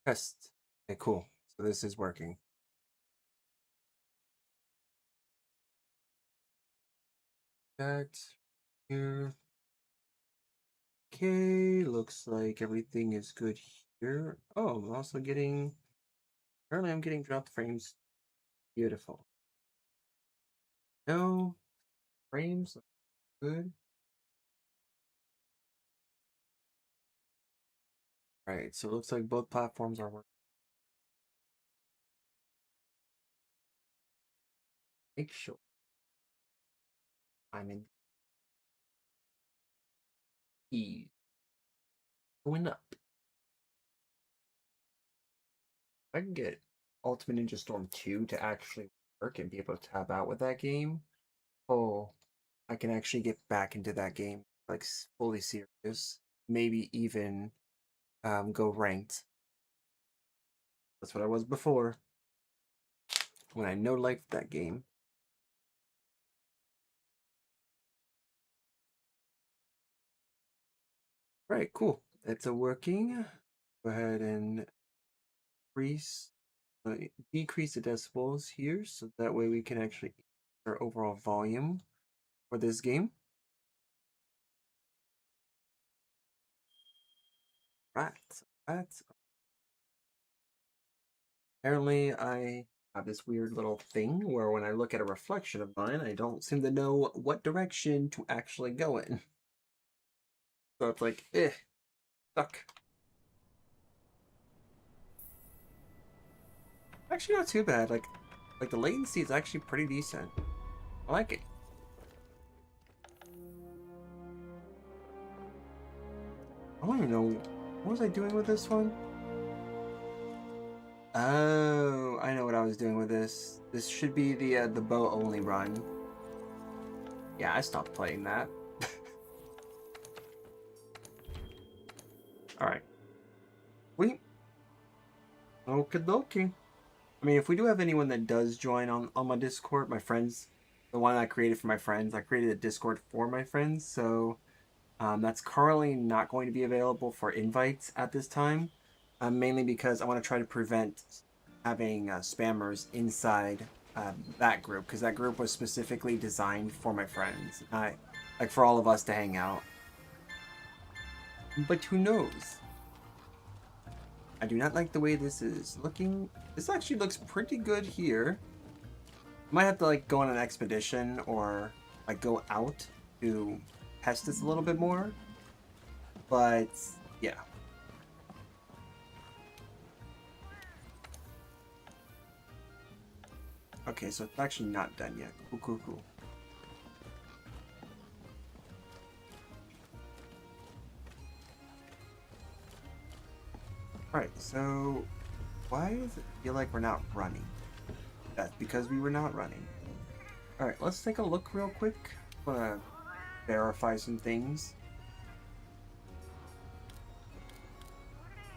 Test. Okay, cool. So this is working. That here. Okay, looks like everything is good here. Oh, I'm also getting. Apparently, I'm getting dropped frames. Beautiful. No frames. Good. All right. So it looks like both platforms are working. Make sure I'm in E. Going up. I can get Ultimate Ninja Storm 2 to actually work and be able to tab out with that game. Oh, I can actually get back into that game, like fully serious. Maybe even go ranked. That's what I was before when I no liked that game. Right, cool. It's a working. Go ahead and increase, uh, decrease the decibels here, so that way we can actually our overall volume for this game. Right, that's apparently I have this weird little thing where when I look at a reflection of mine, I don't seem to know what direction to actually go in. So it's like, stuck. Actually, not too bad. Like the latency is actually pretty decent. I like it. I don't even know what was I doing with this one. Oh, I know what I was doing with this. This should be the bow only run. Yeah, I stopped playing that. All right, we okie dokie. I mean, if we do have anyone that does join on my Discord, my friends, the one I created for my friends, I created a Discord for my friends, so that's currently not going to be available for invites at this time, mainly because I want to try to prevent having spammers inside that group, because that group was specifically designed for my friends, like for all of us to hang out. But who knows? I do not like the way this is looking. This actually looks pretty good here. Might have to like go on an expedition or like go out to test this a little bit more. But yeah. Okay, so it's actually not done yet. Cool, cool, cool. Alright, so why does it feel like we're not running? That's because we were not running. Alright, let's take a look real quick. I'm gonna verify some things.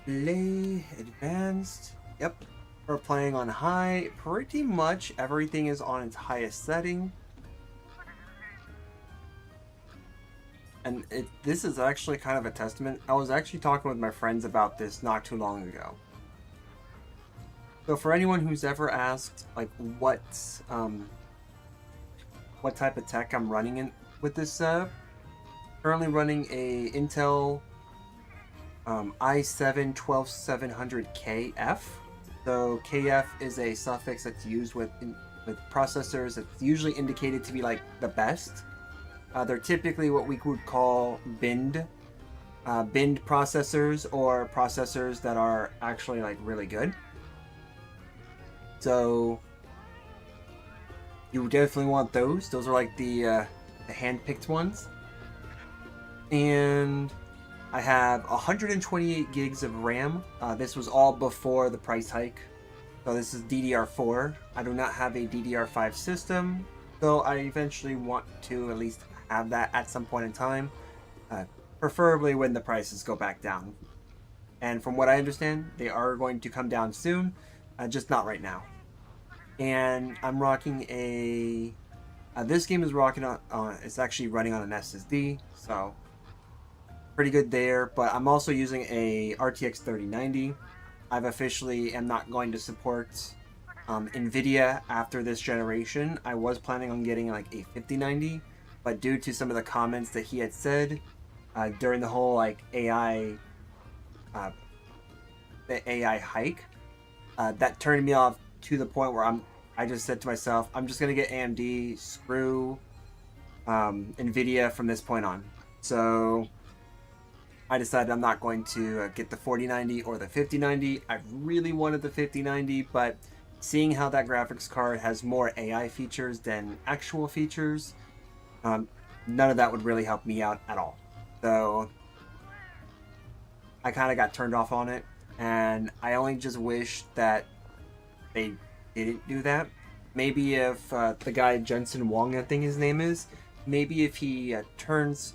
Play advanced. Yep. We're playing on high. Pretty much everything is on its highest setting. And this is actually kind of a testament. I was actually talking with my friends about this not too long ago. So for anyone who's ever asked like what type of tech I'm running in with this setup, currently running a Intel i7 12700KF. So KF is a suffix that's used with processors that's usually indicated to be like the best. They're typically what we would call binned processors or processors that are actually like really good. So you definitely want those. Those are like the hand-picked ones. And I have 128 gigs of RAM. This was all before the price hike. So this is DDR4. I do not have a DDR5 system, though I eventually want to at least have that at some point in time, preferably when the prices go back down. And from what I understand, they are going to come down soon, just not right now. And I'm rocking a. This game is rocking on. It's actually running on an SSD, so pretty good there. But I'm also using a RTX 3090. I've officially am not going to support NVIDIA after this generation. I was planning on getting like a 5090, but due to some of the comments that he had said during the whole like uh, the AI hike, that turned me off to the point where I just said to myself, I'm just gonna get AMD, screw NVIDIA from this point on. So I decided I'm not going to get the 4090 or the 5090. I really wanted the 5090, but seeing how that graphics card has more AI features than actual features, none of that would really help me out at all. So I kind of got turned off on it, and I only just wish that they didn't do that. Maybe if the guy Jensen Wong, I think his name is, maybe if he turns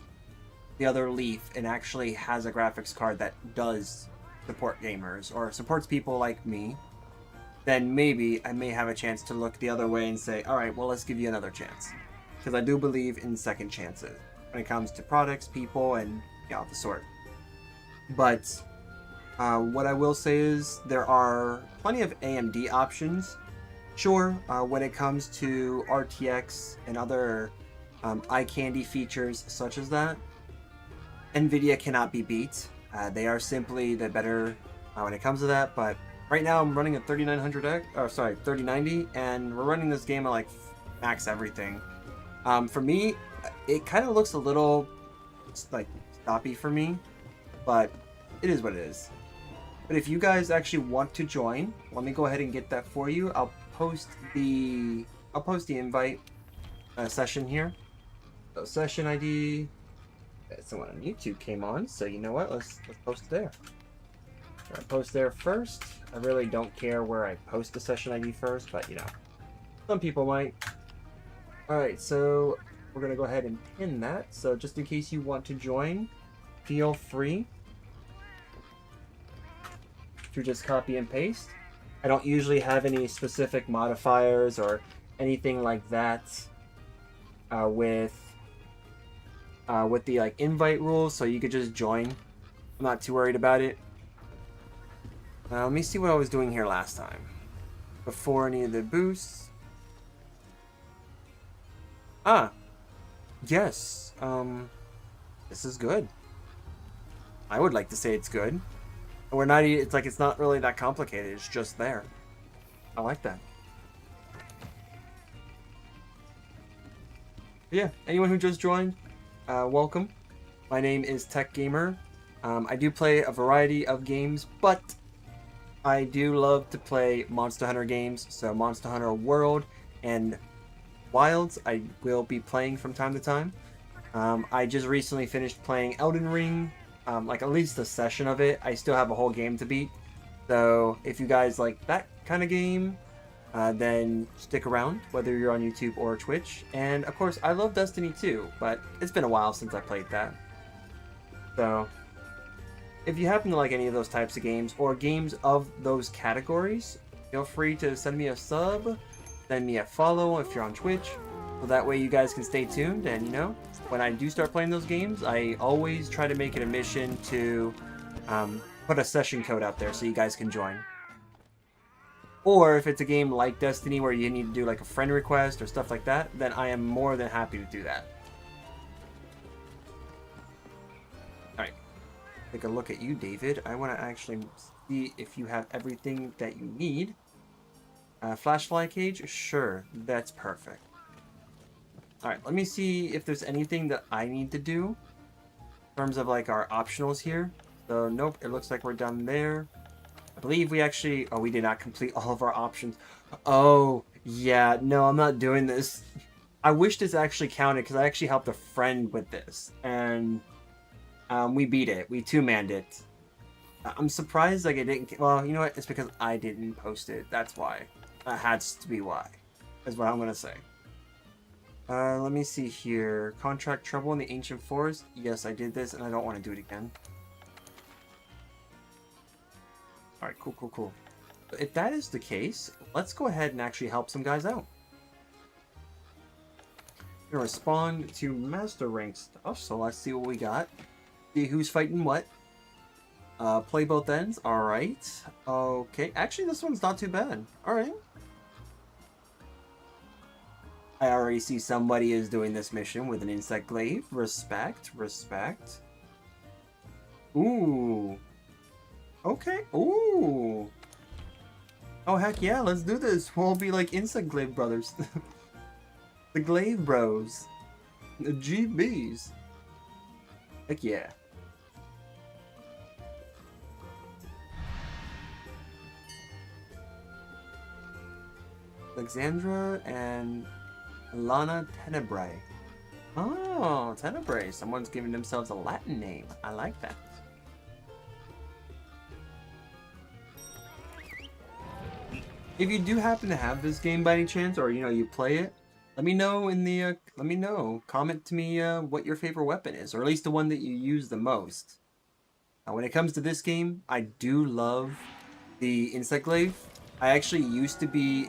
the other leaf and actually has a graphics card that does support gamers or supports people like me, then maybe I may have a chance to look the other way and say, all right, well, let's give you another chance. Because I do believe in second chances when it comes to products, people, and the sort. But what I will say is there are plenty of AMD options. Sure, when it comes to RTX and other eye candy features such as that, NVIDIA cannot be beat. They are simply the better when it comes to that. But right now I'm running a 3090, and we're running this game at like max everything. For me, it kind of looks a little like stoppy for me, but it is what it is. But if you guys actually want to join, let me go ahead and get that for you. I'll post the invite session here. So session ID. Someone on YouTube came on, so you know what? Let's post it there. I post there first. I really don't care where I post the session ID first, but some people might. All right, so we're gonna go ahead and pin that. So just in case you want to join, feel free to just copy and paste. I don't usually have any specific modifiers or anything like that with the like invite rules, so you could just join. I'm not too worried about it. Let me see what I was doing here last time before any of the boosts. Yes. This is good. I would like to say it's good. We're not. It's like it's not really that complicated. It's just there. I like that. Yeah. Anyone who just joined, welcome. My name is Tech Gamer. I do play a variety of games, but I do love to play Monster Hunter games. So Monster Hunter World and Wilds, I will be playing from time to time. I just recently finished playing Elden Ring, like at least a session of it. I still have a whole game to beat. So if you guys like that kind of game, then stick around, whether you're on YouTube or Twitch. And of course, I love Destiny 2, but it's been a while since I played that. So if you happen to like any of those types of games or games of those categories, feel free to send me a sub, send me a follow if you're on Twitch, so that way you guys can stay tuned. And when I do start playing those games, I always try to make it a mission to put a session code out there so you guys can join. Or if it's a game like Destiny where you need to do like a friend request or stuff like that, then I am more than happy to do that. Alright, take a look at you, David. I want to actually see if you have everything that you need. Flashfly cage? Sure, that's perfect. Alright, let me see if there's anything that I need to do in terms of like our optionals here. So nope, it looks like we're done there. I believe we actually... Oh, we did not complete all of our options. Oh, yeah, no, I'm not doing this. I wish this actually counted because I actually helped a friend with this. And we beat it. We two-manned it. I'm surprised like it didn't... Well, you know what? It's because I didn't post it. That's why. That has to be why. Is what I'm going to say. Let me see here. Contract trouble in the Ancient Forest. Yes, I did this and I don't want to do it again. Alright, cool. If that is the case, let's go ahead and actually help some guys out. I'm gonna respond to Master Rank stuff, so let's see what we got. See who's fighting what. Play both ends. Alright. Okay. Actually, this one's not too bad. Alright. I already see somebody is doing this mission with an insect glaive. Respect. Respect. Ooh. Okay. Ooh. Oh, heck yeah. Let's do this. We'll be like insect glaive brothers. The glaive bros. The GBs. Heck yeah. Alexandra and Lana Tenebrae. Oh, Tenebrae. Someone's giving themselves a Latin name. I like that. If you do happen to have this game by any chance, or you play it, let me know in the comment to me what your favorite weapon is, or at least the one that you use the most. Now, when it comes to this game, I do love the insect glaive. I actually used to be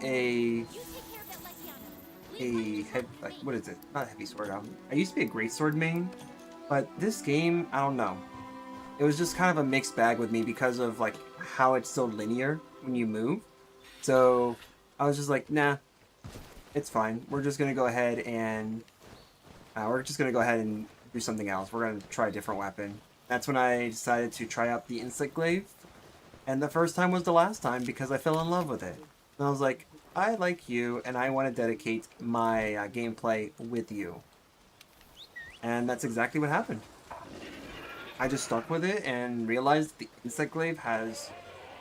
what is it? Not heavy sword. I used to be a greatsword main, but this game, I don't know. It was just kind of a mixed bag with me because of like how it's so linear when you move. So I was just like, nah, it's fine. We're just gonna go ahead and do something else. We're gonna try a different weapon. That's when I decided to try out the insect glaive, and the first time was the last time because I fell in love with it. And I was like, I like you, and I want to dedicate my gameplay with you. And that's exactly what happened. I just stuck with it and realized the insect glaive has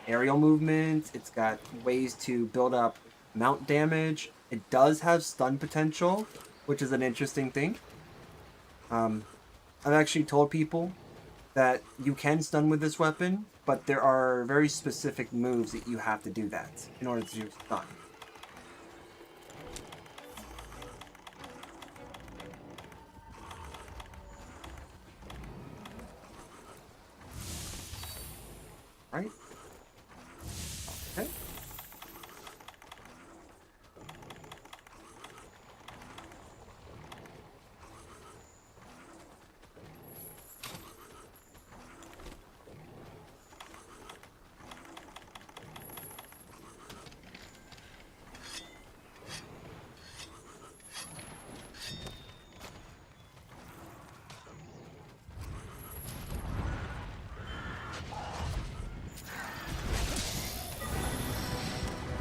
aerial movement. It's got ways to build up mount damage. It does have stun potential, which is an interesting thing. I've actually told people that you can stun with this weapon, but there are very specific moves that you have to do that in order to stun. Right? Okay.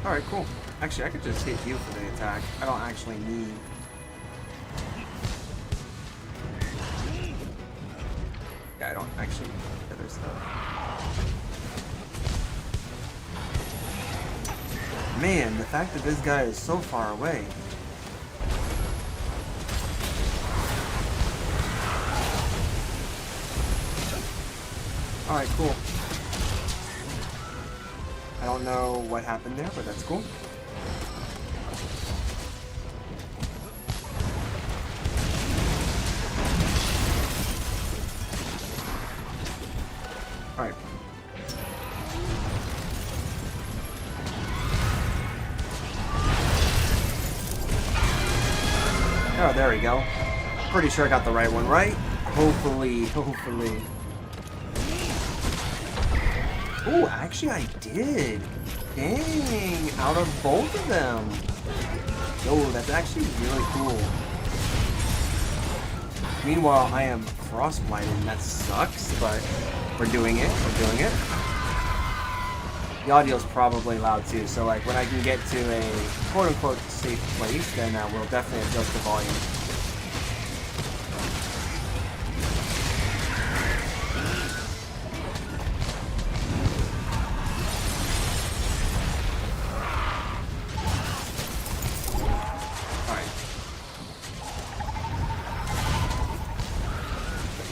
Alright, cool. Actually, I could just hit you for the attack. I don't actually need... Yeah, I don't actually need the other stuff. Man, the fact that this guy is so far away. Alright, cool. I don't know what happened there, but that's cool. Alright. Oh, there we go. Pretty sure I got the right one, right? Hopefully, hopefully. Oh, actually I did. Dang, out of both of them. Oh, that's actually really cool. Meanwhile, I am frostblighted, and that sucks, but we're doing it. We're doing it. The audio's probably loud too, so like when I can get to a quote-unquote safe place, then we'll definitely adjust the volume.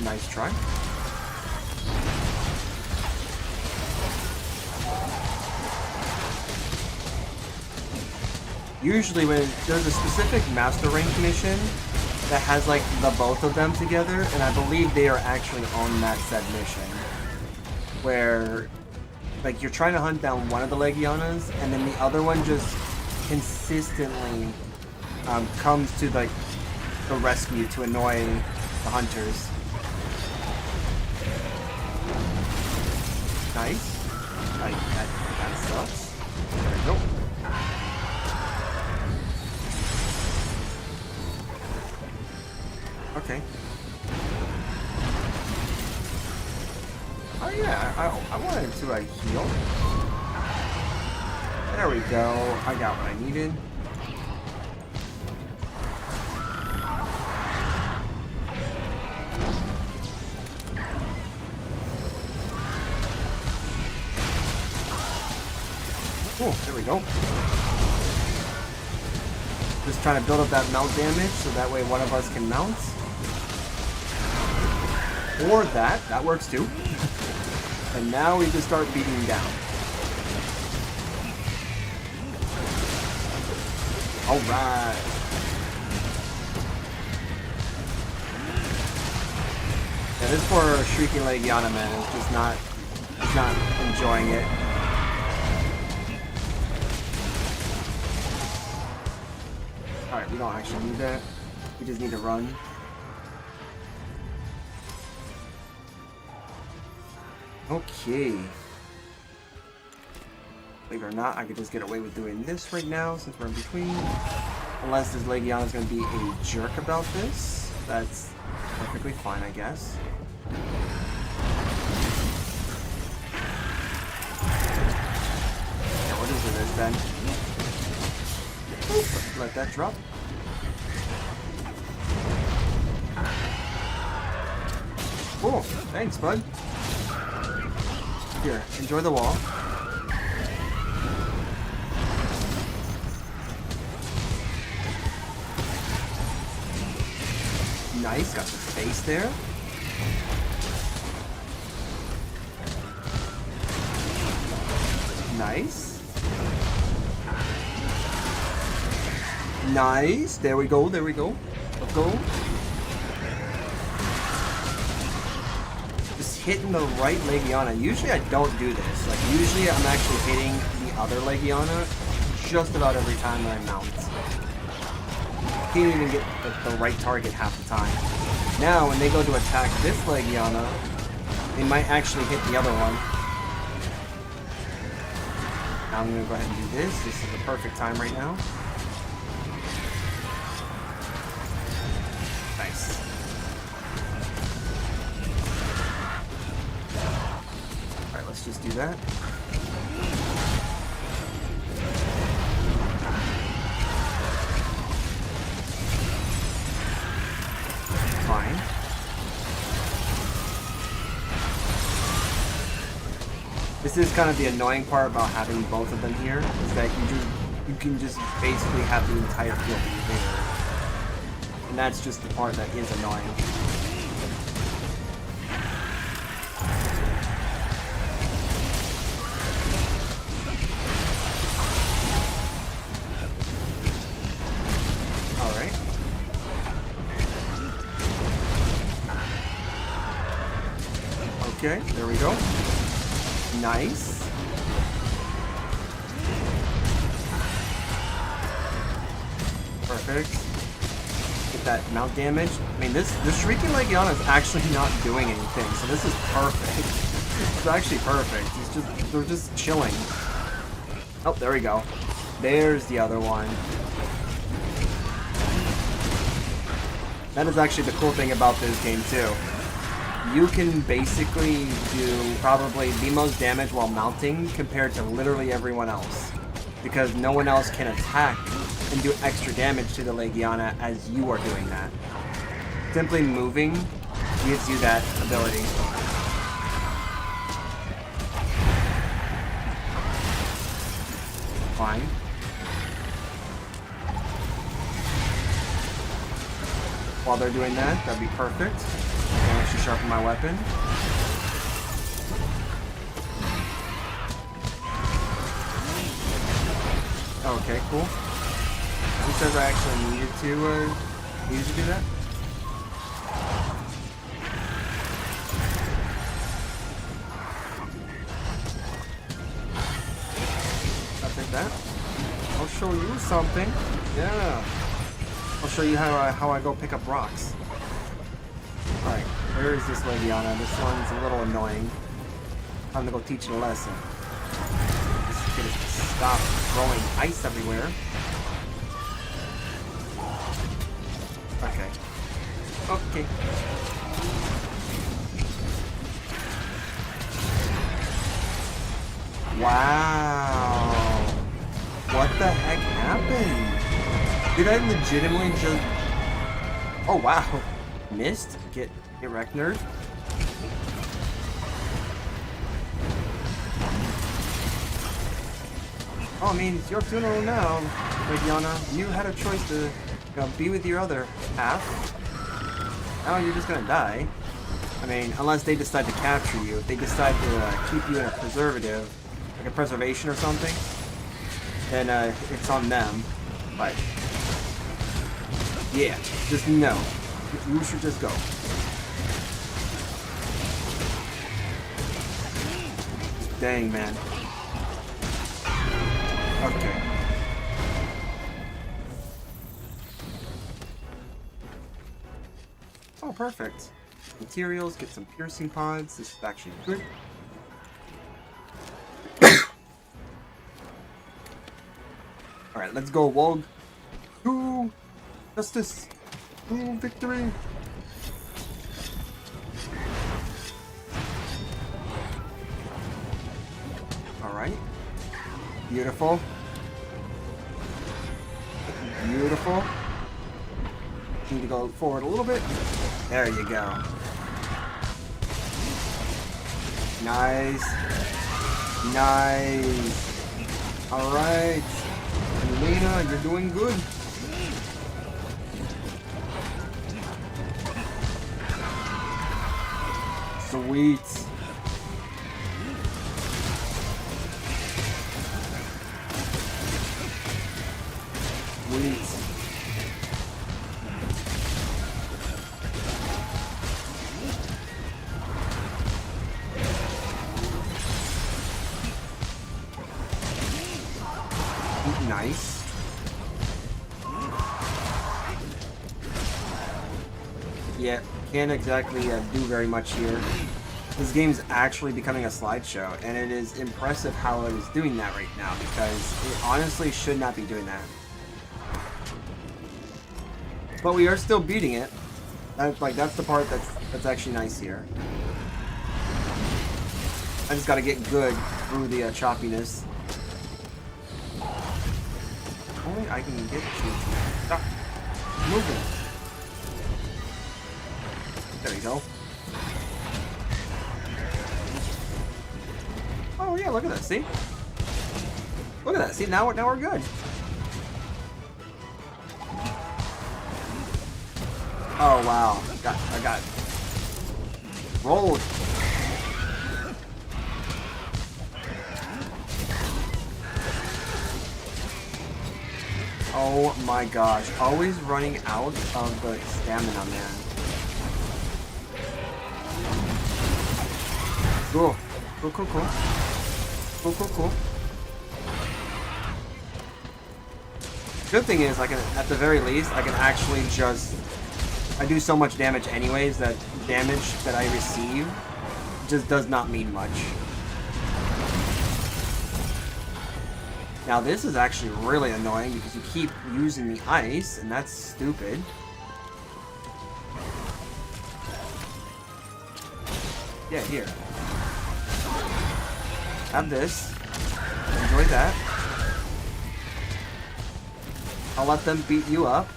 Nice try. Usually when there's a specific master rank mission that has like the both of them together, and I believe they are actually on that said mission, where like you're trying to hunt down one of the Legionas, and then the other one just consistently comes to like the rescue to annoy the hunters. Nice. That sucks. There we go. Okay. Oh yeah, I wanted to heal. There we go. I got what I needed. Oh, there we go. Just trying to build up that mount damage so that way one of us can mount. Or that works too. And now we just start beating down. Alright. Yeah, this poor Shrieking Legiana man is just not enjoying it. Alright, we don't actually need that. We just need to run. Okay. Believe it or not, I could just get away with doing this right now since we're in between. Unless this Legiana is going to be a jerk about this. That's perfectly fine, I guess. Yeah, what is it then? Oops, let that drop. Cool. Thanks, bud. Here, enjoy the wall. Nice, got the space there. Nice. Nice. There we go, there we go. Let's go. Just hitting the right Legiana. Usually I don't do this. Like, usually I'm actually hitting the other Legiana just about every time that I mount. Can't even get the right target half the time. Now, when they go to attack this Legiana, they might actually hit the other one. Now I'm going to go ahead and do this. This is the perfect time right now. Nice. Alright, let's just do that. Fine. This is kind of the annoying part about having both of them here, is that you can just basically have the entire field be there. And that's just the part that is annoying. Alright. Okay, there we go. Nice. Perfect. Get that mount damage. I mean, this Shrieking Legiana is actually not doing anything, so this is perfect. It's actually perfect. They're just chilling. Oh, there we go. There's the other one. That is actually the cool thing about this game too. You can basically do probably the most damage while mounting compared to literally everyone else. Because no one else can attack and do extra damage to the Legiana as you are doing that. Simply moving gives you that ability. Fine. While they're doing that, that'd be perfect. I can actually sharpen my weapon. Okay, cool. Who says I actually needed to do that? I'll take that. I'll show you something. Yeah. I'll show you how I go pick up rocks. Alright, where is this Legiana? This one's a little annoying. Time to go teach it a lesson. Just get it to stop throwing ice everywhere. Okay. Okay. Wow. What the heck happened? Did I legitimately just... Oh, wow. Missed? Get wrecked, nerd. Oh, I mean, it's your funeral now, Legiana. You had a choice to be with your other half. Now you're just gonna die. I mean, unless they decide to capture you. If they decide to keep you in a preservative, like a preservation or something, then it's on them. But yeah, just no. You should just go. Dang, man. Okay. Oh, perfect. Materials, get some piercing pods. This is actually good. Alright, let's go, Wog. To justice. To victory. Alright. Beautiful. Beautiful. Need to go forward a little bit. There you go. Nice. Nice. Alright. Elena, you're doing good. Sweet. Sweet. Nice. Yeah, can't exactly do very much here. This game's actually becoming a slideshow, and it is impressive how it is doing that right now, because it honestly should not be doing that. But we are still beating it. That's the part that's actually nice here. I just gotta get good through the choppiness. Only I can get to stop moving. There you go. Oh yeah, look at that. See? Look at that. See, now we're good. Oh wow. I got rolled. Oh my gosh. Always running out of the stamina, man. Cool. Cool, cool, cool. Cool, cool, cool. Good thing is, I can, at the very least, I can actually just... I do so much damage anyways that damage that I receive just does not mean much. Now this is actually really annoying because you keep using the ice, and that's stupid. Yeah, here. Have this. Enjoy that. I'll let them beat you up.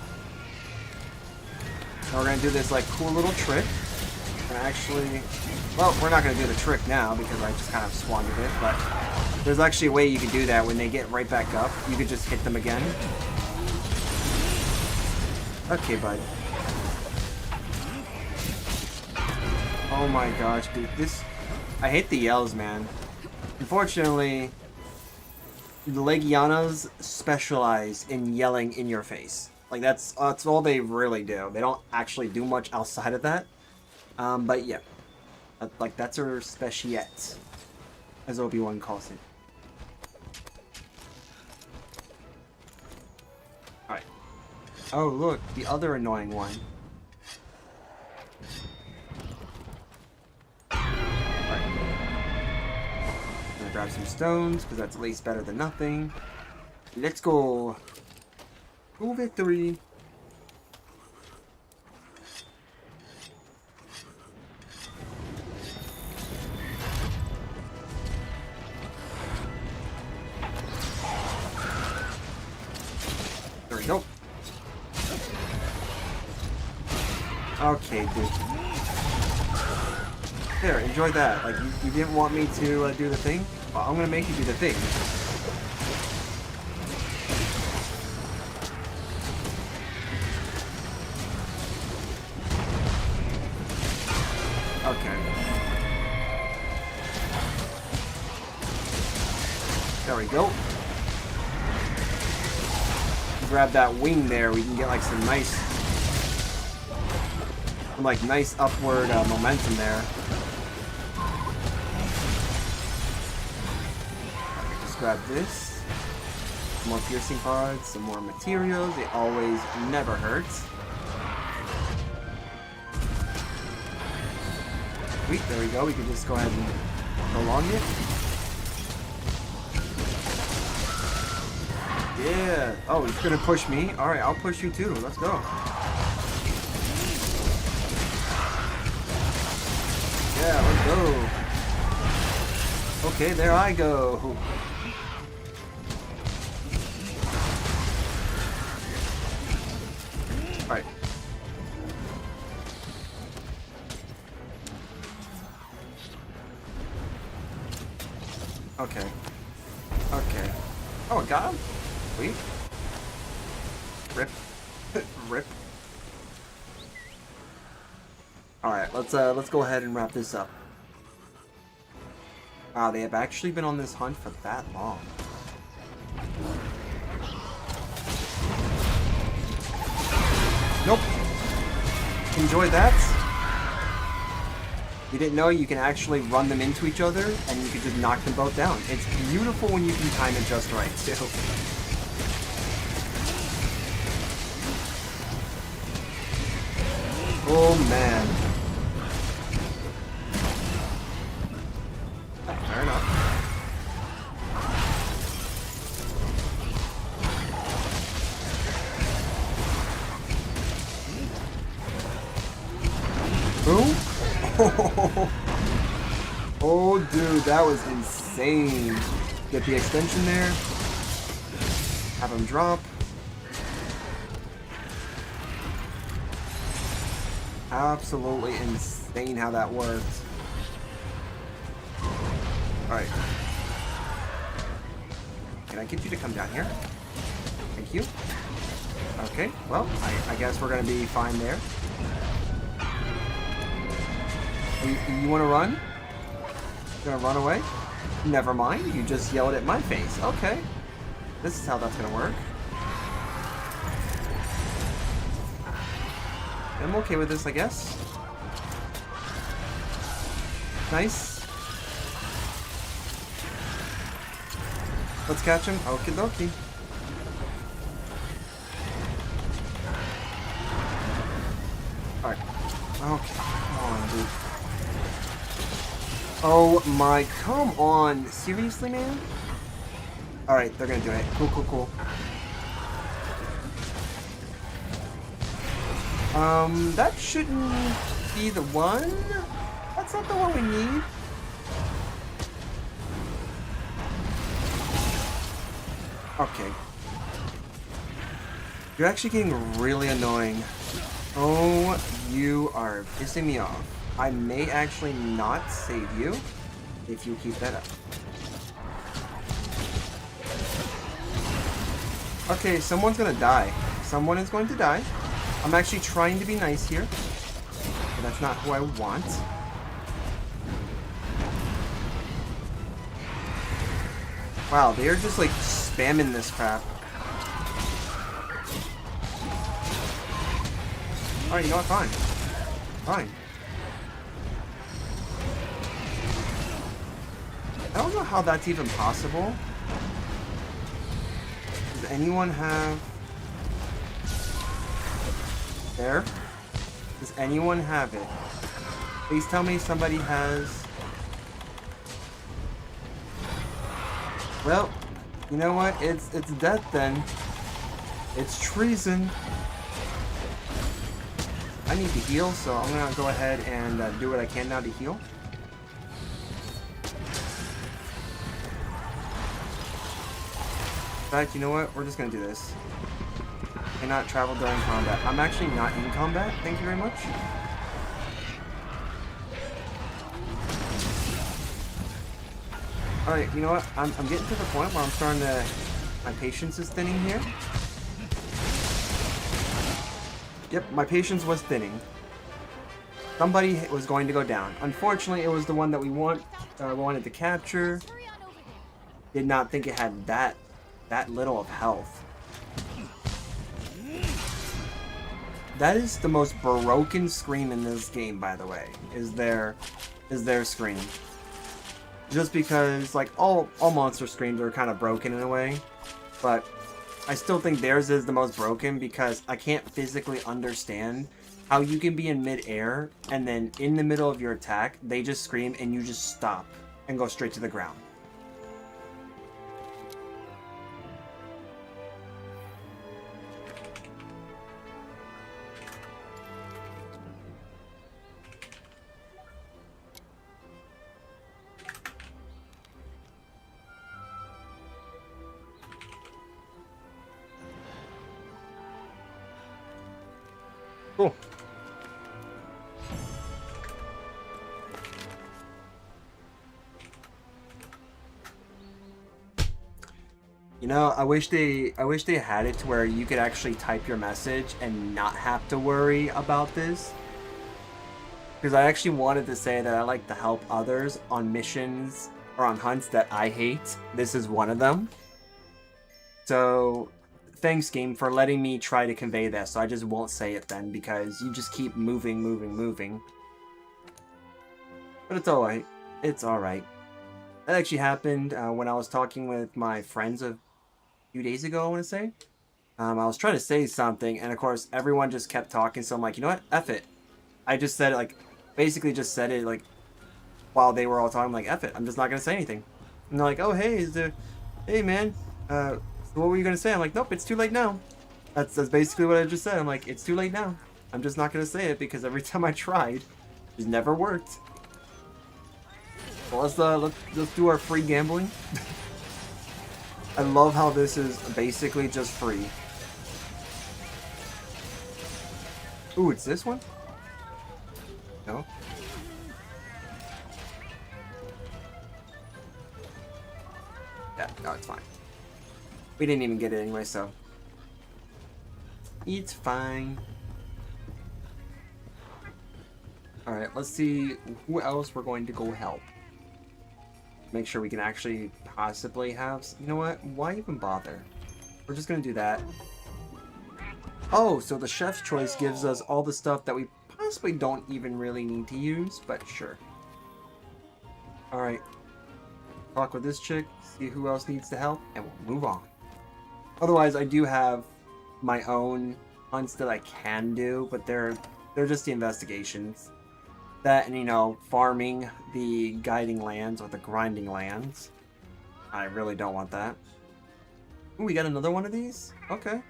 Now we're gonna do this like cool little trick. And actually, well, we're not gonna do the trick now because I just kind of squandered it, but there's actually a way you can do that when they get right back up. You could just hit them again. Okay, bud. Oh my gosh, dude, this... I hate the yells, man. Unfortunately, the Legianas specialize in yelling in your face. Like, that's all they really do. They don't actually do much outside of that. But yeah. Like, that's her speciette, as Obi-Wan calls it. Alright. Oh, look, the other annoying one. some stones, because that's at least better than nothing. Let's go. Full victory. There we go. Okay, dude. There, enjoy that. Like, you didn't want me to do the thing? Well, I'm gonna make you do the thing. Okay. There we go. Grab that wing there, we can get like some nice upward momentum there. Just grab this. Some more piercing pods, some more materials. It always never hurts. Sweet, there we go. We can just go ahead and prolong it. Yeah. Oh, he's gonna push me. Alright, I'll push you too. Let's go. Yeah, let's go. Okay, there I go. Alright. Okay. Okay. Oh, I got him? Sweet. Rip. Rip. Alright, let's go ahead and wrap this up. Wow, they have actually been on this hunt for that long. Nope. Enjoy that. You didn't know you can actually run them into each other and you can just knock them both down. It's beautiful when you can time it just right, too. Oh man. Fair enough. Boom. Oh dude, that was insane. Get the extension there. Have him drop. Absolutely insane how that worked. Alright. Can I get you to come down here? Thank you. Okay, well, I guess we're gonna be fine there. You wanna run? You gonna run away? Never mind, you just yelled at my face. Okay. This is how that's gonna work. I'm okay with this, I guess. Nice. Let's catch him. Okie dokie. Alright. Okay. Come on, dude. Oh my, come on. Seriously, man? Alright, they're gonna do it. Cool, cool, cool. That shouldn't be the one. That's not the one we need. Okay. You're actually getting really annoying. Oh, you are pissing me off. I may actually not save you if you keep that up. Okay, someone's gonna die. Someone is going to die. I'm actually trying to be nice here, but that's not who I want. Wow, they're just like spamming this crap. Alright, you know what? Fine. Fine. I don't know how that's even possible. Does anyone have... There? Does anyone have it? Please tell me somebody has... Well, you know what? It's death then. It's treason. I need to heal, so I'm gonna go ahead and do what I can now to heal. In fact, you know what? We're just gonna do this. Cannot travel during combat. I'm actually not in combat. Thank you very much. Alright, you know what? I'm getting to the point where I'm starting to... My patience is thinning here. Yep, my patience was thinning. Somebody was going to go down. Unfortunately, it was the one that we wanted to capture. Did not think it had that little of health. That is the most broken scream in this game, by the way. Is their scream. Just because, like, all monster screams are kind of broken in a way, but I still think theirs is the most broken because I can't physically understand how you can be in mid-air and then in the middle of your attack, they just scream and you just stop and go straight to the ground. Cool. You know, I wish they had it to where you could actually type your message and not have to worry about this. Because I actually wanted to say that I like to help others on missions or on hunts that I hate. This is one of them. So thanks, game, for letting me try to convey that, so I just won't say it then, because you just keep moving. But it's alright. It's alright. That actually happened when I was talking with my friends a few days ago, I want to say. I was trying to say something, and of course, everyone just kept talking, so I'm like, you know what? F it. I just said it, like, basically just said it, like, while they were all talking, I'm like, F it. I'm just not going to say anything. And they're like, oh, hey, hey, man, so what were you going to say? I'm like, nope, it's too late now. That's basically what I just said. I'm like, it's too late now. I'm just not going to say it because every time I tried, it never worked. Well, let's do our free gambling. I love how this is basically just free. Ooh, it's this one? No? Yeah, no, it's fine. We didn't even get it anyway, so it's fine. Alright, let's see who else we're going to go help. Make sure we can actually possibly have... You know what? Why even bother? We're just going to do that. Oh, so the chef's choice gives us all the stuff that we possibly don't even really need to use, but sure. Alright. Talk with this chick, see who else needs to help, and we'll move on. Otherwise, I do have my own hunts that I can do, but they're just the investigations. That and, you know, farming the guiding lands or the grinding lands. I really don't want that. Ooh, we got another one of these? Okay.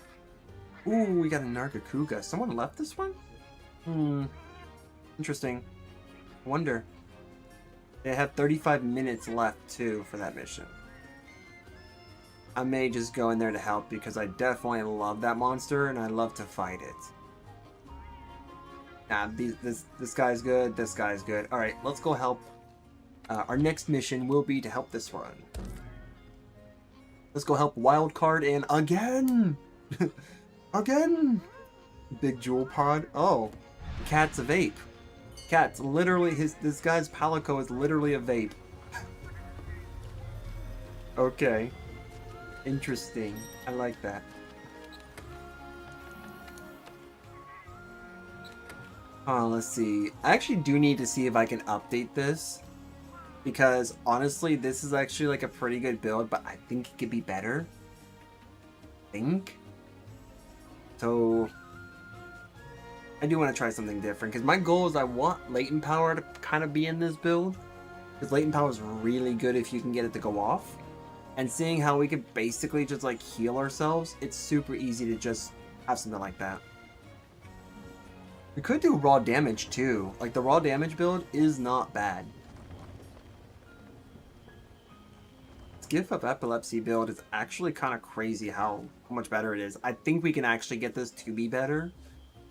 Ooh, we got a Nargacuga. Someone left this one? Interesting. Wonder. They have 35 minutes left, too, for that mission. I may just go in there to help because I definitely love that monster and I love to fight it. Nah, this guy's good, this guy's good. Alright, let's go help. Our next mission will be to help this one. Let's go help Wildcard and again! Again! Big Jewel Pod. Oh, Cat's a vape. Cat's literally, this guy's Palico is literally a vape. Okay. Interesting. I like that. Let's see. I actually do need to see if I can update this. Because, honestly, this is actually like a pretty good build, but I think it could be better. So, I do want to try something different. Because my goal is I want latent power to kind of be in this build. Because latent power is really good if you can get it to go off. And seeing how we could basically just like heal ourselves, it's super easy to just have something like that. We could do raw damage too. Like the raw damage build is not bad. This Gift of Epilepsy build is actually kind of crazy how much better it is. I think we can actually get this to be better.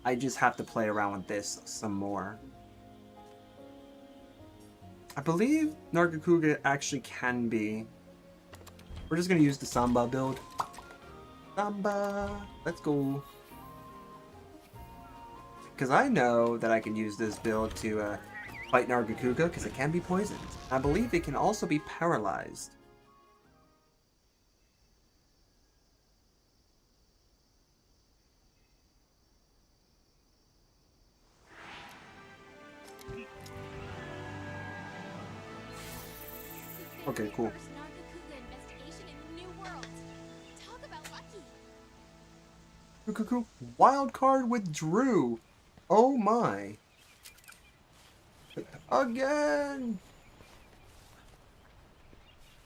I just have to play around with this some more. I believe Nargacuga actually can be. We're just going to use the Samba build. Samba! Let's go. Because I know that I can use this build to fight Nargacuga because it can be poisoned. I believe it can also be paralyzed. Okay, cool. Cuckoo. Wild card withdrew. Oh my. Again.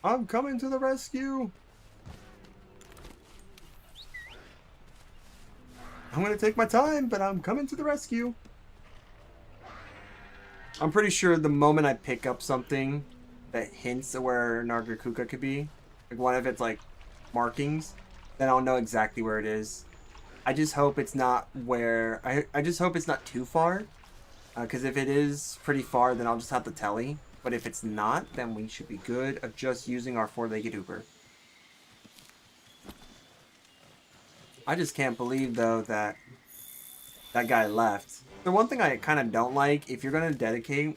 I'm coming to the rescue. I'm gonna take my time, but I'm coming to the rescue. I'm pretty sure the moment I pick up something that hints at where Nargacuga could be, like one of its like markings, then I'll know exactly where it is. I just hope it's not where... I just hope it's not too far. Because if it is pretty far, then I'll just have to telly. But if it's not, then we should be good of just using our four-legged Uber. I just can't believe, though, that that guy left. The one thing I kind of don't like, if you're going to dedicate,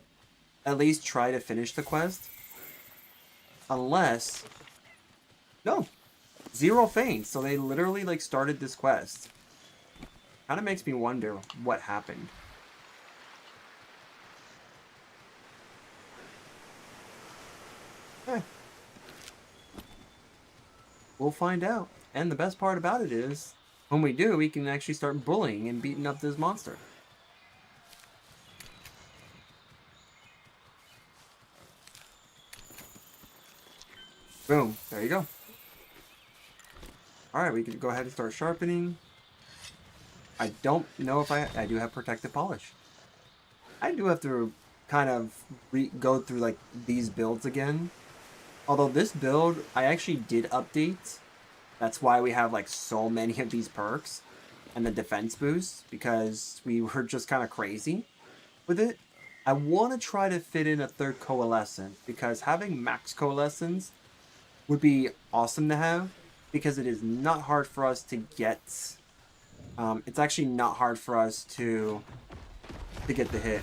at least try to finish the quest. Unless... No. 0 feints. So they literally, like, started this quest. Kind of makes me wonder what happened. Eh. We'll find out. And the best part about it is, when we do, we can actually start bullying and beating up this monster. Boom. There you go. Alright, we can go ahead and start sharpening. I don't know if I do have protective polish. I do have to kind of go through like these builds again. Although this build, I actually did update. That's why we have like so many of these perks and the defense boost, because we were just kind of crazy with it. I want to try to fit in a third coalescent, because having max coalescence would be awesome to have, because it is not hard for us to get. It's actually not hard for us to get the hit.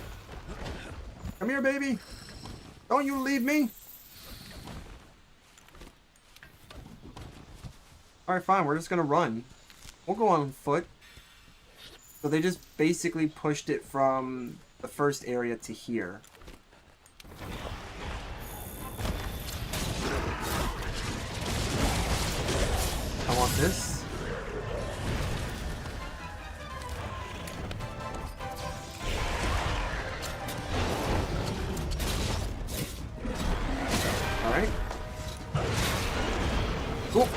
Come here, baby. Don't you leave me. Alright, fine. We're just going to run. We'll go on foot. So they just basically pushed it from the first area to here. I want this. Alright. Cool.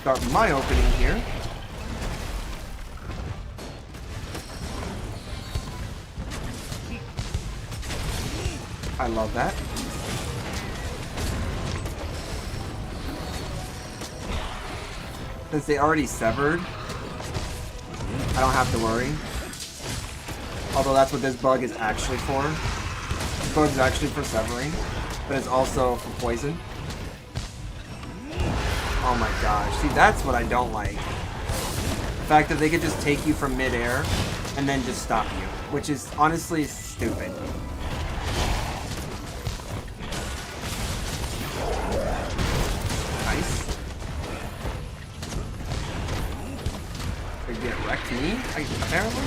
Start my opening here. I love that. Since they already severed, I don't have to worry. Although that's what this bug is actually for. This bug is actually for severing, but it's also for poison. Oh my gosh. See, that's what I don't like. The fact that they could just take you from midair and then just stop you, which is honestly stupid. Nice. They get wrecked me, apparently.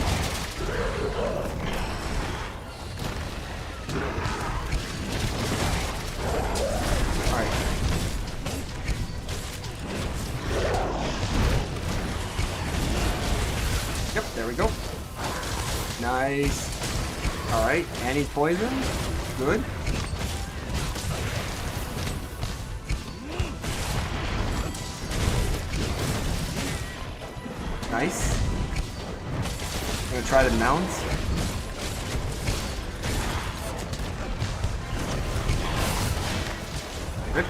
Alright. Yep, there we go. Nice. Alright, and he's poisoned. Good. Nice. I'm gonna try to mount. Rip.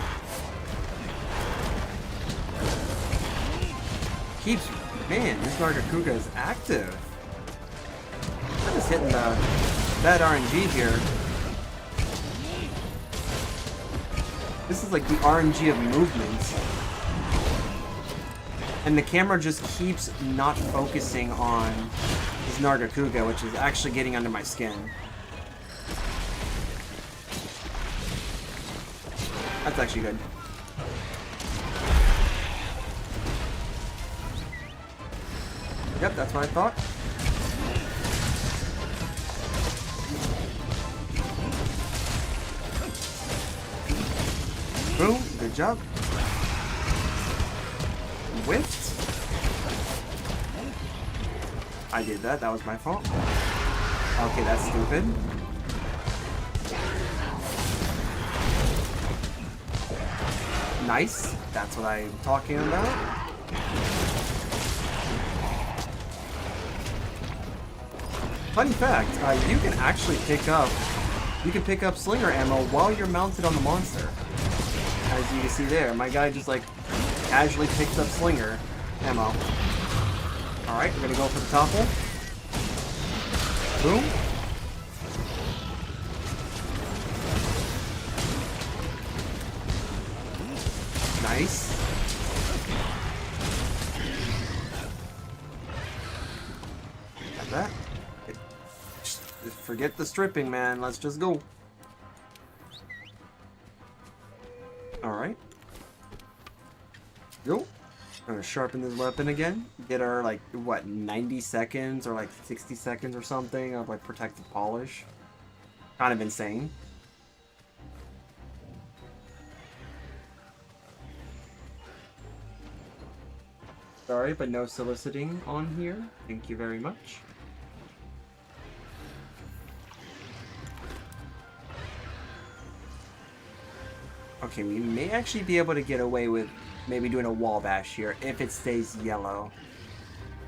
Keeps, man, this Nargacuga is active. I'm just hitting the bad RNG here. This is like the RNG of movements. And the camera just keeps not focusing on this Nargacuga, which is actually getting under my skin. That's actually good. Yep, that's what I thought. Boom, good job. Whiffed. I did that, that was my fault. Okay, that's stupid. Nice, that's what I'm talking about. Fun fact, you can actually pick up slinger ammo while you're mounted on the monster. As you can see there, my guy just like casually picks up slinger ammo. Alright, we're gonna go for the topple. Boom. Nice. Got that. Just forget the stripping, man. Let's just go. Alright. Go. Gonna sharpen this weapon again. Get our, like, what, 90 seconds or like 60 seconds or something of, like, protective polish. Kind of insane. Sorry, but no soliciting on here. Thank you very much. Okay, we may actually be able to get away with maybe doing a wall bash here if it stays yellow.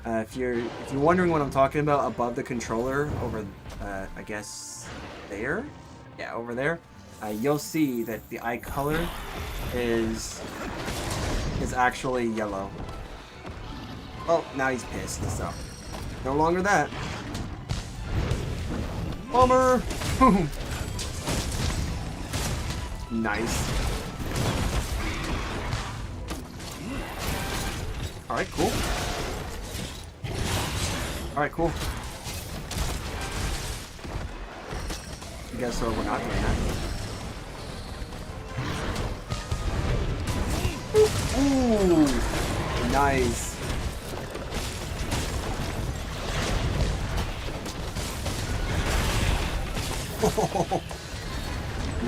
If you're wondering what I'm talking about, above the controller, over I guess there, yeah, over there, you'll see that the eye color is actually yellow. Oh, now he's pissed. So no longer that. Bummer. Nice. Alright, cool. Alright, cool. I guess so, we're not doing that. Ooh! Nice.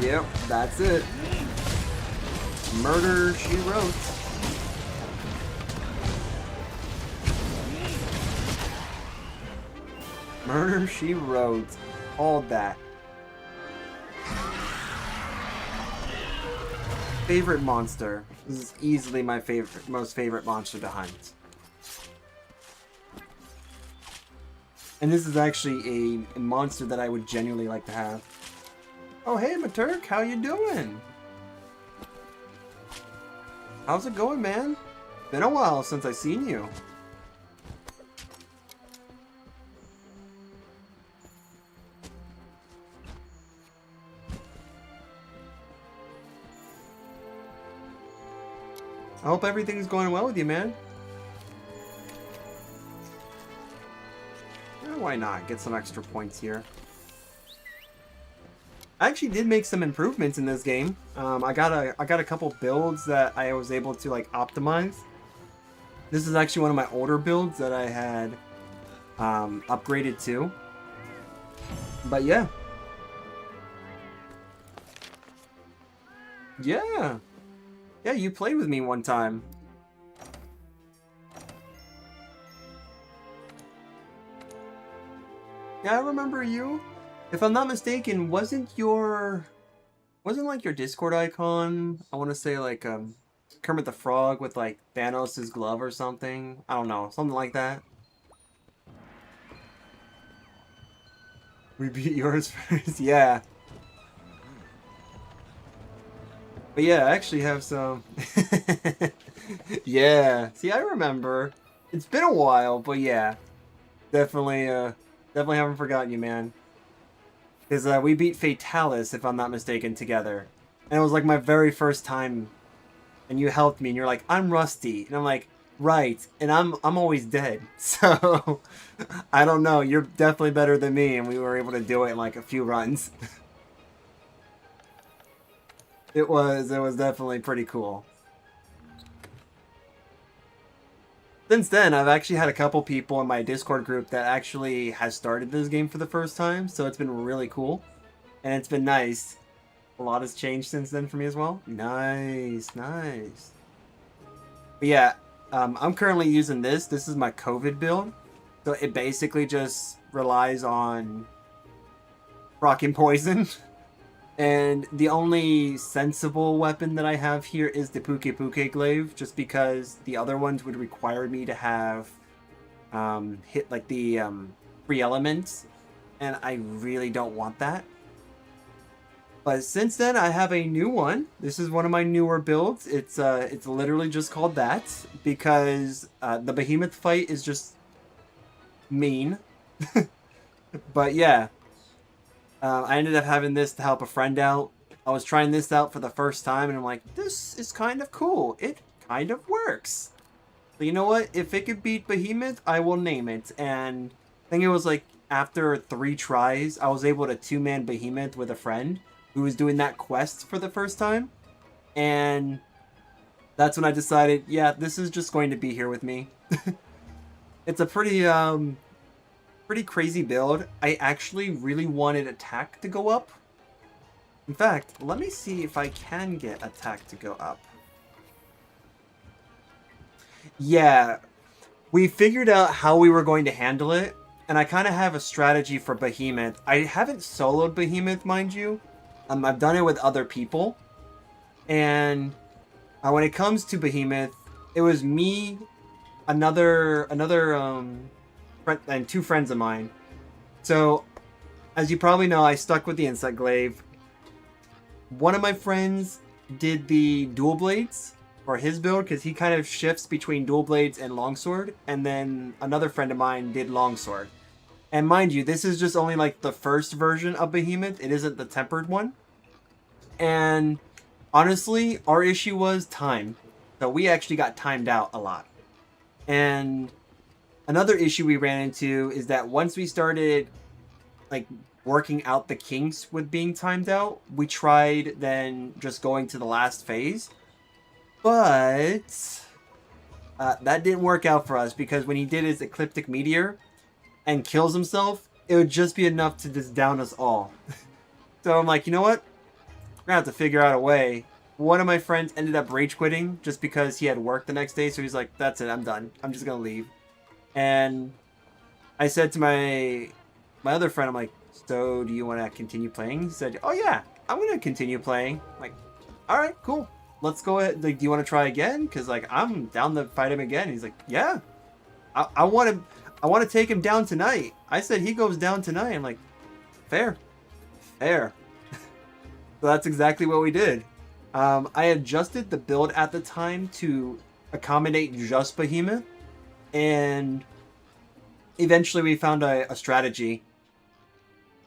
Yep, that's it. Murder, she wrote. Murder, she wrote. All that. Favorite monster. This is easily my most favorite monster to hunt. And this is actually a monster that I would genuinely like to have. Oh, hey, Maturk, how you doing? How's it going, man? Been a while since I seen you. I hope everything's going well with you, man. Yeah, why not? Get some extra points here. I actually did make some improvements in this game. I got a couple builds that I was able to like optimize. This is actually one of my older builds that I had upgraded to. But yeah. Yeah. Yeah, you played with me one time. Yeah, I remember you. If I'm not mistaken, wasn't like your Discord icon, I want to say like Kermit the Frog with like Thanos' glove or something. I don't know, something like that. We beat yours first, yeah. But yeah, I actually have some. Yeah, see, I remember. It's been a while, but yeah, definitely, definitely haven't forgotten you, man. Because we beat Fatalis, if I'm not mistaken, together, and it was like my very first time. And you helped me, and you're like, I'm rusty, and I'm like, right, and I'm always dead. So I don't know. You're definitely better than me, and we were able to do it in like a few runs. It was definitely pretty cool. Since then, I've actually had a couple people in my Discord group that actually has started this game for the first time, so it's been really cool, and it's been nice. A lot has changed since then for me as well. Nice, nice. But yeah, I'm currently using this. This is my COVID build. So it basically just relies on rocking poison. And the only sensible weapon that I have here is the Puke Puke Glaive, just because the other ones would require me to have hit like the free elements, and I really don't want that. But since then, I have a new one. This is one of my newer builds. It's literally just called that because the behemoth fight is just mean. But yeah, I ended up having this to help a friend out. I was trying this out for the first time, and I'm like, this is kind of cool. It kind of works. But you know what? If it could beat Behemoth, I will name it. And I think it was like after 3 tries, I was able to 2-man Behemoth with a friend who was doing that quest for the first time. And that's when I decided, yeah, this is just going to be here with me. It's a pretty crazy build. I actually really wanted attack to go up. In fact, let me see if I can get attack to go up. Yeah, we figured out how we were going to handle it, and I kind of have a strategy for Behemoth. I haven't soloed Behemoth, mind you. I've done it with other people, and when it comes to Behemoth, it was me, another friend, and 2 friends of mine. So, as you probably know, I stuck with the Insect Glaive. One of my friends did the dual blades for his build because he kind of shifts between dual blades and longsword, and then another friend of mine did longsword. And mind you, this is just only like the first version of Behemoth. It isn't the tempered one. And honestly, our issue was time. So we actually got timed out a lot. And another issue we ran into is that once we started like working out the kinks with being timed out, we tried then just going to the last phase. But that didn't work out for us because when he did his Ecliptic Meteor and kills himself, it would just be enough to just down us all. So I'm like, you know what? We're gonna have to figure out a way. One of my friends ended up rage quitting just because he had work the next day, so he's like, that's it, I'm done. I'm just gonna leave. And I said to my other friend, I'm like, so do you want to continue playing? He said, oh yeah, I'm gonna continue playing. I'm like, all right, cool. Let's go ahead. Like, do you want to try again? Because like I'm down to fight him again. He's like, yeah, I want to take him down tonight. I said he goes down tonight. I'm like, fair. So that's exactly what we did. I adjusted the build at the time to accommodate just Behemoth, and eventually we found a strategy.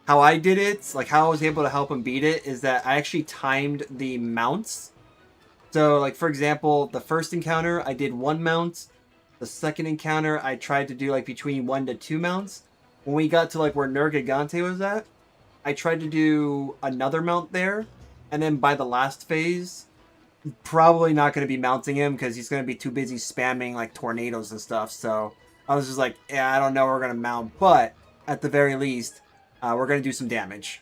How I did it, like how I was able to help him beat it, is that I actually timed the mounts. So, like, for example, the first encounter, I did 1 mount. The second encounter, I tried to do, like, between 1 to 2 mounts. When we got to, like, where Nergigante was at, I tried to do another mount there. And then by the last phase, probably not going to be mounting him because he's going to be too busy spamming, like, tornadoes and stuff. So, I was just like, yeah, I don't know we're going to mount. But, at the very least, we're going to do some damage.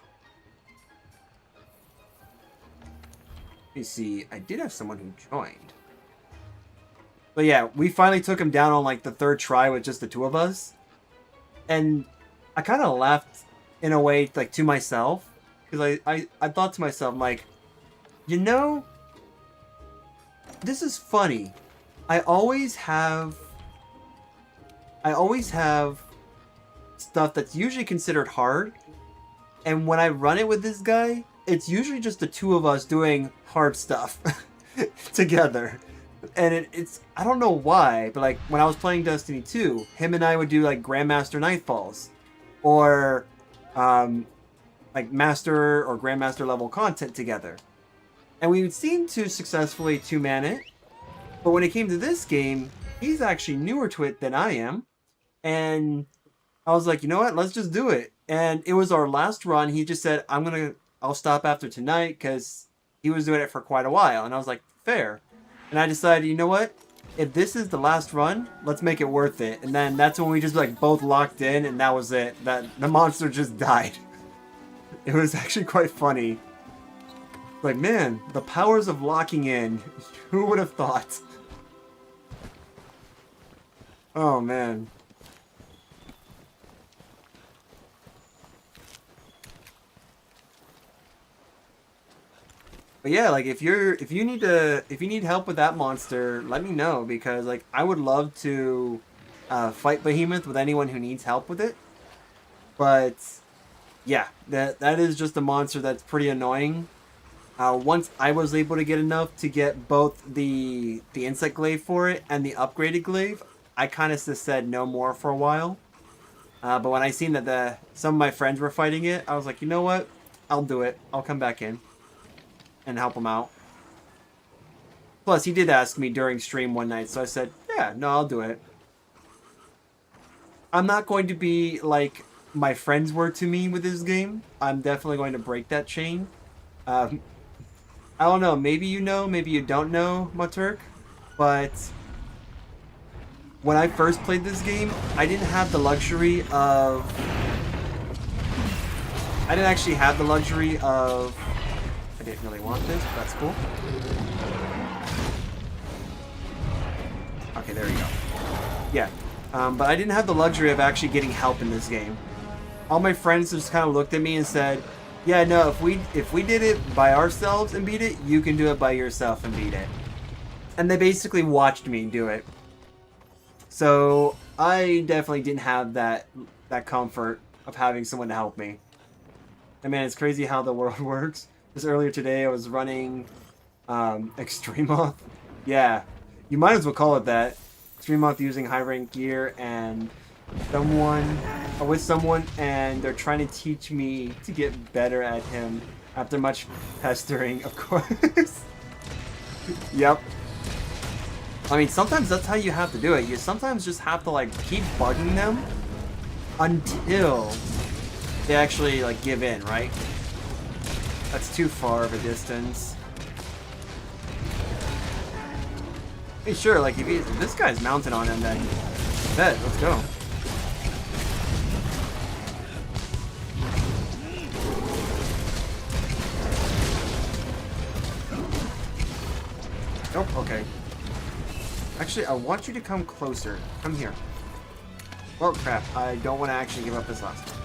Let me see. I did have someone who joined. But yeah, we finally took him down on like the 3rd try with just the 2 of us. And I kind of laughed in a way like to myself. Because I thought to myself, I'm like, you know, this is funny. I always have stuff that's usually considered hard, and when I run it with this guy, it's usually just the two of us doing hard stuff together. And it's I don't know why, but like when I was playing Destiny 2, him and I would do like Grandmaster Nightfalls, or like Master or Grandmaster level content together, and we seemed to successfully two-man it. But when it came to this game, he's actually newer to it than I am, and I was like, you know what, let's just do it. And it was our last run. He just said, I'll stop after tonight, because he was doing it for quite a while, and I was like, fair. And I decided, you know what? If this is the last run, let's make it worth it. And then that's when we just like both locked in, and that was it. That the monster just died. It was actually quite funny. Like, man, the powers of locking in. Who would have thought? Oh man. But yeah, like if you need help with that monster, let me know, because like I would love to fight Behemoth with anyone who needs help with it. But yeah, that is just a monster that's pretty annoying. Once I was able to get enough to get both the insect glaive for it and the upgraded glaive, I kind of just said no more for a while. But when I seen that some of my friends were fighting it, I was like, you know what? I'll do it. I'll come back in and help him out. Plus, he did ask me during stream one night, so I said, yeah, no, I'll do it. I'm not going to be like my friends were to me with this game. I'm definitely going to break that chain. I don't know, maybe you know, maybe you don't know, Maturk, but when I first played this game, I didn't have the luxury of... I didn't actually have the luxury of... I didn't really want this, but that's cool. Okay, there you go. Yeah, but I didn't have the luxury of actually getting help in this game. All my friends just kind of looked at me and said, yeah, no, if we did it by ourselves and beat it, you can do it by yourself and beat it. And they basically watched me do it. So I definitely didn't have that comfort of having someone to help me. And man, it's crazy how the world works. Just earlier today, I was running Extremoth. Yeah, you might as well call it that. Extremoth using high rank gear and with someone, and they're trying to teach me to get better at him after much pestering, of course. Yep. I mean, sometimes that's how you have to do it. You sometimes just have to like keep bugging them until they actually like give in, right? That's too far of a distance. Hey, sure, like if this guy's mounted on him, then bet, let's go. Nope, okay. Actually, I want you to come closer. Come here. Oh crap, I don't want to actually give up this last one.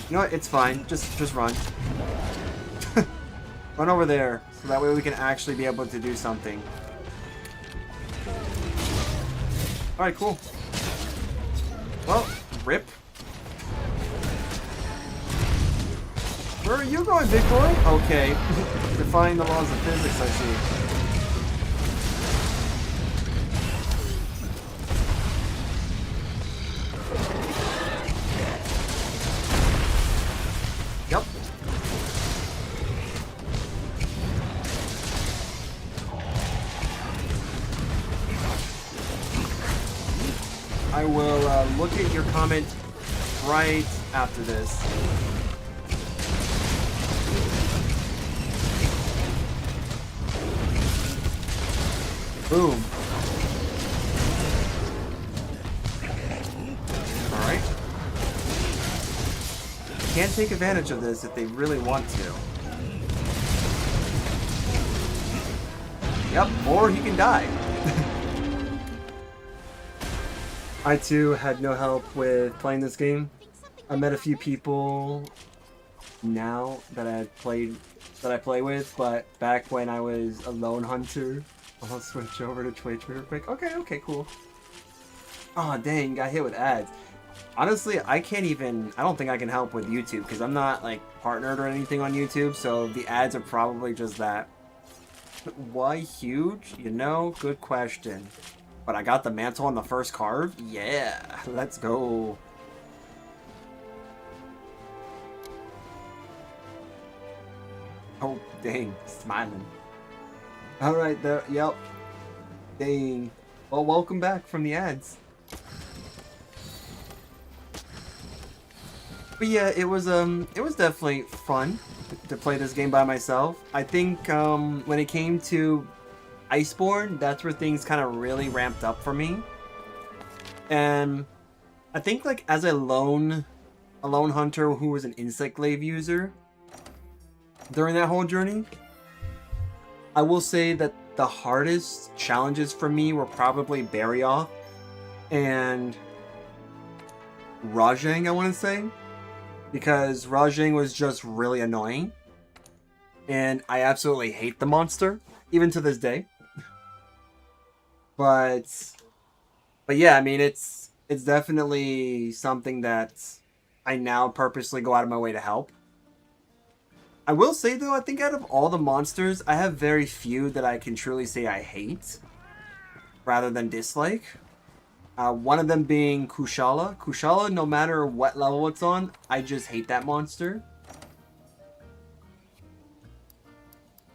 You know what, it's fine. Just run. Run over there, so that way we can actually be able to do something. Alright, cool. Well, rip. Where are you going, big boy? Okay. Defying the laws of physics, I see. Yep. I will look at your comment right after this. Boom. Alright. Can't take advantage of this if they really want to. Yep, or he can die. I too had no help with playing this game. I met a few people now that I play with, but back when I was a lone hunter I'll switch over to Twitch real quick. Okay, cool. Oh, dang, got hit with ads. Honestly, I don't think I can help with YouTube because I'm not, like, partnered or anything on YouTube, so the ads are probably just that. Why huge? You know, good question. But I got the mantle on the first carve? Yeah, let's go. Oh, dang, smiling. Alright, there, yep. Dang. Well, welcome back from the ads. But yeah, it was definitely fun to play this game by myself. I think when it came to Iceborne, that's where things kind of really ramped up for me. And I think like as a lone hunter who was an insect glaive user during that whole journey, I will say that the hardest challenges for me were probably Barioth and Rajang, I want to say. Because Rajang was just really annoying. And I absolutely hate the monster, even to this day. But yeah, I mean, it's definitely something that I now purposely go out of my way to help. I will say, though, I think out of all the monsters, I have very few that I can truly say I hate, rather than dislike. One of them being Kushala. Kushala, no matter what level it's on, I just hate that monster.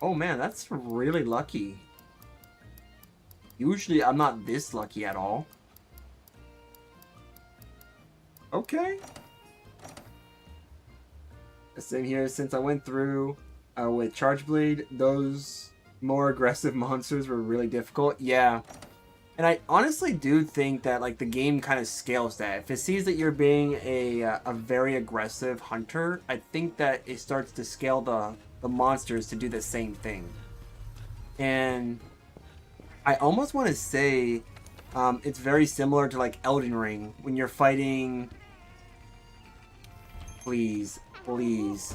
Oh man, that's really lucky. Usually I'm not this lucky at all. Okay. Same here, since I went through with Charge Blade, those more aggressive monsters were really difficult. Yeah. And I honestly do think that like the game kind of scales that. If it sees that you're being a very aggressive hunter, I think that it starts to scale the monsters to do the same thing. And I almost want to say it's very similar to like Elden Ring when you're fighting. Please, please.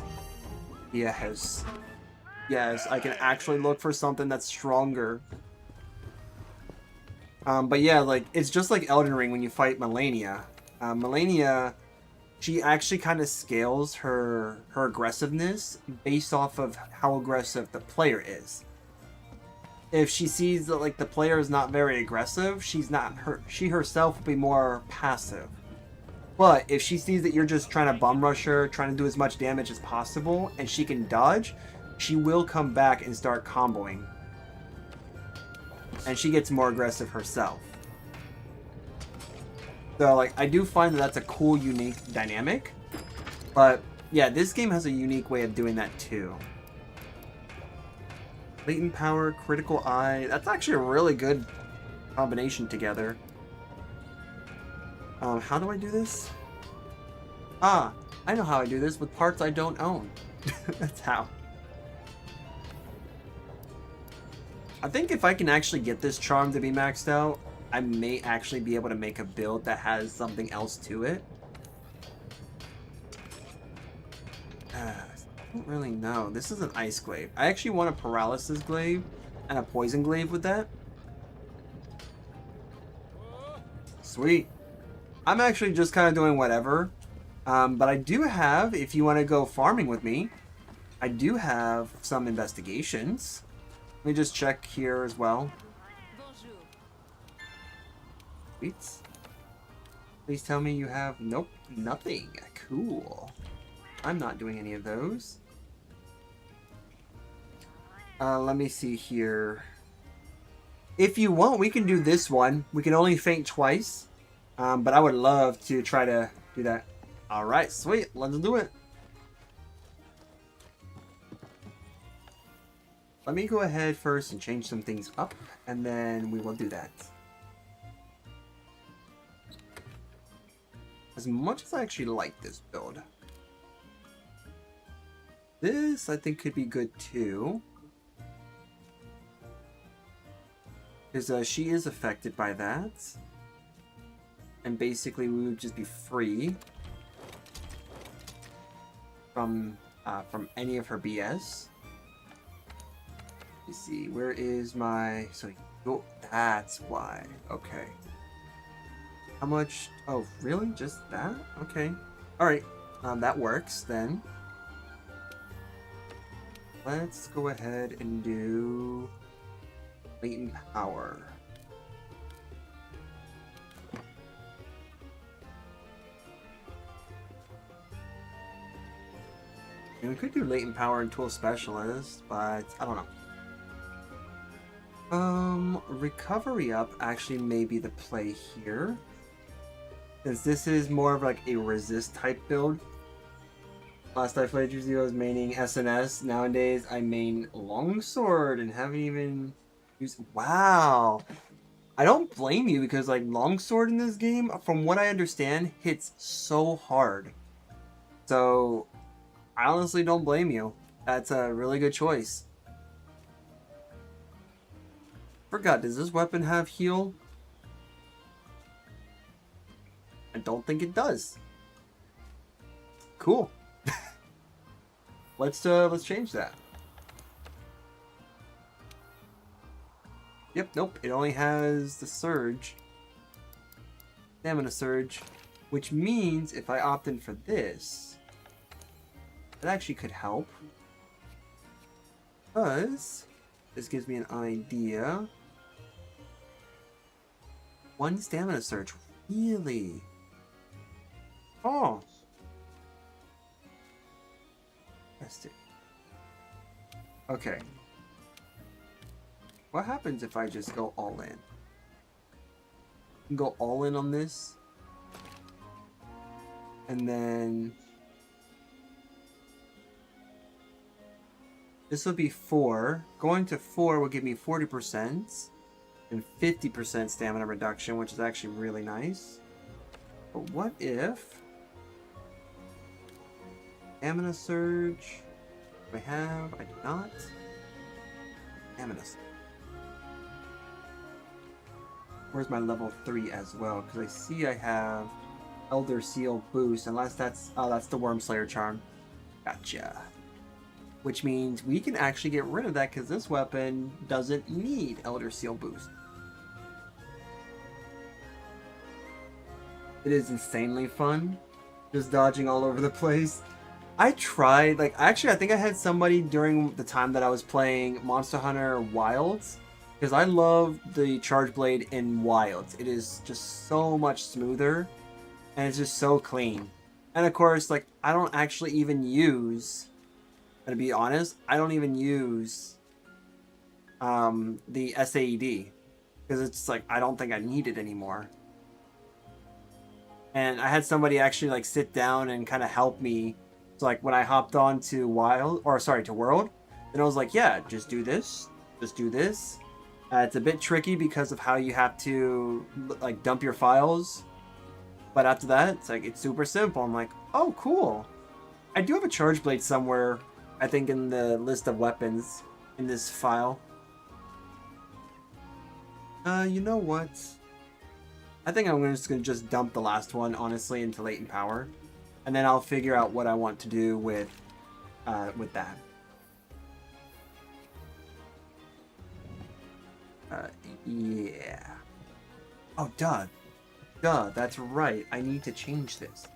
Yes. Yes, I can actually look for something that's stronger. But yeah, like it's just like Elden Ring when you fight Malenia. Malenia, she actually kind of scales her aggressiveness based off of how aggressive the player is. If she sees that like the player is not very aggressive, she herself will be more passive. But if she sees that you're just trying to bum rush her, trying to do as much damage as possible, and she can dodge, she will come back and start comboing. And she gets more aggressive herself. So, like, I do find that that's a cool, unique dynamic. But, yeah, this game has a unique way of doing that, too. Latent power, critical eye. That's actually a really good combination together. How do I do this? Ah, I know how I do this with parts I don't own. That's how. I think if I can actually get this charm to be maxed out, I may actually be able to make a build that has something else to it. I don't really know. This is an ice glaive. I actually want a paralysis glaive and a poison glaive with that. Sweet. I'm actually just kind of doing whatever. But I do have, if you want to go farming with me, I do have some investigations. Let me just check here as well. Sweet. Please tell me you have... Nope, nothing. Cool. I'm not doing any of those. Let me see here. If you want, we can do this one. We can only faint twice. But I would love to try to do that. Alright, sweet. Let's do it. Let me go ahead first and change some things up, and then we will do that. As much as I actually like this build, this I think could be good too. Because she is affected by that. And basically we would just be free from any of her BS. Let me see. Where is my... So, oh, that's why. Okay. How much? Oh, really? Just that? Okay. Alright. That works then. Let's go ahead and do latent power. And we could do latent power and tool specialist, but I don't know. Recovery up actually may be the play here. Since this is more of like a resist type build. Last I played Yu-Gi-Oh! I was maining SNS. Nowadays I main Longsword and haven't even used... Wow! I don't blame you because like Longsword in this game, from what I understand, hits so hard. So I honestly don't blame you. That's a really good choice. Forgot, does this weapon have heal? I don't think it does. Cool. Let's change that. Yep, nope. It only has the surge. Stamina surge. Which means if I opt in for this, that actually could help. Because this gives me an idea. One stamina surge. Really? Oh. Interesting. Okay. What happens if I just go all in? Go all in on this. And then this will be 4. Going to 4 will give me 40% and 50% stamina reduction, which is actually really nice. But what if stamina surge? Do I have? I do not. Stamina surge. Where's my level 3 as well? Because I see I have Elder Seal boost, unless that's... Oh, that's the Wormslayer charm. Gotcha. Which means we can actually get rid of that because this weapon doesn't need Elder Seal boost. It is insanely fun. Just dodging all over the place. I tried, like, actually I think I had somebody during the time that I was playing Monster Hunter Wilds. Because I love the Charge Blade in Wilds. It is just so much smoother. And it's just so clean. And of course, like, I don't actually even use... To be honest, I don't even use the SAED. Because it's like, I don't think I need it anymore. And I had somebody actually like sit down and kind of help me. So like when I hopped on to to World, then I was like, yeah, just do this. Just do this. It's a bit tricky because of how you have to like dump your files. But after that, it's like, it's super simple. I'm like, oh, cool. I do have a Charge Blade somewhere, I think in the list of weapons in this file. You know what? I think I'm just going to just dump the last one, honestly, into latent power. And then I'll figure out what I want to do with that. Yeah. Oh, duh. Duh, that's right. I need to change this.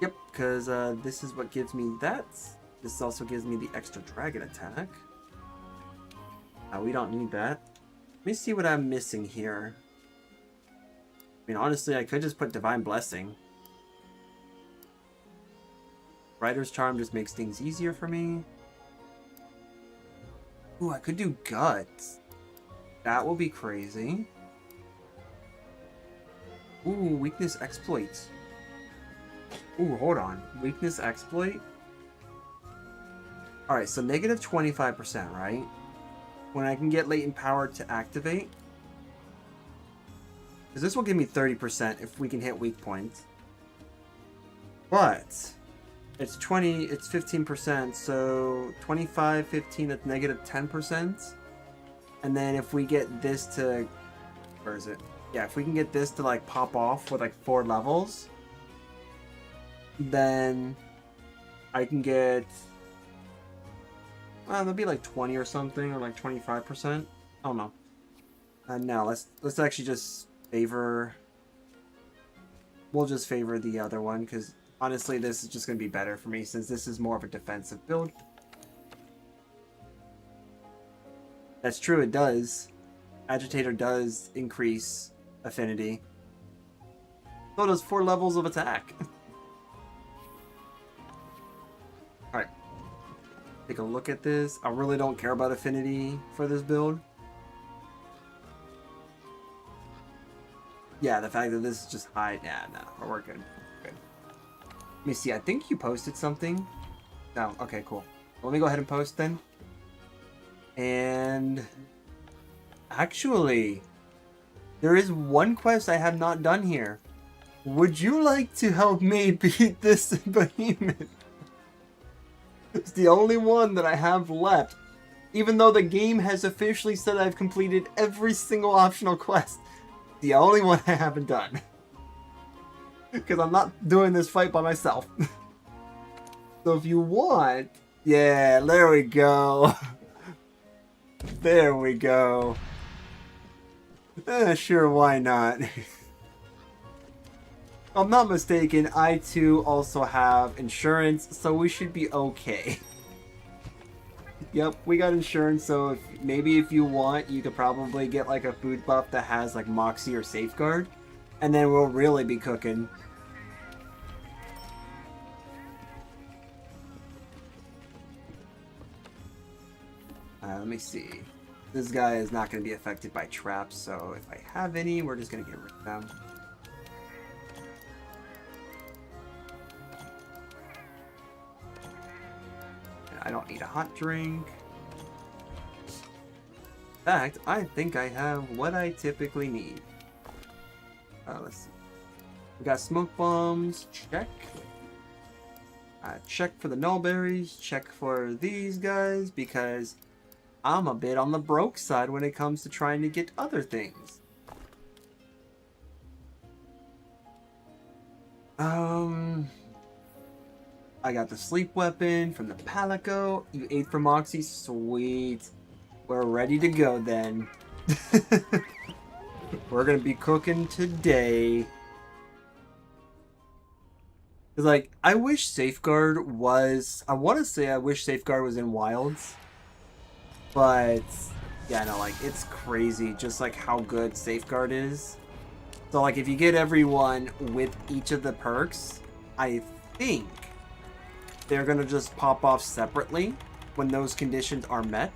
Yep, because this is what gives me that. This also gives me the extra dragon attack. We don't need that. Let me see what I'm missing here. I mean, honestly, I could just put Divine Blessing. Rider's Charm just makes things easier for me. Ooh, I could do Guts. That will be crazy. Ooh, Weakness Exploit. Ooh, hold on. Weakness Exploit? Alright, so negative 25%, right? When I can get latent power to activate. Because this will give me 30% if we can hit weak points. But it's 15%, so 25, 15, that's negative 10%. And then if we get this to, where is it? Yeah, if we can get this to like pop off with like 4 levels, then I can get That'll be like 20 or something, or like 25%. I don't know. Now let's actually just favor. We'll just favor the other one because honestly, this is just gonna be better for me since this is more of a defensive build. That's true. It does. Agitator does increase affinity. So does 4 levels of attack. Alright. Take a look at this. I really don't care about affinity for this build. Yeah, the fact that this is just high. Yeah, no, we're good. Good. Let me see. I think you posted something. No. Okay, cool. Let me go ahead and post then. And actually, there is one quest I have not done here. Would you like to help me beat this behemoth? It's the only one that I have left. Even though the game has officially said I've completed every single optional quest. The only one I haven't done. Because I'm not doing this fight by myself. So if you want... Yeah, there we go. There we go. Sure, why not? If I'm not mistaken, I too also have insurance, so we should be okay. Yep, we got insurance, so maybe if you want, you could probably get like a food buff that has like Moxie or Safeguard, and then we'll really be cooking. Let me see. This guy is not going to be affected by traps, so if I have any, we're just going to get rid of them. I don't need a hot drink. In fact, I think I have what I typically need. Let's see. We got smoke bombs. Check. Check for the nullberries. Check for these guys because I'm a bit on the broke side when it comes to trying to get other things. I got the sleep weapon from the Palico. You ate from Moxie. Sweet. We're ready to go then. We're gonna be cooking today. Cause like, I wish Safeguard was... I want to say I wish Safeguard was in Wilds. But, yeah, no, like, it's crazy just like how good Safeguard is. So like, if you get everyone with each of the perks, I think they're gonna just pop off separately when those conditions are met.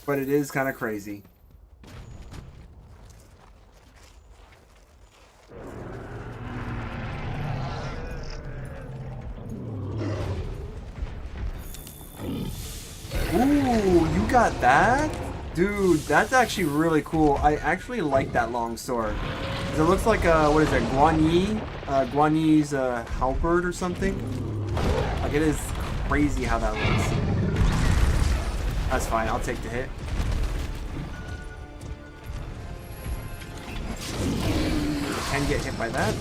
But it is kind of crazy. Ooh, you got that? Dude, that's actually really cool. I actually like that long sword. It looks like, what is it, Guan Yi? Guan Yi's halberd or something? Like, it is crazy how that looks. That's fine, I'll take the hit. Can get hit by that.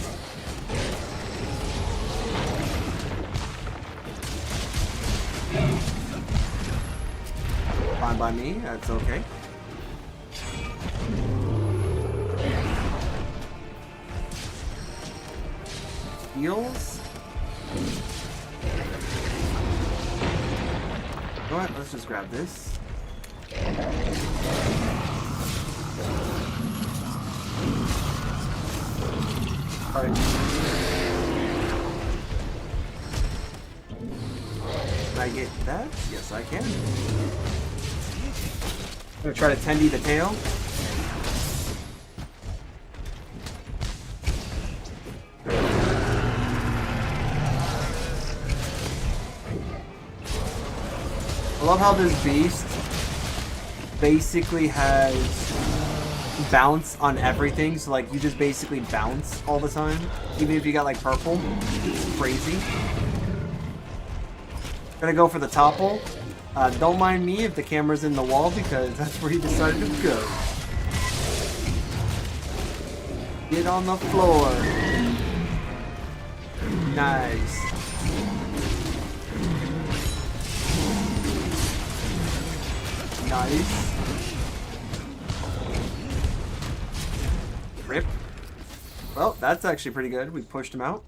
Fine by me, that's okay. Heals. You know what? Let's just grab this. Alright. Can I get that? Yes, I can. I'm gonna try to Tendy the tail. I love how this beast basically has bounce on everything, so like you just basically bounce all the time, even if you got like purple. It's crazy. Gonna go for the topple. Don't mind me if the camera's in the wall because that's where he decided to go. Get on the floor. Nice. Nice. Rip. Well, that's actually pretty good. We pushed him out.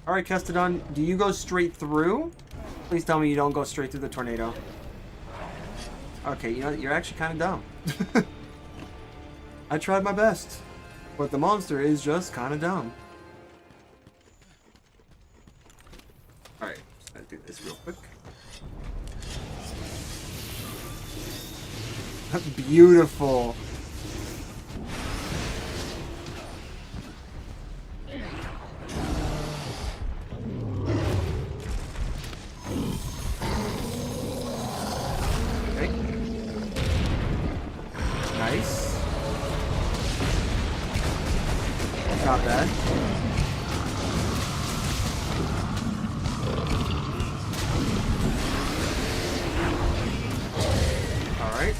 Alright, Kestodon, do you go straight through? Please tell me you don't go straight through the tornado. Okay, you know, you're actually kind of dumb. I tried my best. But the monster is just kind of dumb. Alright, just gonna do this real quick. Beautiful. Okay. Nice. Not bad. Alright.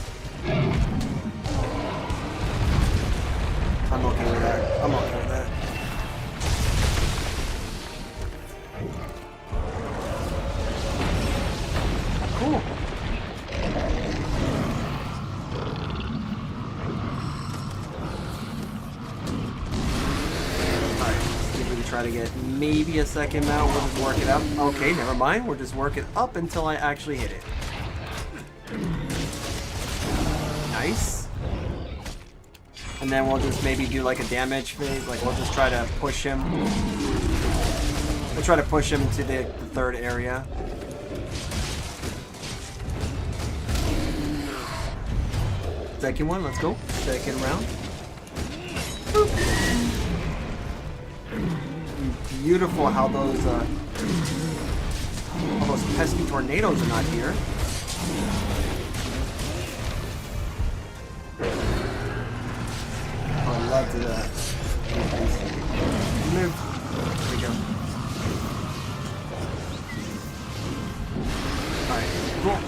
I'm okay with that. I'm okay with that. Cool. Alright, see if we can try to get maybe a second mount. We'll just work it up. Okay, never mind. We'll just work it up until I actually hit it. Nice. And then we'll just maybe do like a damage phase. Like we'll just try to push him. We'll try to push him to the third area. Second one, let's go. Second round. Boop. Beautiful how those pesky tornadoes are not here. Oh, I love to move. There we go. Alright, cool.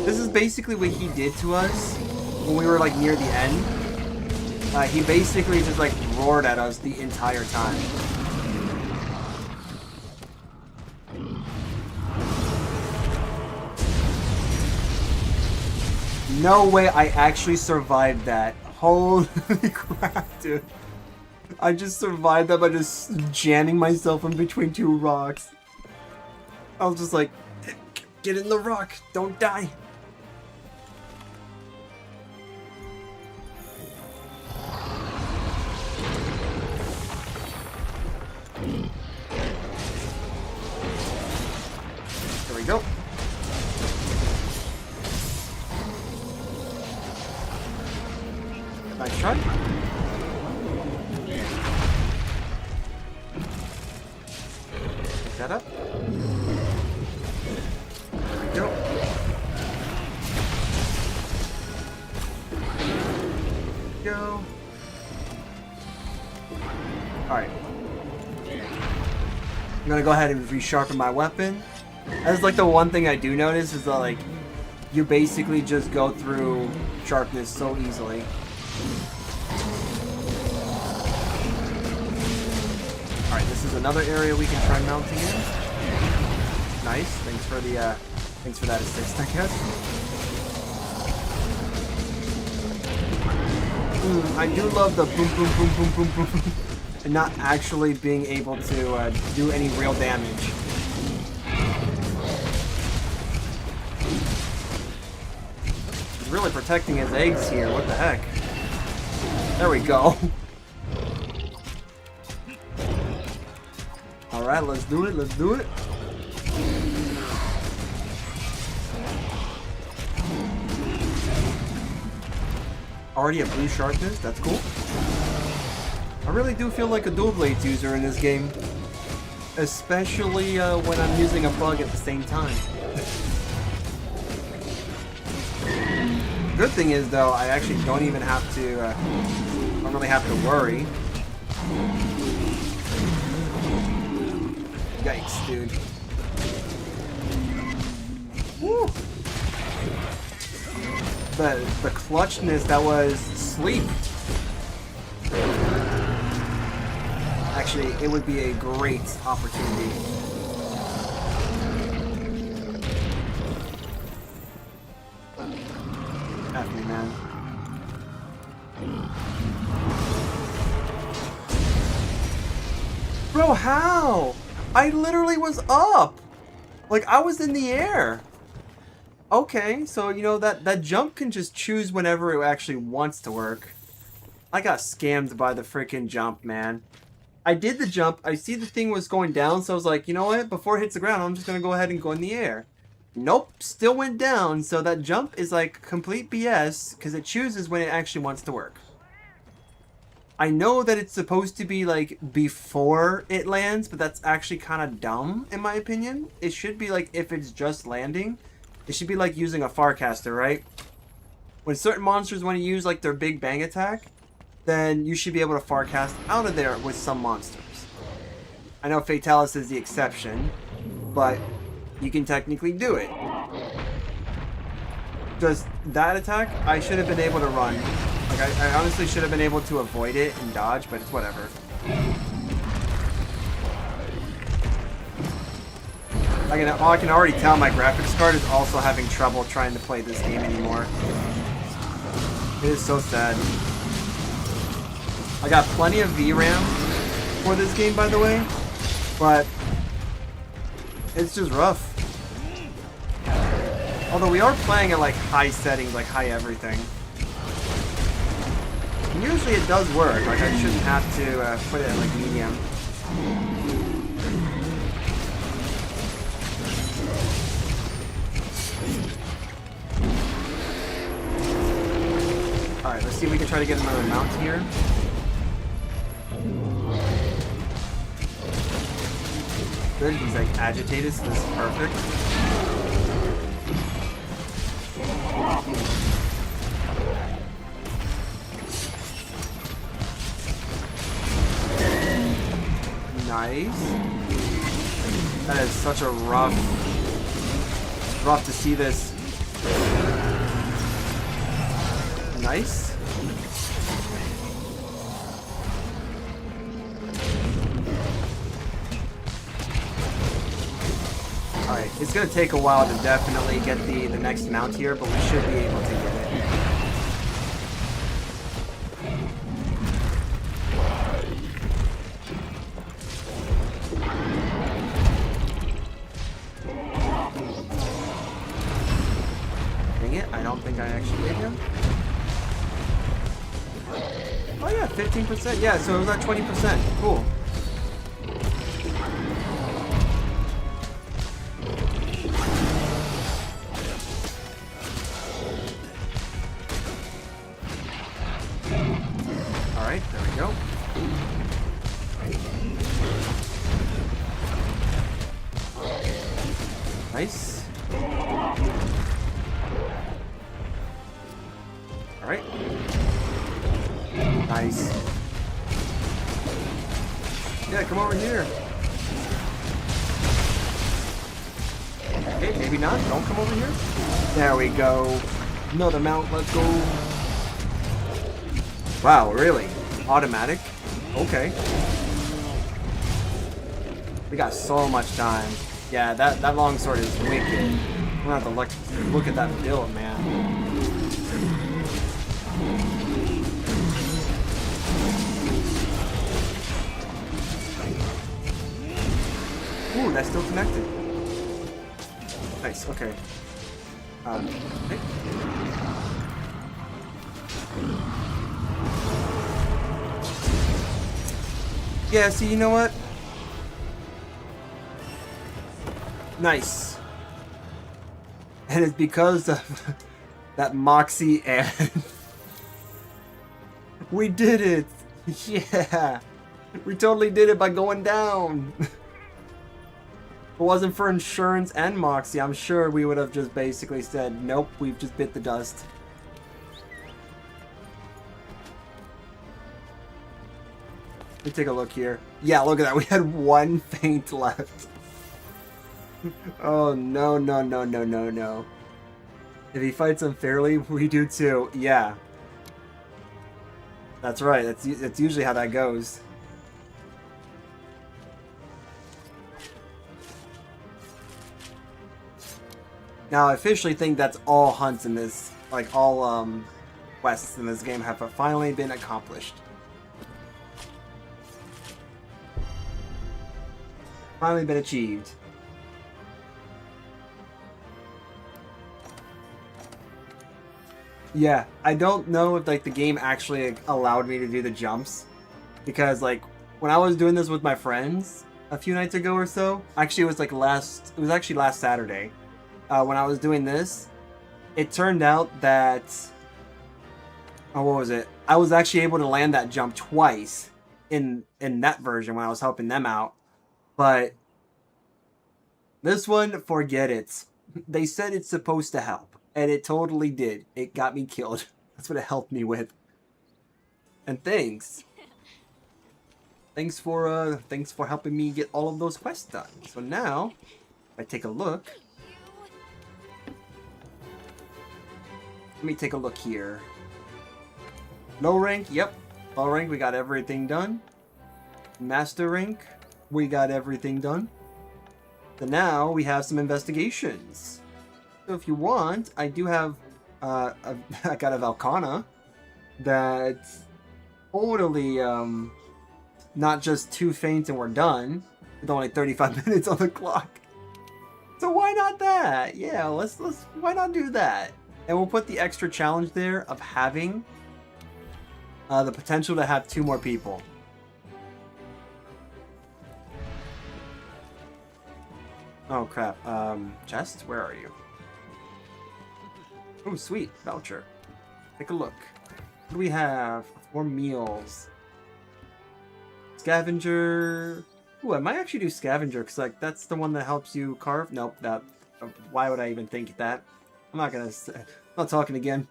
This is basically what he did to us when we were like near the end. He basically just like roared at us the entire time. No way I actually survived that. Holy crap, dude. I just survived that by just jamming myself in between two rocks. I was just like, get in the rock, don't die. There we go. Nice try. Pick that up. There we go. Go. Alright. I'm gonna go ahead and resharpen my weapon. That's like the one thing I do notice is that like you basically just go through sharpness so easily. Alright, this is another area we can try mounting in. Nice. Thanks for that assist, I guess. I do love the boom boom boom boom boom boom boom and not actually being able to do any real damage. He's really protecting his eggs here, what the heck? There we go. Alright, let's do it, let's do it. Already a blue sharpness, that's cool. I really do feel like a dual blades user in this game. Especially when I'm using a bug at the same time. Good thing is though, I actually don't even have to, don't really have to worry. Yikes, dude. Woo! The clutchness that was sleep. Actually, it would be a great opportunity. F me, man. Bro, how? I literally was up. Like, I was in the air. Okay, so, you know, that jump can just choose whenever it actually wants to work. I got scammed by the freaking jump, man. I did the jump. I see the thing was going down, so I was like, you know what? Before it hits the ground, I'm just going to go ahead and go in the air. Nope, still went down, so that jump is like complete BS because it chooses when it actually wants to work. I know that it's supposed to be like before it lands, but that's actually kind of dumb in my opinion. It should be like if it's just landing, it should be like using a Farcaster, right? When certain monsters want to use like their big bang attack, then you should be able to Farcast out of there with some monsters. I know Fatalis is the exception, but you can technically do it. Just that attack, I should have been able to run. Like, I honestly should have been able to avoid it and dodge, but it's whatever. I can already tell my graphics card is also having trouble trying to play this game anymore. It is so sad. I got plenty of VRAM for this game, by the way, but it's just rough. Although we are playing at like high settings, like high everything. And usually it does work, like I shouldn't have to put it at like medium. Alright, let's see if we can try to get another mount here. Good, he's like agitated, so this is perfect. Nice. That is such a rough to see this. Nice. Alright, it's gonna take a while to definitely get the next mount here, but we should be able to get it. Dang it, I don't think I actually hit him. Oh yeah, 15%. Yeah, so it was at 20%. Cool. Alright, there we go. Nice. Alright. Nice. Yeah, come over here. Okay, maybe not. Don't come over here. There we go. Another mount. Let's go. Wow, really? Automatic? Okay. We got so much time. Yeah, that longsword is wicked. I'm gonna have to look at that build, man. Ooh, that's still connected. Nice, okay. Okay. Yeah, see, you know what? Nice. And it's because of that Moxie and we did it. Yeah. We totally did it by going down. If it wasn't for insurance and Moxie, I'm sure we would have just basically said, nope, we've just bit the dust. Let me take a look here. Yeah, look at that. We had one feint left. Oh, no, no, no, no, no, no. If he fights unfairly, we do too. Yeah. That's right. That's usually how that goes. Now, I officially think that's all hunts in this, like all quests in this game have finally been accomplished. Finally been achieved. Yeah, I don't know if like the game actually allowed me to do the jumps, because like when I was doing this with my friends a few nights ago or so, actually it was like last Saturday, when I was doing this, it turned out that, oh, what was it? I was actually able to land that jump twice in that version when I was helping them out, but this one, forget it. They said it's supposed to help, and it totally did. It got me killed. That's what it helped me with. And thanks. Thanks for helping me get all of those quests done. So now, if I take a look, let me take a look here. Low rank, yep. Low rank, we got everything done. Master rank, we got everything done. So now we have some investigations. So if you want, I do have I got a Valkana that totally not just 2 feints and we're done with only 35 minutes on the clock. So why not that? Yeah, let's why not do that? And we'll put the extra challenge there of having the potential to have 2 more people. Oh crap. Chest, where are you? Oh, sweet. Voucher. Take a look. What do we have? 4 meals. Scavenger. Ooh, I might actually do scavenger, because like that's the one that helps you carve. Nope, that. Why would I even think that? I'm not gonna. I'm not talking again.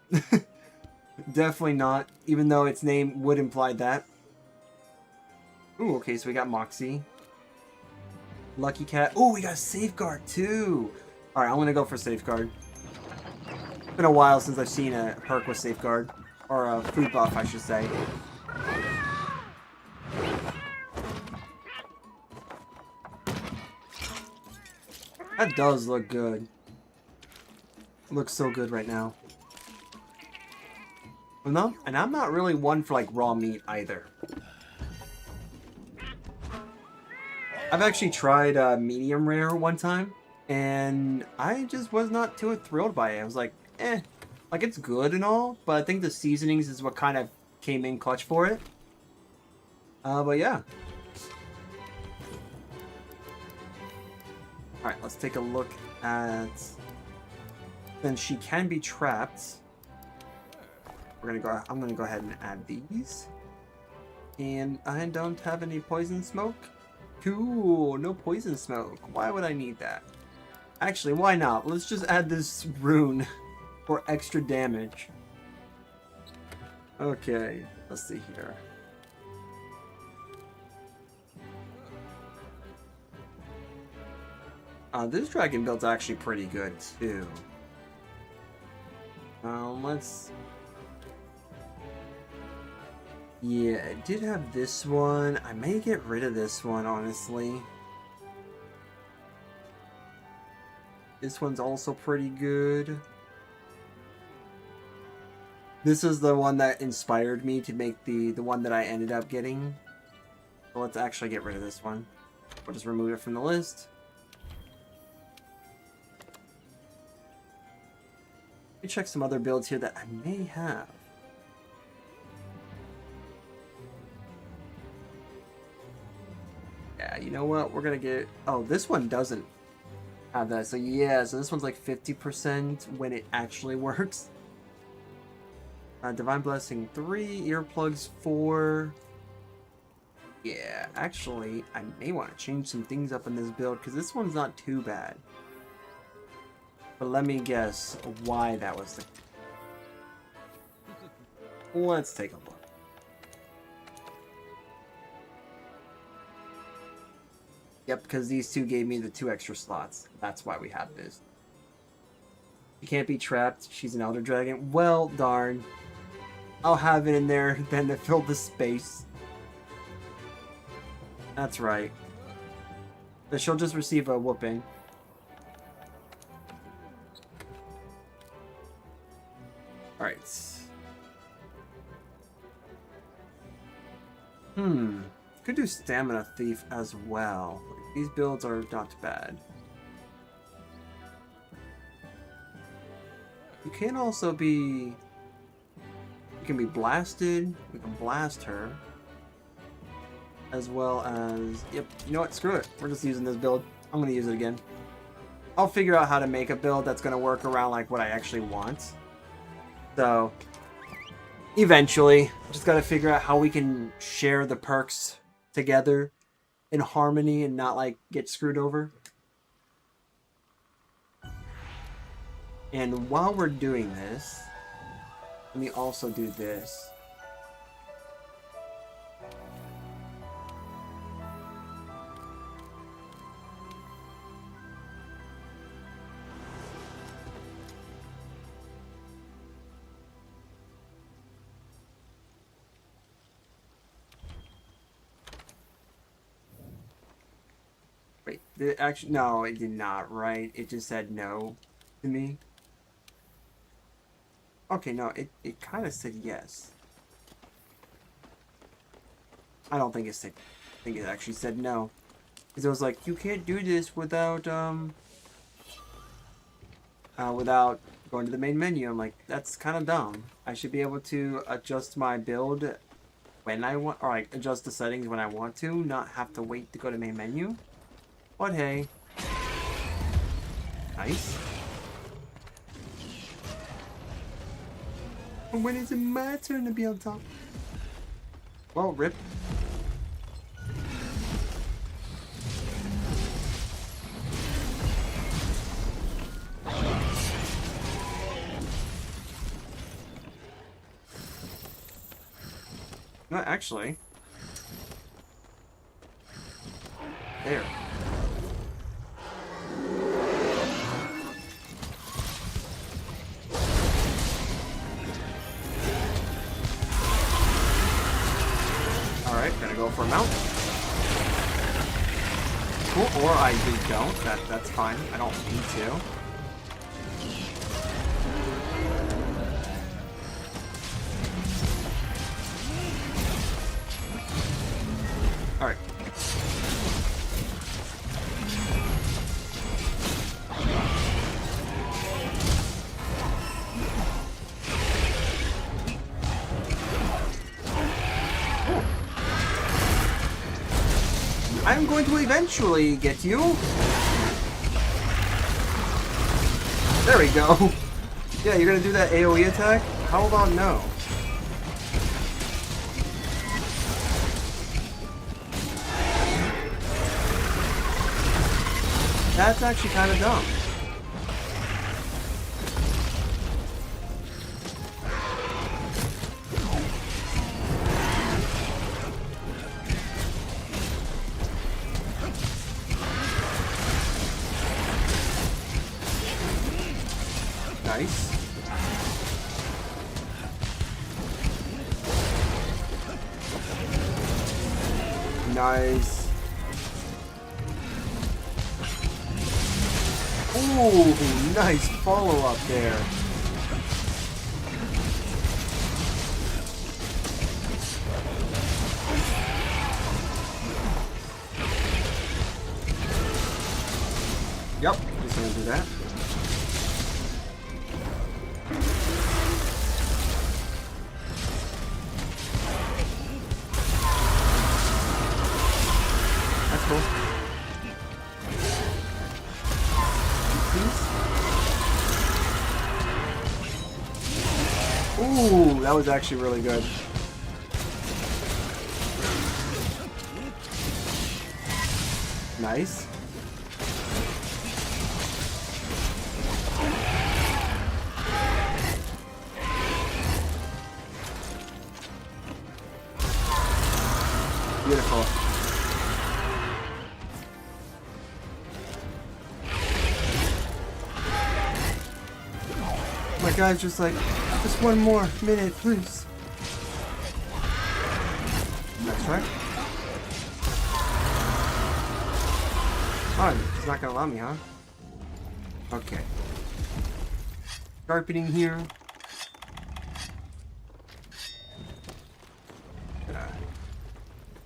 Definitely not. Even though its name would imply that. Ooh, okay, so we got Moxie. Lucky Cat. Oh, we got Safeguard too. All right, I'm gonna go for Safeguard. It's been a while since I've seen a perk with Safeguard, or a food buff, I should say. That does look good. It looks so good right now. No, and I'm not really one for like raw meat either. I've actually tried medium rare one time, and I just was not too thrilled by it. I was like, eh, like it's good and all, but I think the seasonings is what kind of came in clutch for it. But yeah. Alright, let's take a look at... Then she can be trapped. I'm gonna go ahead and add these. And I don't have any poison smoke. Cool, no poison smoke. Why would I need that? Actually, why not? Let's just add this rune for extra damage. Okay, let's see here. This dragon build's actually pretty good too. Let's... Yeah, it did have this one. I may get rid of this one, honestly. This one's also pretty good. This is the one that inspired me to make the one that I ended up getting. So let's actually get rid of this one. We'll just remove it from the list. Let me check some other builds here that I may have. Yeah, you know what? We're gonna get... Oh, this one doesn't have that. So yeah, so this one's like 50% when it actually works. Divine Blessing 3, Earplugs 4. Yeah, actually, I may want to change some things up in this build, because this one's not too bad. But let me guess why that was the... Let's take a look. Yep, because these two gave me the 2 extra slots. That's why we have this. She can't be trapped. She's an Elder Dragon. Well, darn. I'll have it in there then to fill the space. That's right. But she'll just receive a whooping. Alright. Could do Stamina Thief as well. These builds are not bad. You can also be... You can be blasted. We can blast her. As well as... Yep, you know what? Screw it. We're just using this build. I'm going to use it again. I'll figure out how to make a build that's going to work around like what I actually want. So, eventually, just got to figure out how we can share the perks together in harmony and not like get screwed over. And while we're doing this, let me also do this. Wait, did it actually? No, it did not, right? It just said no to me. Okay, no, it kind of said yes. I don't think it said... I think it actually said no. Because it was like, you can't do this without, without going to the main menu. I'm like, that's kind of dumb. I should be able to adjust my build when I want, or like, adjust the settings when I want to, not have to wait to go to main menu. But hey. Nice. When is it my turn to be on top? Well, rip. No, actually. There. Alright, gonna go for a mount. Cool, or I just don't. That's fine. I don't need to. Alright. I'm going to eventually get you. There we go. Yeah, you're gonna do that AoE attack? How about no? That's actually kind of dumb. Nice. Nice. Ooh, nice follow-up there. Yep, just gonna do that. That's cool. Ooh, that was actually really good. Nice. Beautiful. My guy's just like, just one more minute, please. That's right. Oh, he's not gonna allow me, huh? Okay. Sharpening here.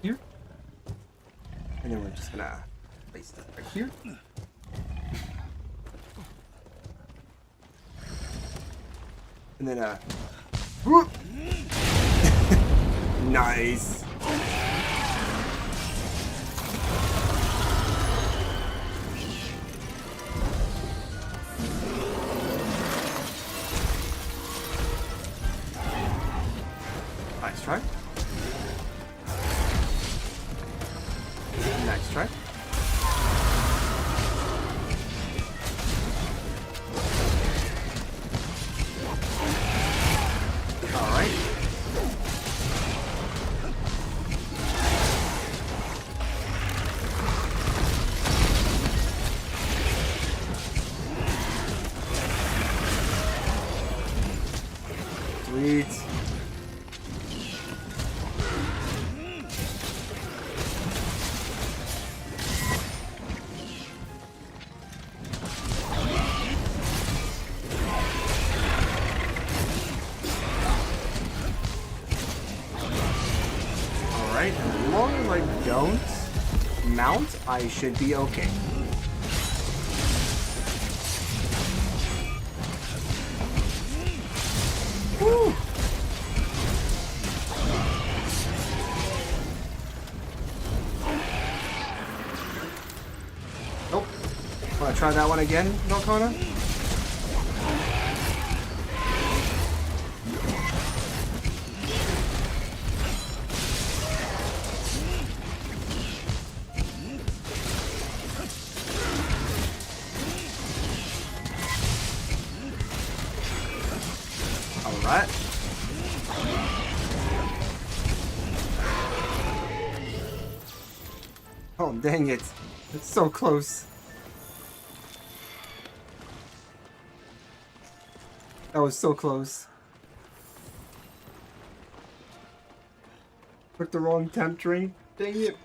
Here. And then we're just gonna place that right here. And then whoop. Nice. Nice try. Nice try. All right. Sweet. Alright, as long as I don't mount, I should be okay. Woo! Nope. Wanna try that one again, Velkhana? Alright. Oh, dang it. It's so close. That was so close. Put the wrong temp train. Dang it.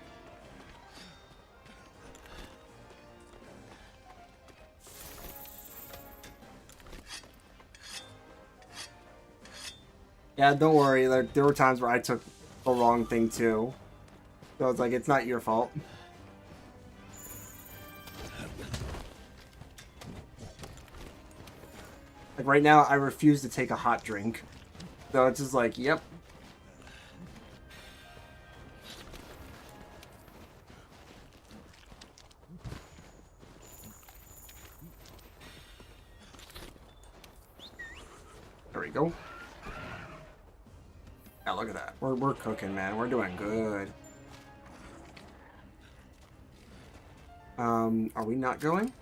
Yeah, don't worry. Like, there were times where I took the wrong thing too. So it's like, it's not your fault. Like right now, I refuse to take a hot drink. So it's just like, yep. There we go. Yeah, look at that. We're cooking, man. We're doing good. Are we not going?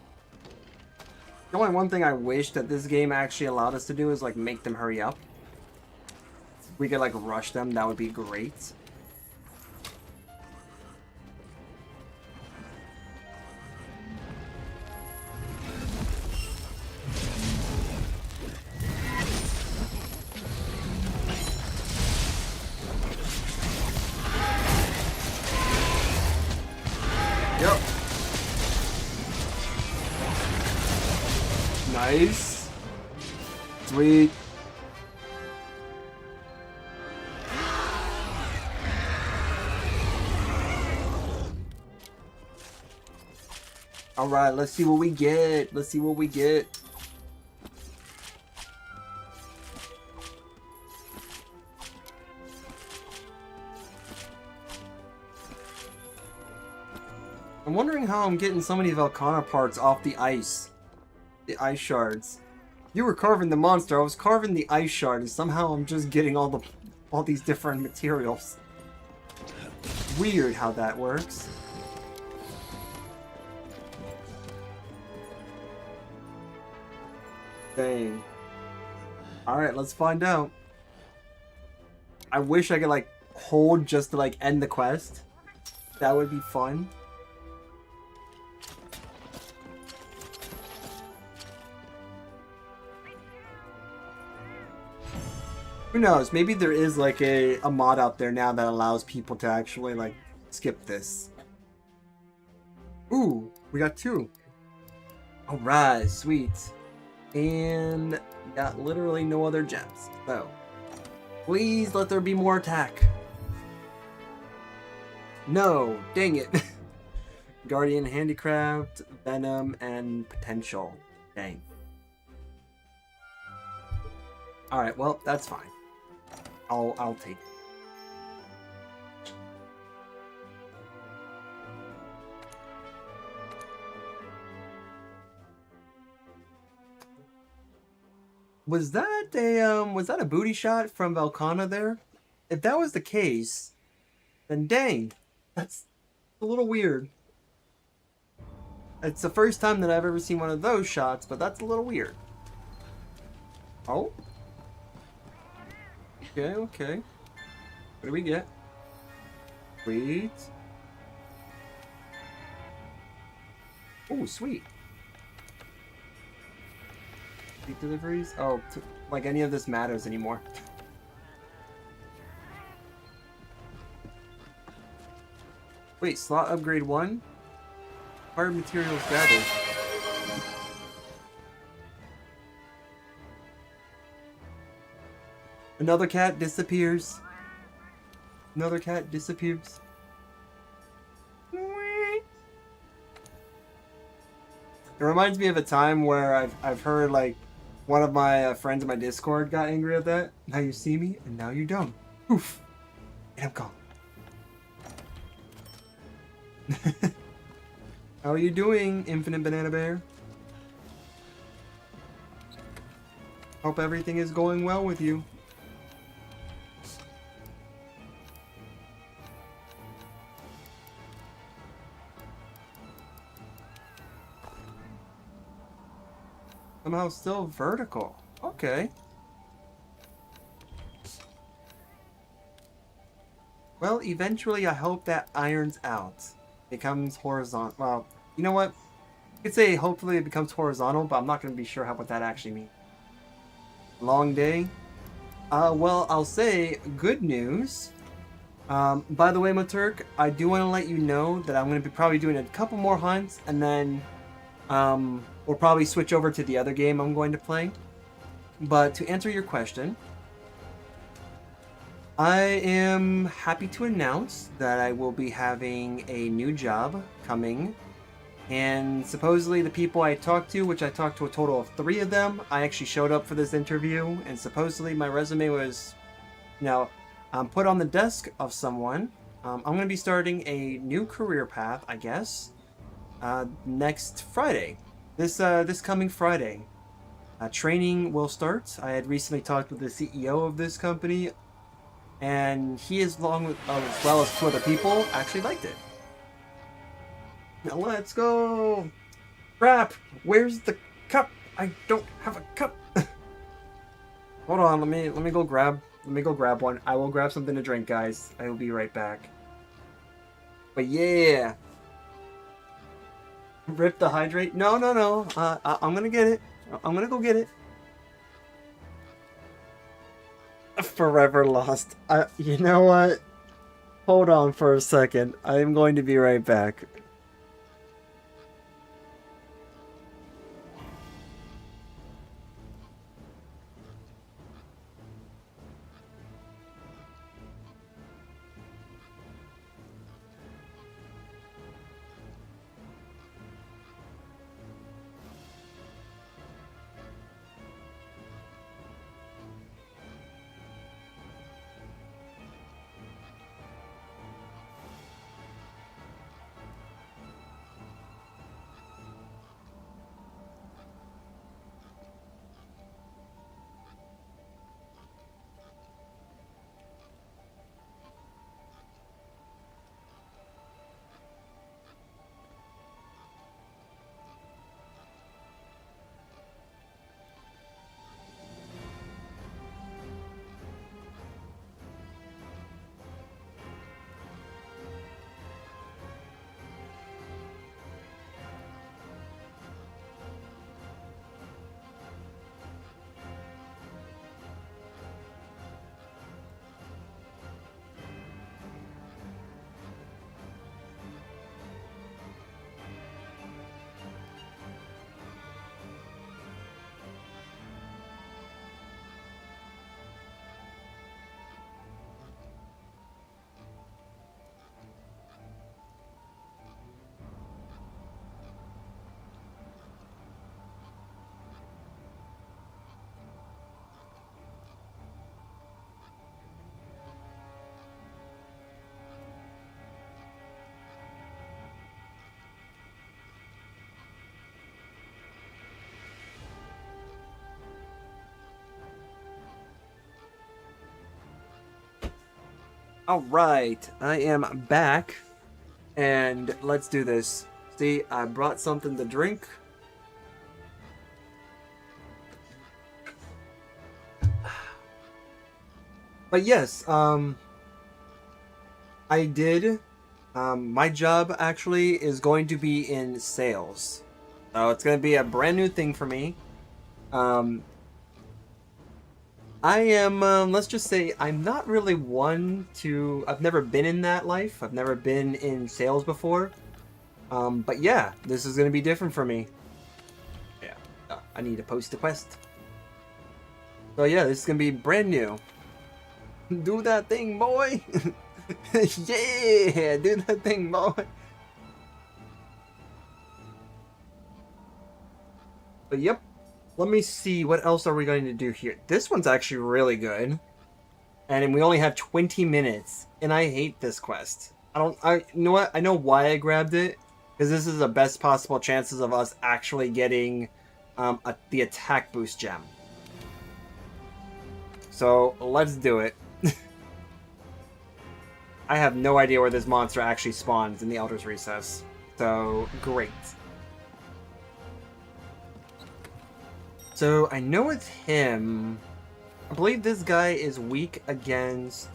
The only one thing I wish that this game actually allowed us to do is like make them hurry up. We could like rush them, that would be great. Yep. Nice. Sweet. Alright, let's see what we get. Let's see what we get. I'm wondering how I'm getting so many Velkhana parts off the ice. The ice shards. You were carving the monster, I was carving the ice shard, and somehow I'm just getting all these different materials. Weird how that works. Dang. Alright, let's find out. I wish I could like hold just to like end the quest. That would be fun. Who knows? Maybe there is like a mod out there now that allows people to actually like skip this. Ooh, we got 2. Alright, sweet. And got literally no other gems. So, please let there be more attack. No, dang it. Guardian Handicraft, Venom, and Potential. Dang. Alright, well, that's fine. I'll take it. Was that a booty shot from Velkhana there? If that was the case, then dang, that's a little weird. It's the first time that I've ever seen one of those shots, but that's a little weird. Oh. Okay, okay. What do we get? Sweet. Oh, sweet. Sweet deliveries? Oh, like any of this matters anymore. Wait, slot upgrade 1? Hard materials gathered. Another cat disappears. Another cat disappears. It reminds me of a time where I've heard like one of my friends in my Discord got angry at that. Now you see me and now you don't. Oof. And I'm gone. How are you doing, Infinite Banana Bear? Hope everything is going well with you. Somehow still vertical. Okay. Well, eventually I hope that irons out. Becomes horizontal. Well, you know what? You could say hopefully it becomes horizontal, but I'm not going to be sure what that actually means. Long day? Well, I'll say good news. By the way, Maturk, I do want to let you know that I'm going to be probably doing a couple more hunts, and then we'll probably switch over to the other game I'm going to play. But to answer your question, I am happy to announce that I will be having a new job coming. And supposedly the people I talked to, which I talked to a total of 3 of them, I actually showed up for this interview, and supposedly my resume was, put on the desk of someone. I'm going to be starting a new career path, I guess, next Friday. This coming Friday. Training will start. I had recently talked with the CEO of this company, and he, as well as 2 other people, actually liked it. Now let's go! Crap! Where's the cup? I don't have a cup. Hold on, let me go grab one. I will grab something to drink, guys. I will be right back. But yeah. Rip the hydrate? No. I'm gonna get it. I'm gonna go get it. Forever lost. You know what? Hold on for a second. I'm going to be right back. Alright, I am back. And let's do this. See, I brought something to drink. But yes, I did. My job actually is going to be in sales. So it's going to be a brand new thing for me. Um, I am, let's just say, I'm not really one to. I've never been in that life. I've never been in sales before. But yeah, this is going to be different for me. Yeah, I need to post a quest. So yeah, this is going to be brand new. Do that thing, boy! Yeah, do that thing, boy! But yep, let me see, what else are we going to do here? This one's actually really good. And we only have 20 minutes, and I hate this quest. You know what? I know why I grabbed it, because this is the best possible chances of us actually getting the attack boost gem. So, let's do it. I have no idea where this monster actually spawns in the Elder's Recess. So, great. So, I know it's him. I believe this guy is weak against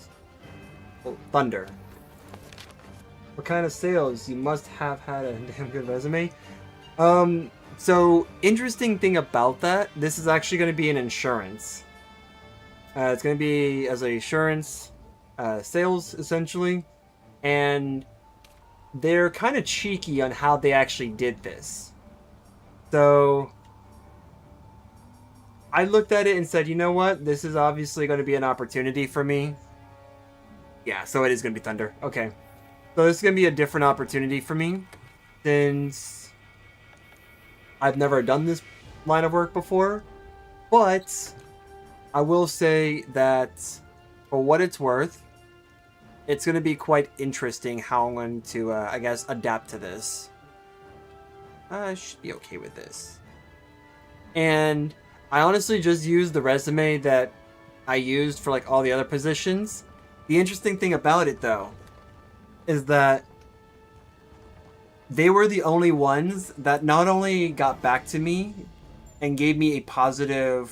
thunder. What kind of sales? You must have had a damn good resume. So, interesting thing about that, this is actually going to be an insurance. It's going to be as an insurance sales, essentially. And they're kind of cheeky on how they actually did this. So, I looked at it and said, you know what? This is obviously going to be an opportunity for me. Yeah, so it is going to be Thunder. Okay. So this is going to be a different opportunity for me. Since I've never done this line of work before. But I will say that for what it's worth, it's going to be quite interesting how I'm going to, I guess, adapt to this. I should be okay with this. And I honestly just used the resume that I used for like all the other positions. The interesting thing about it, though, is that they were the only ones that not only got back to me and gave me a positive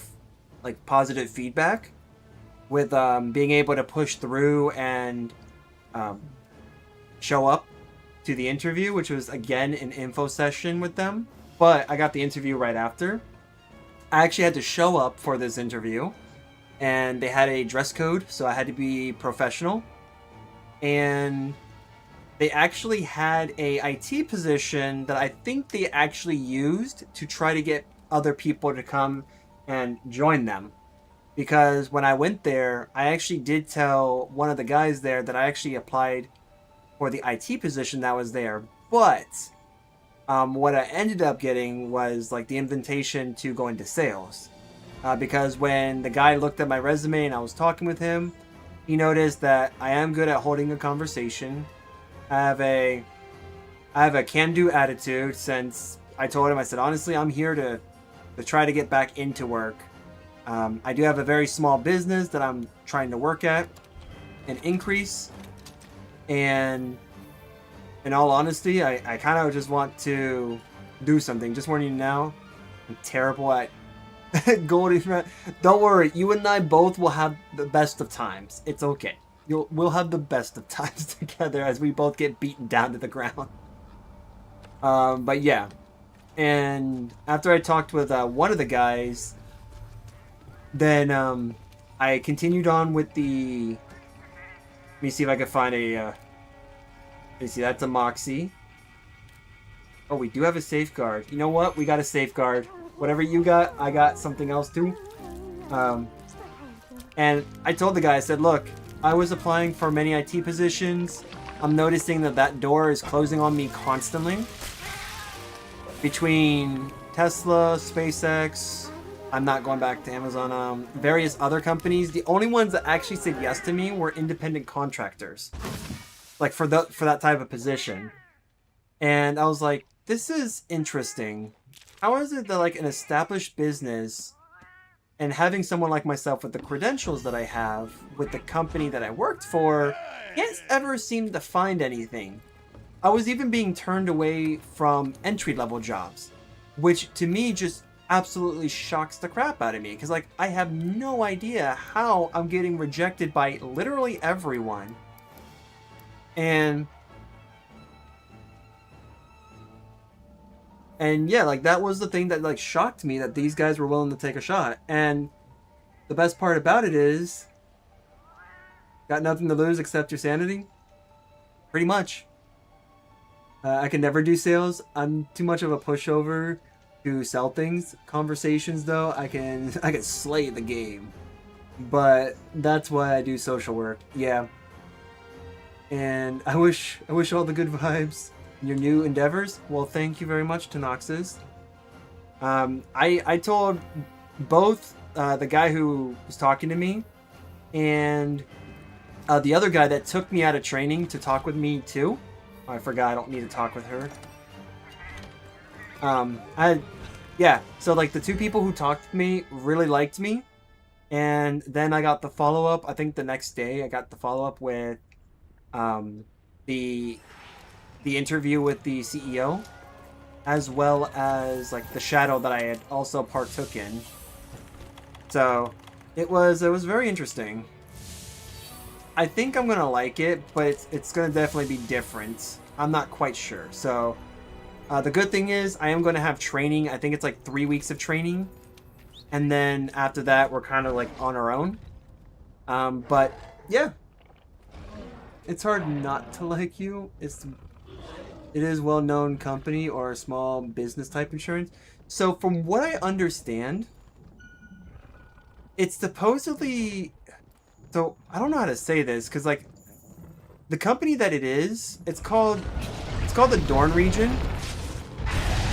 feedback with being able to push through and show up to the interview, which was again an info session with them. But I got the interview right after. I actually had to show up for this interview, and they had a dress code, so I had to be professional. And they actually had a IT position that I think they actually used to try to get other people to come and join them. Because when I went there, I actually did tell one of the guys there that I actually applied for the IT position that was there. But what I ended up getting was like the invitation to go into sales. Because when the guy looked at my resume and I was talking with him, he noticed that I am good at holding a conversation. I have a can-do attitude. Since I told him, I said, honestly, I'm here to try to get back into work. I do have a very small business that I'm trying to work at and increase. And in all honesty, I kind of just want to do something. Just warning you now, I'm terrible at Goldie. Don't worry, you and I both will have the best of times. It's okay. We'll have the best of times together as we both get beaten down to the ground. But yeah. And after I talked with one of the guys, then I continued on with the... Let me see if I can find a... Let me see, that's a Moxie. Oh, we do have a safeguard. You know what? We got a safeguard. Whatever you got, I got something else too. And I told the guy, I said, look, I was applying for many IT positions. I'm noticing that door is closing on me constantly. Between Tesla, SpaceX, I'm not going back to Amazon, various other companies. The only ones that actually said yes to me were independent contractors. Like for that type of position. And I was like, this is interesting. How is it that like an established business And having someone like myself with the credentials that I have, with the company that I worked for, can't ever seem to find anything. I was even being turned away from entry-level jobs, which to me just absolutely shocks the crap out of me. Because, like, I have no idea how I'm getting rejected by literally everyone. And yeah, like, that was the thing that, like, shocked me, that these guys were willing to take a shot. And the best part about it is, got nothing to lose except your sanity? Pretty much. I can never do sales. I'm too much of a pushover to sell things. Conversations, though, I can slay the game. But that's why I do social work. Yeah. And I wish all the good vibes in your new endeavors. Well, thank you very much, Tanoxus. I told both the guy who was talking to me and the other guy that took me out of training to talk with me too. I forgot I don't need to talk with her. Yeah, so like the two people who talked to me really liked me. And then I got the follow-up, I think the next day I got the follow-up with the interview with the CEO, as well as like the shadow that I had also partook in. So it was very interesting. I think I'm gonna like it, but it's gonna definitely be different. I'm not quite sure. So the good thing is I am gonna have training. I think it's like 3 weeks of training, and then after that we're kind of like on our own. But yeah, it's hard not to like you. It is well-known company or a small business type insurance. So from what I understand, it's supposedly. So, I don't know how to say this, because, like, the company that it is, it's called the Dorn Region.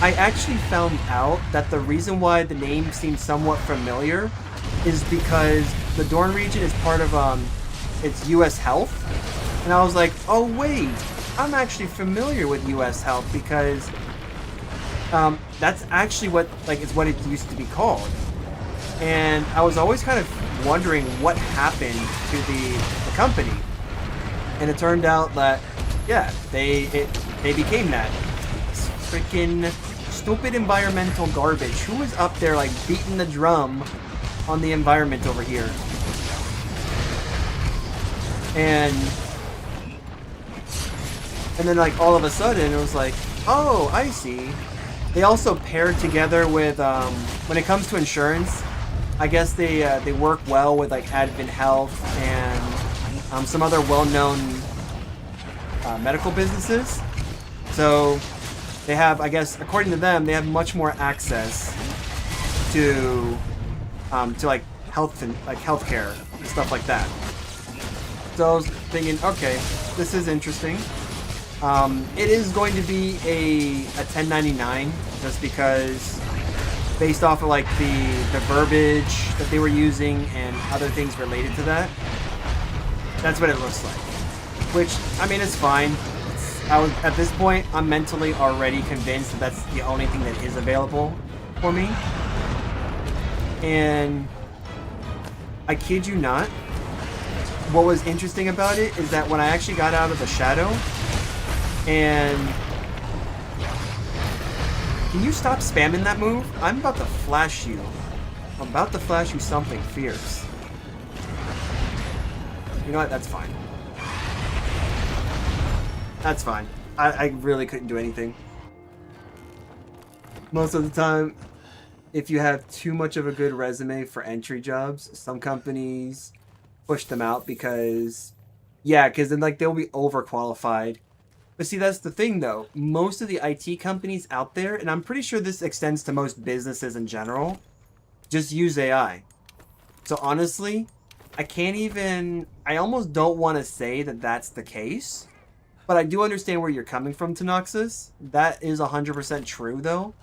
I actually found out that the reason why the name seems somewhat familiar is because the Dorn Region is part of, it's U.S. Health. And I was like, oh, wait, I'm actually familiar with U.S. Health, because, that's actually what, like, it's what it used to be called. And I was always kind of wondering what happened to the company, and it turned out that yeah, they became that. It's freaking stupid environmental garbage. Who was up there like beating the drum on the environment over here? And then like all of a sudden it was like, oh, I see. They also paired together with when it comes to insurance, I guess they work well with like Advent Health and some other well-known medical businesses. So they have, I guess, according to them, they have much more access to like health and like healthcare and stuff like that. So I was thinking, okay, this is interesting. It is going to be a 1099 just because, based off of like the verbiage that they were using and other things related to that. That's what it looks like. Which, I mean, it's fine. At this point, I'm mentally already convinced that that's the only thing that is available for me. And I kid you not, what was interesting about it is that when I actually got out of the shadow, and can you stop spamming that move? I'm about to flash you. I'm about to flash you something fierce. You know what? That's fine. That's fine. I really couldn't do anything. Most of the time, if you have too much of a good resume for entry jobs, some companies push them out because then like they'll be overqualified. But see, that's the thing though. Most of the IT companies out there, and I'm pretty sure this extends to most businesses in general, just use AI. So honestly, I almost don't want to say that that's the case, but I do understand where you're coming from, Tanoxus. That is 100% true though,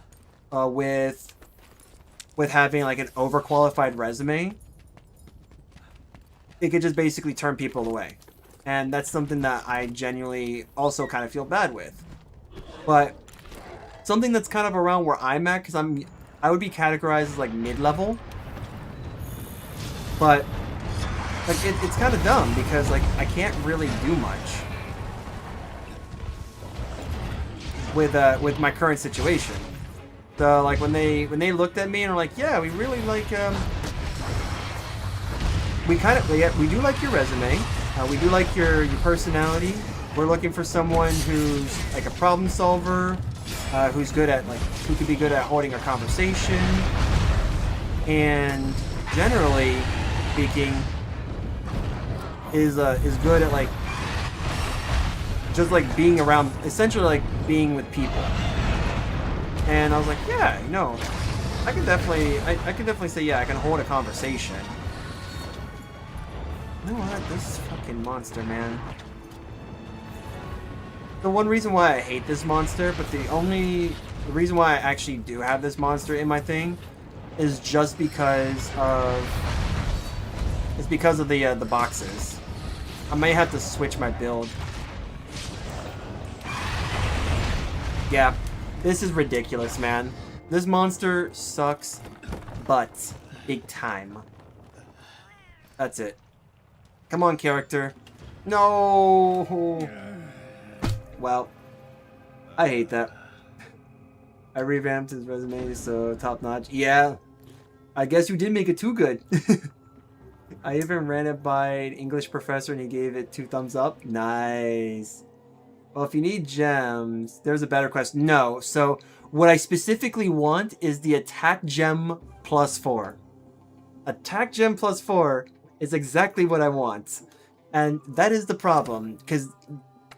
with having like an overqualified resume. It could just basically turn people away. And that's something that I genuinely also kind of feel bad with. But something that's kind of around where I'm at, because I would be categorized as like mid-level. But like it's kind of dumb because like I can't really do much with my current situation. So like when they looked at me and were like, yeah, we really like we do like your resume, we do like your personality. We're looking for someone who's like a problem solver, who's good at like who could be good at holding a conversation, and generally speaking is good at like just like being around, essentially like being with people. And I was like, yeah, you know, I can definitely say, yeah, I can hold a conversation. You know what? This fucking monster, man. The one reason why I hate this monster, but the reason why I actually do have this monster in my thing is just because of the boxes. I may have to switch my build. Yeah, this is ridiculous, man. This monster sucks, but big time. That's it. Come on, character. No! Well, I hate that. I revamped his resume, so top notch. Yeah, I guess you did make it too good. I even ran it by an English professor and he gave it 2 thumbs up. Nice. Well, if you need gems, there's a better question. No, so what I specifically want is the attack gem +4. Attack gem +4 is exactly what I want. And that is the problem, because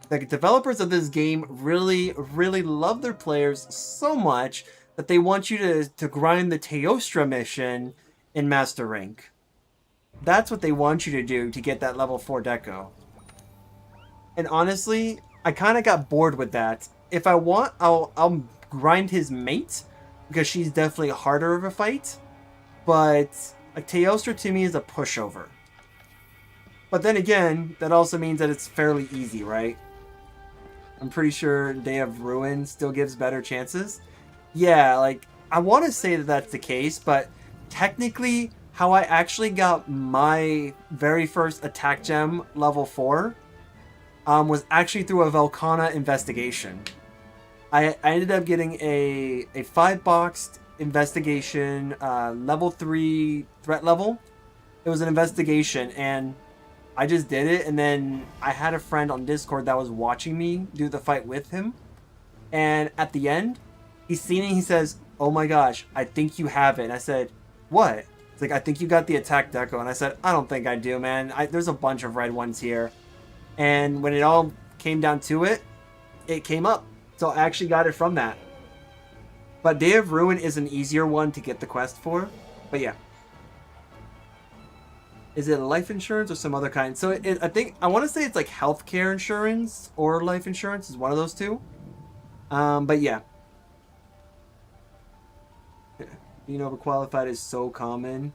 the developers of this game really, really love their players so much that they want you to grind the Teostra mission in Master Rank. That's what they want you to do to get that level 4 deco. And honestly, I kind of got bored with that. If I want, I'll grind his mate, because she's definitely harder of a fight. But like Teostra to me is a pushover. But then again, that also means that it's fairly easy, right? I'm pretty sure Day of Ruin still gives better chances. Yeah, like, I want to say that that's the case, but technically, how I actually got my very first attack gem level 4 was actually through a Velkhana investigation. I ended up getting a 5-boxed investigation, level 3 threat level. It was an investigation, and I just did it, and then I had a friend on Discord that was watching me do the fight with him. And at the end, he's seen it, he says, oh my gosh, I think you have it. And I said, what? It's like, I think you got the attack deco. And I said, I don't think I do, man. There's a bunch of red ones here. And when it all came down to it, it came up. So I actually got it from that. But Day of Ruin is an easier one to get the quest for. But yeah. Is it life insurance or some other kind? So I want to say it's like healthcare insurance or life insurance is one of those two. But yeah. Being overqualified is so common.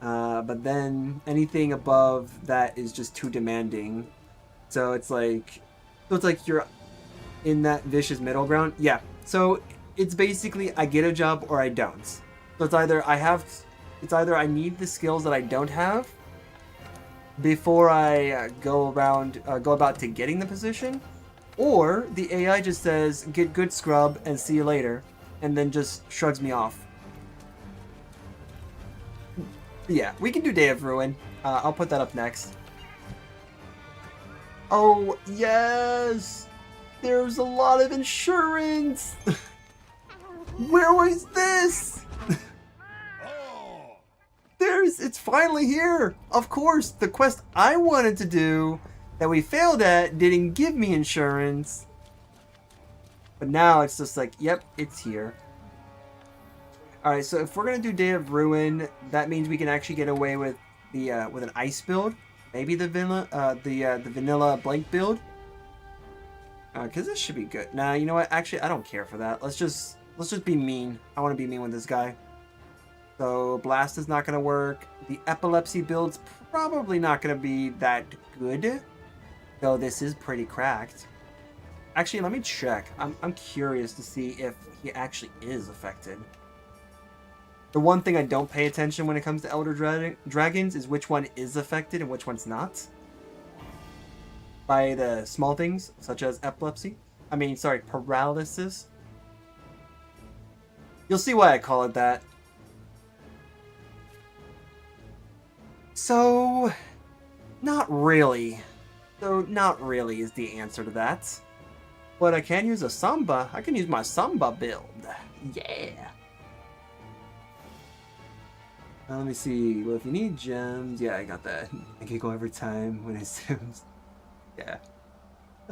But then anything above that is just too demanding. So it's like you're in that vicious middle ground. Yeah. So it's basically I get a job or I don't. So it's either I need the skills that I don't have before I go about to getting the position, or the AI just says get good scrub and see you later, and then just shrugs me off. Yeah, we can do Day of Ruin. I'll put that up next. Oh yes, there's a lot of insurance. Where was this? It's finally here. Of course, the quest I wanted to do that we failed at didn't give me insurance. But now it's just like, yep, it's here. Alright, so if we're going to do Day of Ruin, that means we can actually get away with the with an ice build. Maybe the vanilla blank build. Because this should be good. Nah, you know what? Actually, I don't care for that. Let's just be mean. I want to be mean with this guy. So Blast is not going to work. The Epilepsy build's probably not going to be that good. Though this is pretty cracked. Actually, let me check. I'm curious to see if he actually is affected. The one thing I don't pay attention when it comes to Elder Dragons is which one is affected and which one's not. By the small things, such as epilepsy. I mean, sorry, paralysis. You'll see why I call it that. So, not really. So, not really is the answer to that. But I can use a Samba. I can use my Samba build. Yeah. Let me see. Well, if you need gems, yeah, I got that. I can go every time when it sims. Yeah.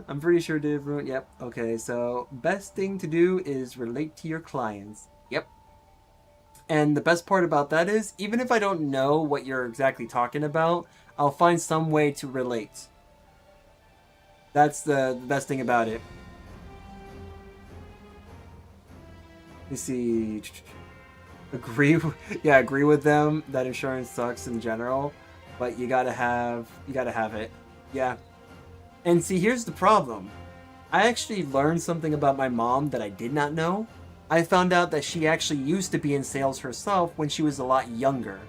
I'm pretty sure Div Ruin. Yep. Okay, so best thing to do is relate to your clients. Yep. And the best part about that is, even if I don't know what you're exactly talking about, I'll find some way to relate. That's the best thing about it. Let me see. Agree with them that insurance sucks in general, but you gotta have it. Yeah. And see, here's the problem. I actually learned something about my mom that I did not know. I found out that she actually used to be in sales herself when she was a lot younger.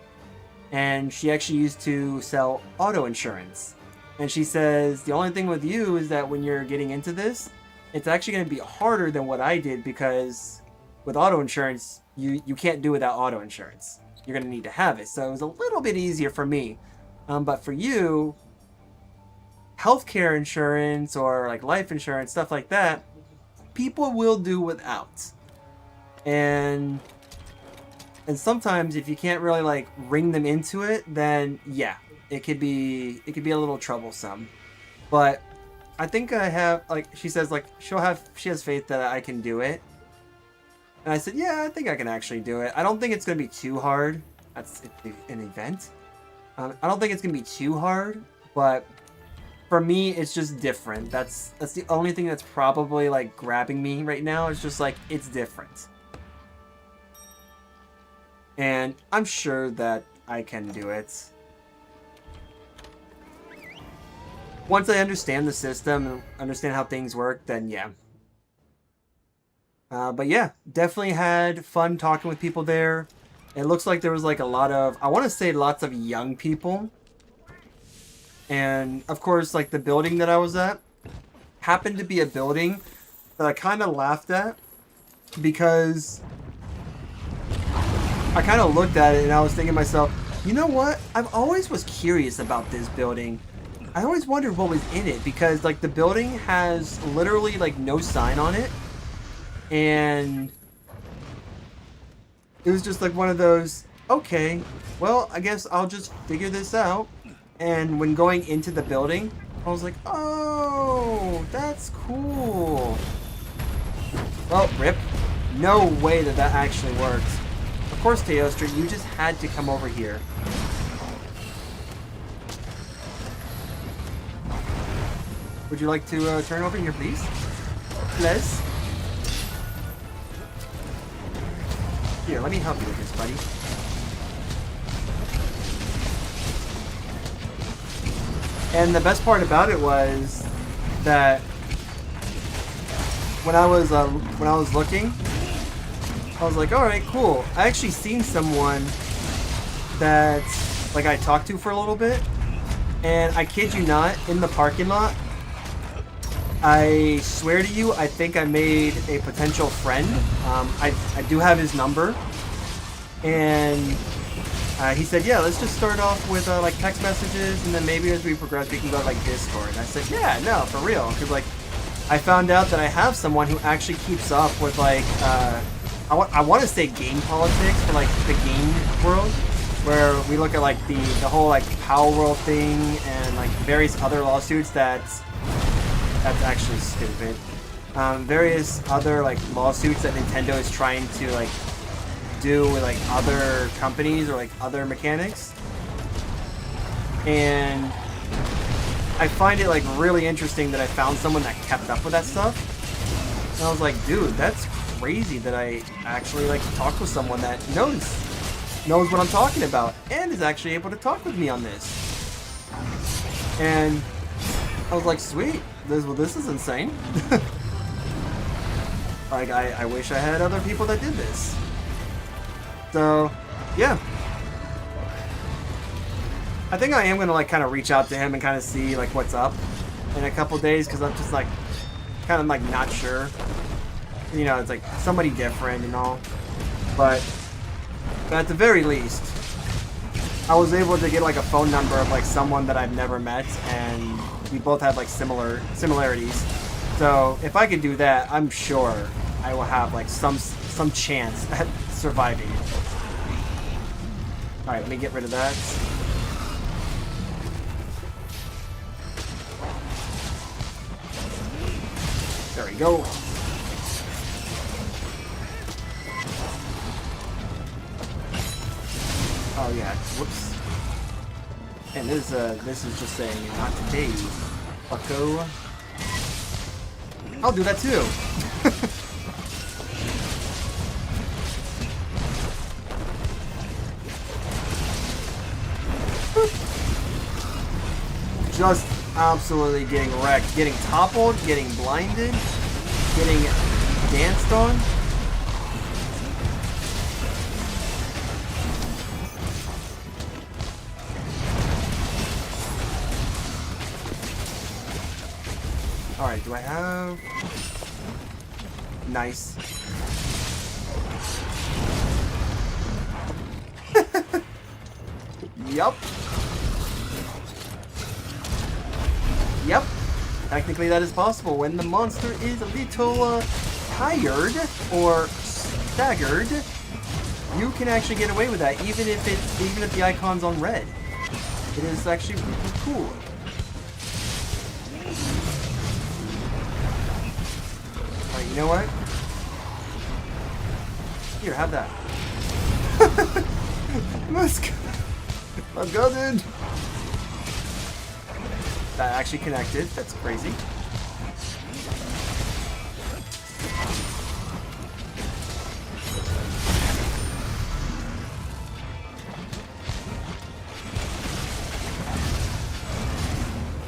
And she actually used to sell auto insurance. And she says, the only thing with you is that when you're getting into this, it's actually going to be harder than what I did, because with auto insurance, you can't do without auto insurance. You're going to need to have it. So it was a little bit easier for me. But for you, healthcare insurance or like life insurance, stuff like that, people will do without. And sometimes if you can't really like ring them into it, then yeah, it could be a little troublesome. But I think I have, like, she says like she has faith that I can do it. And I said, yeah, I think I can actually do it. I don't think it's going to be too hard. That's an event. I don't think it's going to be too hard, but for me, it's just different. That's the only thing that's probably like grabbing me right now. It's just like, it's different. And I'm sure that I can do it. Once I understand the system and understand how things work, then yeah. But yeah, definitely had fun talking with people there. It looks like there was like a lot of, I want to say lots of young people. And of course, like the building that I was at happened to be a building that I kind of laughed at, because I kind of looked at it and I was thinking to myself, you know what? I've always was curious about this building. I always wondered what was in it, because like the building has literally like no sign on it. And it was just like one of those, okay, well, I guess I'll just figure this out. And when going into the building, I was like, oh, that's cool. Well, rip. No way that actually worked. Of course, Teostra, you just had to come over here. Would you like to turn over here, please? Please? Here, let me help you with this, buddy. And the best part about it was that when I was looking, I was like, all right, cool. I actually seen someone that like I talked to for a little bit, and I kid you not, in the parking lot, I swear to you, I think I made a potential friend. I do have his number, and he said, yeah, let's just start off with like text messages, and then maybe as we progress, we can go to like Discord. And I said, yeah, no, for real, because like I found out that I have someone who actually keeps up with like I want to say game politics for like the game world, where we look at like the whole like Power World thing and like various other lawsuits that's actually stupid. Various other like lawsuits that Nintendo is trying to like do with like other companies or like other mechanics. And I find it like really interesting that I found someone that kept up with that stuff. And I was like, dude, that's crazy that I actually like talked with someone that knows what I'm talking about and is actually able to talk with me on this. And I was like, sweet. This is insane. Like, I wish I had other people that did this. So, Yeah. I think I am gonna like kind of reach out to him and kind of see like what's up in a couple days, because I'm just like kind of like not sure. You know, it's like somebody different and all, but at the very least, I was able to get like a phone number of like someone that I've never met, and we both have like similarities. So if I could do that, I'm sure I will have like some chance at surviving. All right, let me get rid of that. There we go. Oh yeah, whoops. And this is just saying not today, bucko. I'll do that too. Just absolutely getting wrecked, getting toppled, getting blinded, getting danced on. Alright, do I have... Nice. Yup. Yep. Technically that is possible. When the monster is a little tired or staggered, you can actually get away with that, even if the icon's on red. It is actually pretty cool. Alright, you know what? Here, have that. Let's go. Let's go, dude. That actually connected. That's crazy.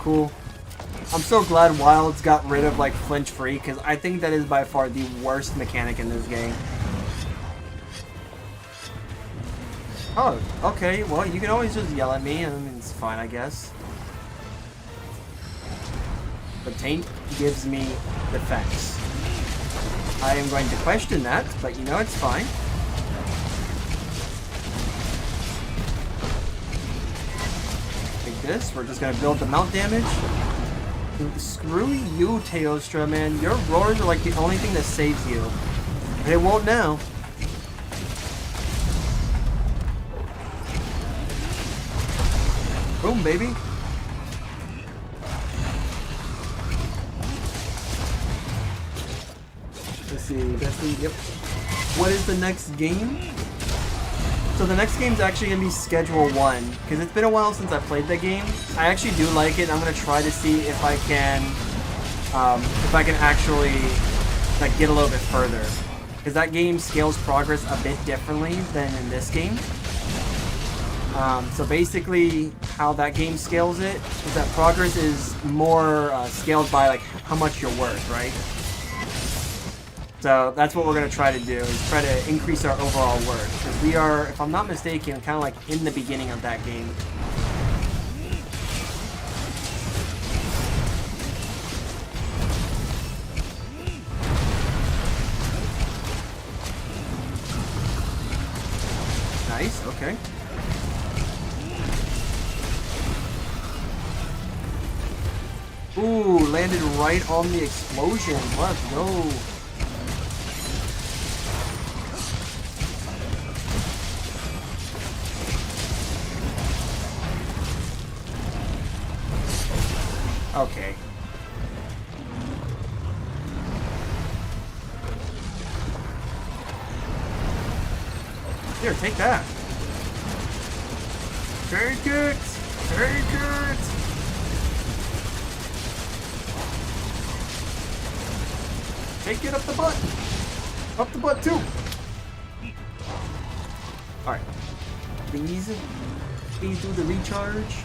Cool. I'm so glad Wilds got rid of like flinch free, because I think that is by far the worst mechanic in this game. Oh, okay. Well, you can always just yell at me, and it's fine, I guess. But Taint gives me defense. I am going to question that, but you know, it's fine. Like this, we're just going to build the mount damage. Screw you, Teostra, man. Your roars are like the only thing that saves you. And it won't now. Boom, baby. Let's see, yep. What is the next game? So the next game's actually going to be Schedule 1, because it's been a while since I played the game. I actually do like it. I'm going to try to see if I can actually like get a little bit further. Because that game scales progress a bit differently than in this game. So basically, how that game scales it is that progress is more scaled by like how much you're worth, right? So that's what we're going to try to do, is try to increase our overall worth. Because we are, if I'm not mistaken, kind of like in the beginning of that game. Nice, okay. Ooh, landed right on the explosion. Let's go. Okay. Here, take that. Take it! Take it! Take it up the butt! Up the butt, too! Alright. Please do the recharge.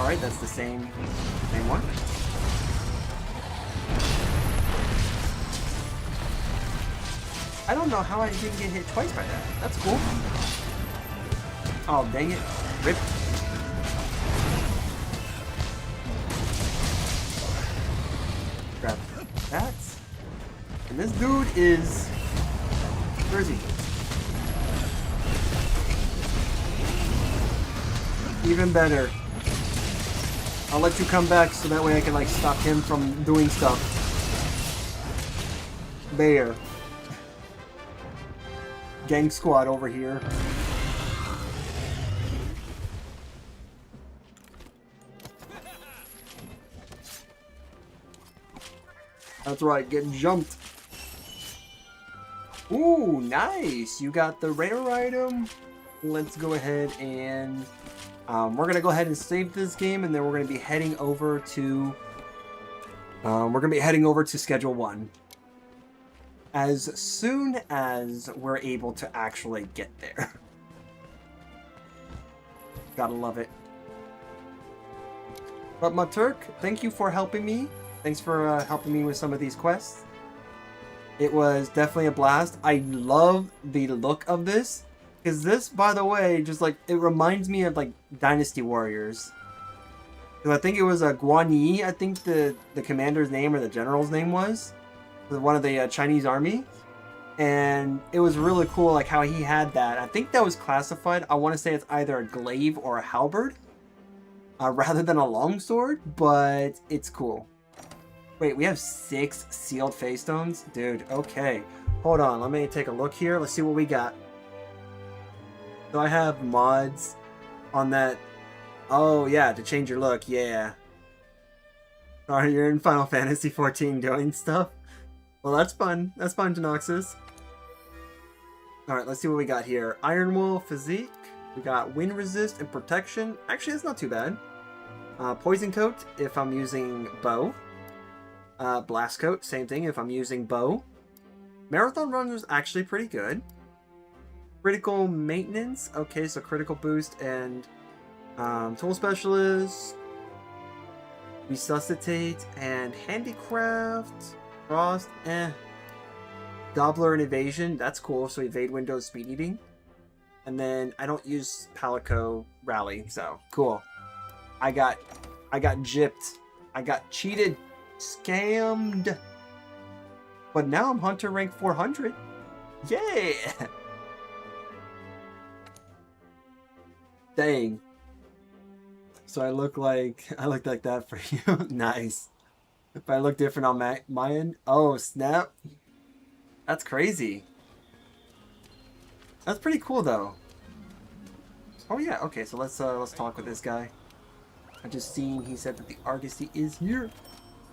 Alright, that's the same one. I don't know how I didn't get hit twice by that. That's cool. Oh, dang it. Rip. Grab that. And this dude is... Where is he? Even better. I'll let you come back so that way I can like stop him from doing stuff. There. Gang squad over here. That's right, get jumped. Ooh, nice. You got the rare item. Let's go ahead and we're gonna go ahead and save this game, and then we're gonna be heading over to Schedule 1 as soon as we're able to actually get there. Gotta love it. But Maturk, thank you for helping me. Thanks for helping me with some of these quests. It was definitely a blast. I love the look of this. Because this, by the way, just like, it reminds me of like Dynasty Warriors. Because I think it was Guan Yi, I think the commander's name or the general's name was. One of the Chinese army. And it was really cool like how he had that. I think that was classified. I want to say it's either a glaive or a halberd. Rather than a longsword, but it's cool. Wait, we have 6 sealed face stones? Dude, okay. Hold on, let me take a look here. Let's see what we got. So I have mods on that. Oh, yeah, to change your look, yeah. Sorry, you're in Final Fantasy XIV doing stuff? Well, that's fun. That's fun, Denoxus. Alright, let's see what we got here. Iron Wool, Physique. We got Wind Resist and Protection. Actually, that's not too bad. Poison Coat if I'm using bow. Blast Coat, same thing if I'm using bow. Marathon Run was actually pretty good. Critical Maintenance, okay, so Critical Boost and Tool Specialist. Resuscitate and Handicraft. Frost, Gobbler and Evasion, that's cool, so evade windows, speed eating. And then I don't use Palico Rally, so cool. I got gypped. I got cheated. Scammed. But now I'm Hunter rank 400. Yeah! Dang. So I look like that for you. Nice. If I look different on my end. Oh, snap. That's crazy. That's pretty cool though. Oh yeah, okay, so let's talk with this guy. I just seen he said that the Argosy is here.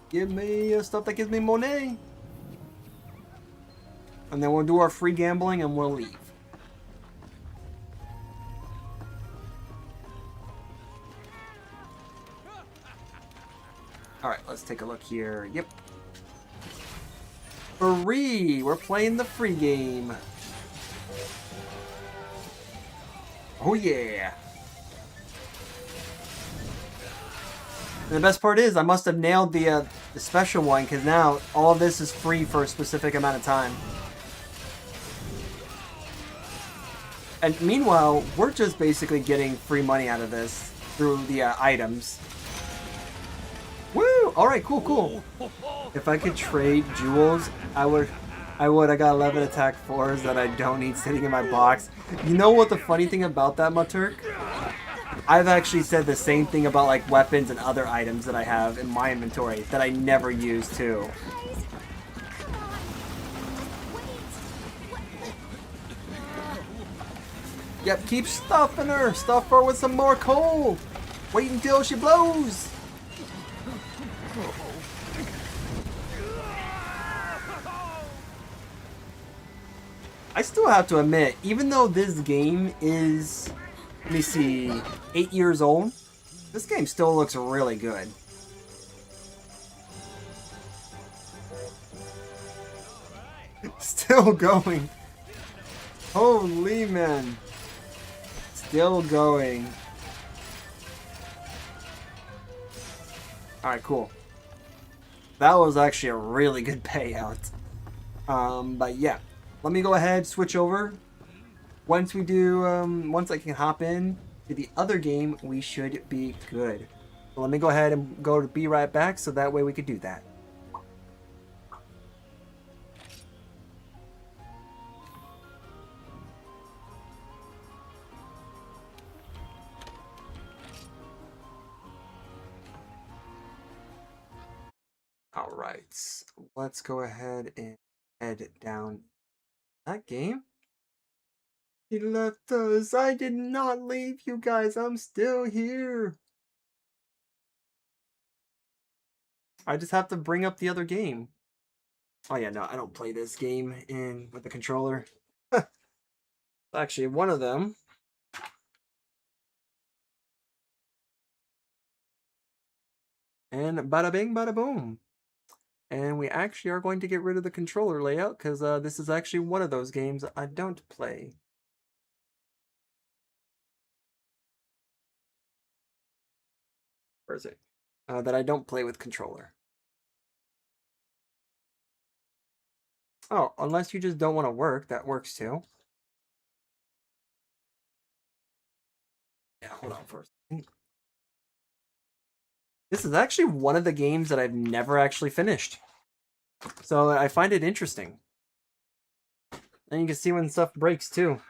Give me stuff that gives me Monet. And then we'll do our free gambling and we'll leave. Alright, let's take a look here. Yep. Free! We're playing the free game. Oh yeah! And the best part is, I must have nailed the special one, because now all of this is free for a specific amount of time. And meanwhile, we're just basically getting free money out of this through the items. Woo! Alright, cool, cool. If I could trade jewels, I would. I got 11 attack 4s that I don't need sitting in my box. You know what the funny thing about that, Maturk? I've actually said the same thing about like weapons and other items that I have in my inventory that I never use too. Yep, keep stuffing her. Stuff her with some more coal. Wait until she blows. I still have to admit, even though this game is, let me see, 8 years old, this game still looks really good. Still going. Holy man. Still going. Alright, cool. That was actually a really good payout. But yeah, let me go ahead, switch over. Once we do, once I can hop in to the other game, we should be good. So let me go ahead and go to be right back so that way we could do that. All right, let's go ahead and head down that game. He left us. I did not leave you guys. I'm still here. I just have to bring up the other game. Oh yeah, no, I don't play this game with the controller. Actually, one of them. And bada bing, bada boom. And we actually are going to get rid of the controller layout because this is actually one of those games I don't play. Where is it? That I don't play with controller. Oh, unless you just don't want to work, that works too. Yeah, hold on for a second. This is actually one of the games that I've never actually finished. So I find it interesting. And you can see when stuff breaks too.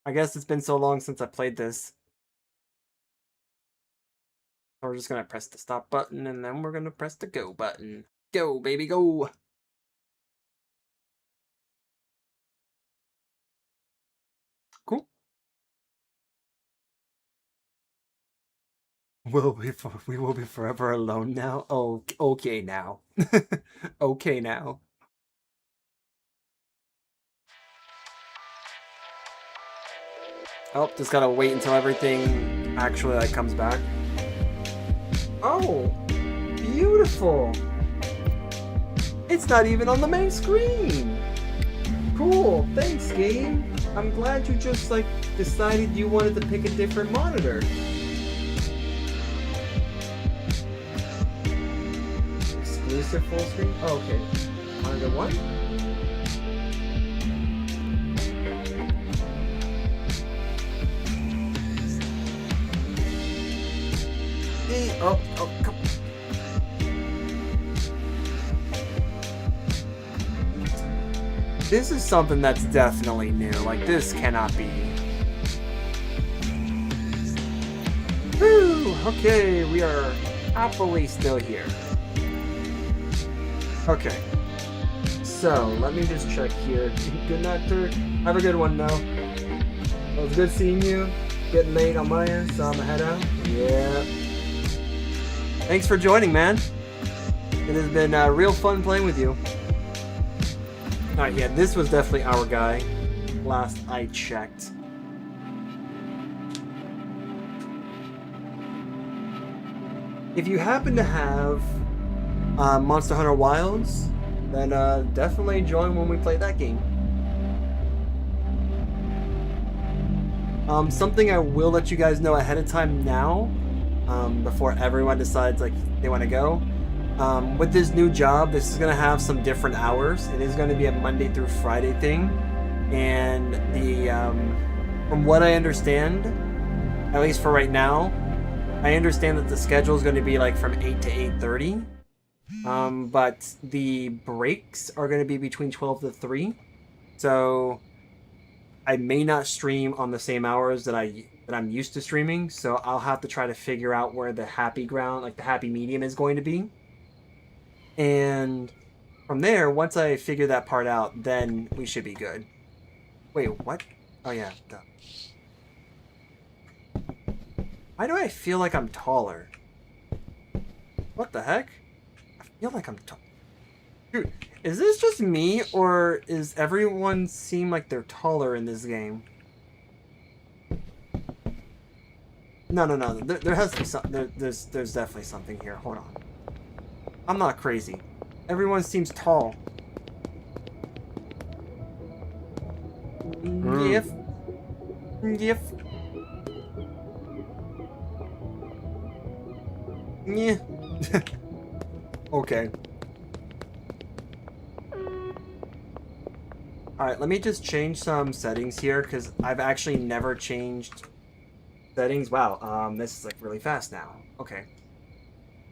I guess it's been so long since I played this. So we're just going to press the stop button and then we're going to press the go button. Go, baby, go! Cool. We will be forever alone now? Oh, okay now. Okay now. Oh, just gotta wait until everything actually like comes back. Oh, beautiful. It's not even on the main screen. Cool, thanks game. I'm glad you just like decided you wanted to pick a different monitor. Exclusive full screen? Oh, okay. Monitor 1? Hey, oh, come. This is something that's definitely new. Like, this cannot be. Woo! Okay, we are happily still here. Okay. So, let me just check here. Good night, Turk. Have a good one, though. It was good seeing you. Getting late on my end, so I'm gonna head out. Yeah. Thanks for joining, man. It has been real fun playing with you. Alright, yeah, this was definitely our guy. Last I checked. If you happen to have Monster Hunter Wilds, then definitely join when we play that game. Something I will let you guys know ahead of time now, before everyone decides like they want to go. With this new job, this is going to have some different hours. It is going to be a Monday through Friday thing. And the from what I understand, at least for right now, I understand that the schedule is going to be like from 8 to 8:30. But the breaks are going to be between 12 to 3. So I may not stream on the same hours that I'm used to streaming. So I'll have to try to figure out where the happy ground, like the happy medium is going to be. And from there, once I figure that part out, then we should be good. Wait, what? Oh yeah, duh. Why do I feel like I'm taller? What the heck? I feel like I'm tall. Dude, is this just me, or is everyone seem like they're taller in this game? No. There has to be something. There's definitely something here. Hold on. I'm not crazy. Everyone seems tall. Yif. Yeah. Okay. Alright, let me just change some settings here, because I've actually never changed settings. Wow, this is like really fast now. Okay.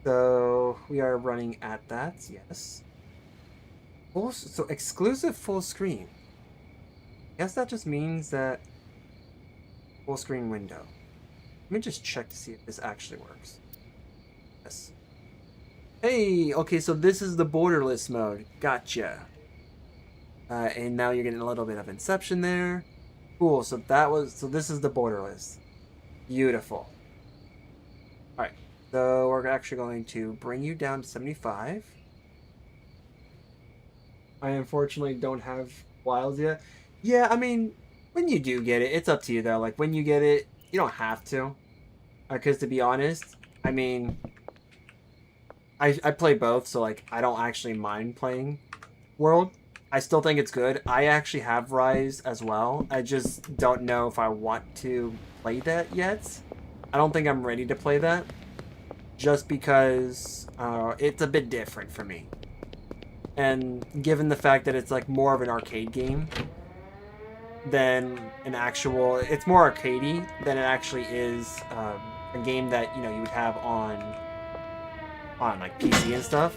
So we are running at that, yes. So exclusive full screen. Guess that just means that full screen window. Let me just check to see if this actually works. Yes. Hey, okay, so this is the borderless mode. Gotcha. And now you're getting a little bit of Inception there. Cool, so this is the borderless. Beautiful. Alright, so we're actually going to bring you down to 75. I unfortunately don't have wilds yet. Yeah, I mean, when you do get it, it's up to you though. Like, when you get it, you don't have to. Because to be honest, I mean, I play both, so like, I don't actually mind playing World. I still think it's good. I actually have Rise as well. I just don't know if I want to play that yet. I don't think I'm ready to play that. Just because it's a bit different for me. And given the fact that it's like more of an arcade game than an actual... It's more arcadey than it actually is a game that, you know, you would have on like PC and stuff.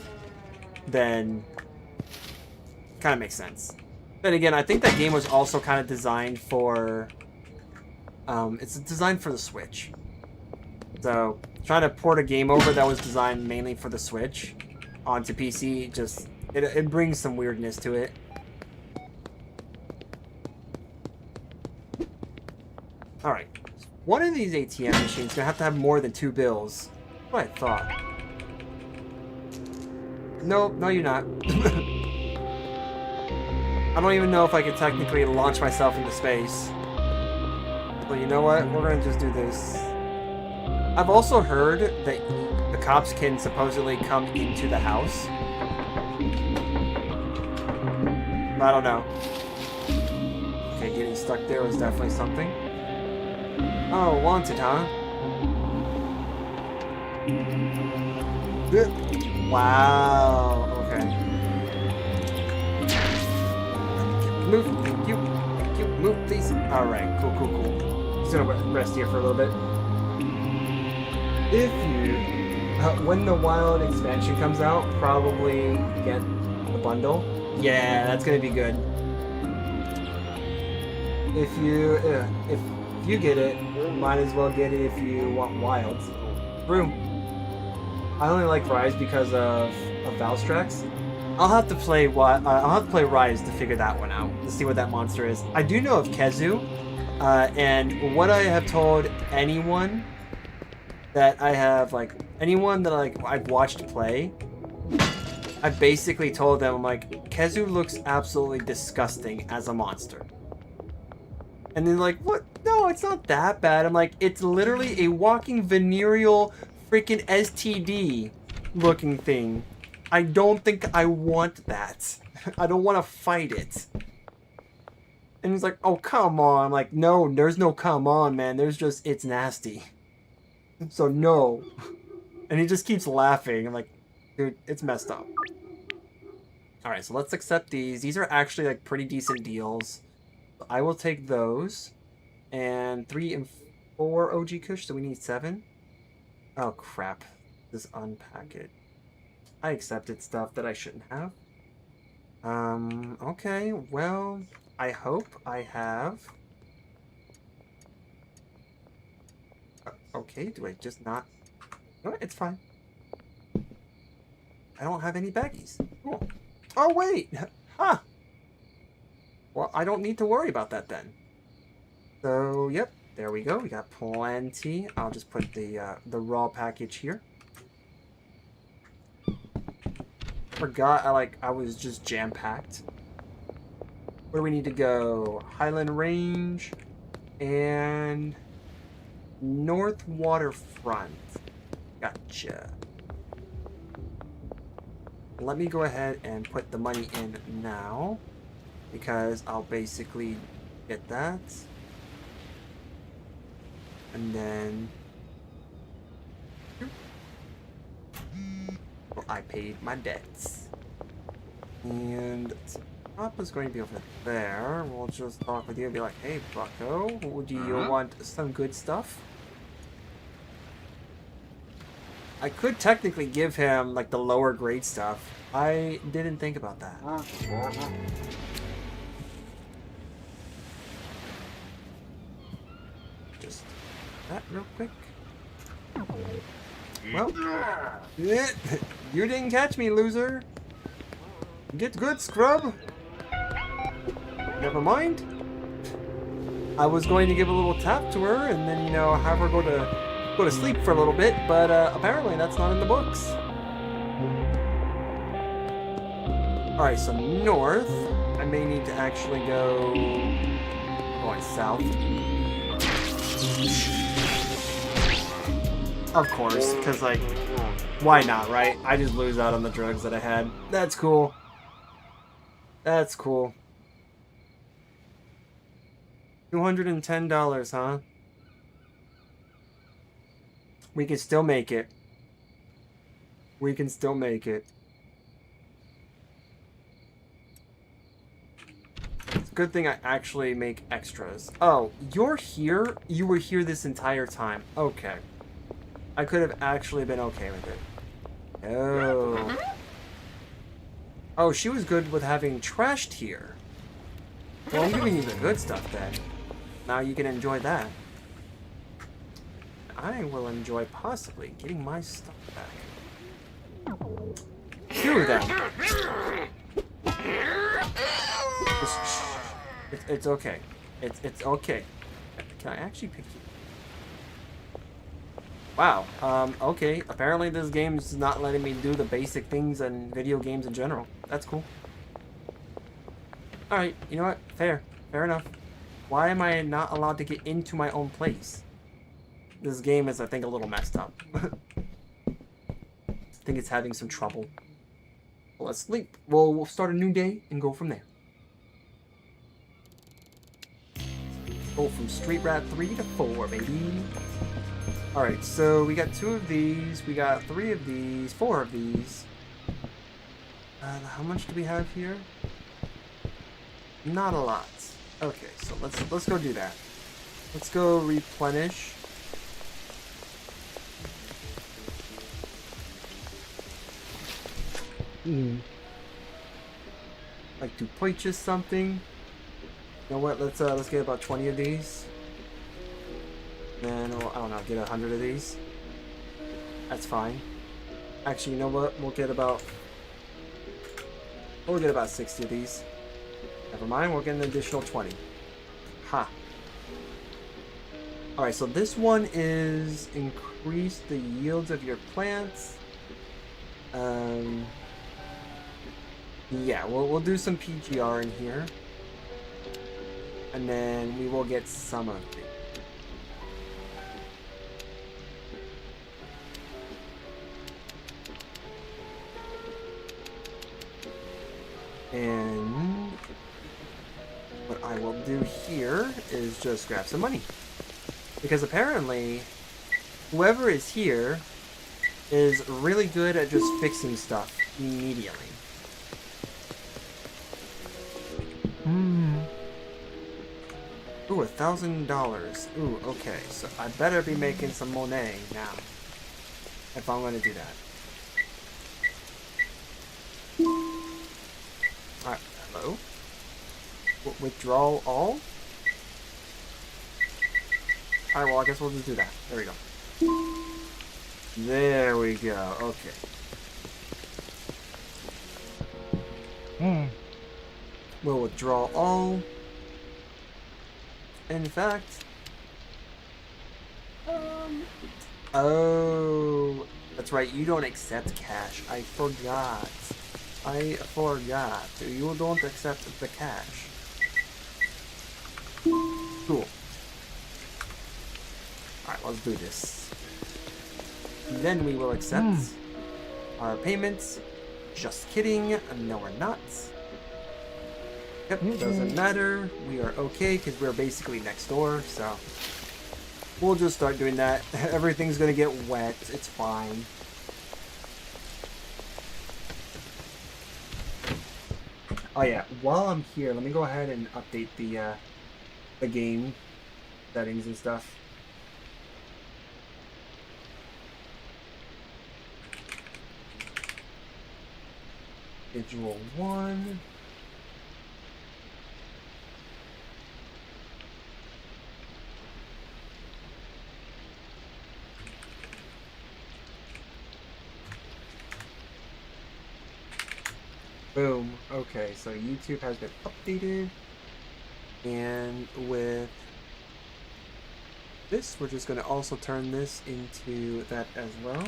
Then kind of makes sense. But again, I think that game was also kind of designed for... it's designed for the Switch. So, trying to port a game over that was designed mainly for the Switch onto PC, just... It brings some weirdness to it. Alright. One of these ATM machines is going to have more than 2 bills. That's what I thought. No, you're not. I don't even know if I could technically launch myself into space. But you know what? We're going to just do this. I've also heard that the cops can supposedly come into the house. I don't know. Okay, getting stuck there was definitely something. Oh, wanted, huh? Wow. Okay. Move. Thank you. Thank you. Move, please. Alright, cool. Just gonna rest here for a little bit. If you... when the Wild expansion comes out, probably get the bundle. Yeah, that's gonna be good. If you get it, might as well get it if you want Wilds. Room. I only like Rise because of Valstrax. I'll have to play Rise to figure that one out, to see what that monster is. I do know of Kezu, and what I have told anyone that I have, like, anyone that I've watched play, I basically told them, I'm like, Kezu looks absolutely disgusting as a monster. And they're like, what? No, it's not that bad. I'm like, it's literally a walking venereal freaking STD looking thing. I don't think I want that. I don't want to fight it. And he's like, oh, come on. I'm like, no, there's no come on, man. There's just, it's nasty. So no. And he just keeps laughing. I'm like, dude, it's messed up. Alright, so let's accept these. These are actually like pretty decent deals. So I will take those. And 3 and 4 OG Kush, so we need 7. Oh crap. Just unpack it. I accepted stuff that I shouldn't have. Okay, well, I hope I have... Okay, do I just not... No, it's fine. I don't have any baggies. Cool. Oh, wait! Huh! Well, I don't need to worry about that then. So, yep, there we go. We got plenty. I'll just put the raw package here. Forgot I was just jam-packed. Where do we need to go? Highland Range and North Waterfront. Gotcha. Let me go ahead and put the money in now, because I'll basically get that. And then... Well, I paid my debts. And so Papa's going to be over there. We'll just talk with you and be like, hey, bucko, do you want some good stuff? I could technically give him, like, the lower grade stuff. I didn't think about that. Just that real quick. Well, you didn't catch me, loser. Get good, scrub. Never mind. I was going to give a little tap to her and then, you know, have her go to sleep for a little bit, but apparently that's not in the books. Alright, so north. I may need to actually go going south. Of course, because, like, why not, right? I just lose out on the drugs that I had. That's cool. That's cool. $210, huh? We can still make it. We can still make it. It's a good thing I actually make extras. Oh, you're here? You were here this entire time. Okay. I could have actually been okay with it. Oh. Oh, she was good with having trashed here. Well, I'm giving you the good stuff then. Now you can enjoy that. I will enjoy possibly getting my stuff back. Do that. It's okay. It's okay. Can I actually pick you? Wow. Okay. Apparently this game is not letting me do the basic things in video games in general. That's cool. Alright, you know what? Fair. Fair enough. Why am I not allowed to get into my own place? This game is, I think, a little messed up. I think it's having some trouble. Well, let's sleep. We'll start a new day and go from there. Go from Street Rat 3 to 4, baby. Alright, so we got 2 of these, we got 3 of these, 4 of these. How much do we have here? Not a lot. Okay, so let's go do that. Let's go replenish. Like to purchase something. You know what? Let's get about 20 of these. Then I don't know, get 100 of these. That's fine. Actually, you know what? We'll get about 60 of these. Never mind, we'll get an additional 20. Ha. Alright, so this one is increase the yields of your plants. Yeah, we'll do some PGR in here. And then we will get some of it. And what I will do here is just grab some money. Because apparently, whoever is here is really good at just fixing stuff immediately. Ooh, $1,000. Ooh, okay. So I better be making some money now. If I'm gonna do that. Alright, hello? Withdraw all? Alright, well, I guess we'll just do that. There we go. There we go. Okay. We'll withdraw all. In fact... Oh... That's right, you don't accept cash. I forgot. You don't accept the cash. Cool. Alright, let's do this. Then we will accept our payments. Just kidding. No, we're not. Yep, doesn't matter. We are okay because we're basically next door, so we'll just start doing that. Everything's gonna get wet. It's fine. Oh yeah, while I'm here, let me go ahead and update the game settings and stuff. Schedule 1. Boom. Okay, so YouTube has been updated. And with this, we're just going to also turn this into that as well.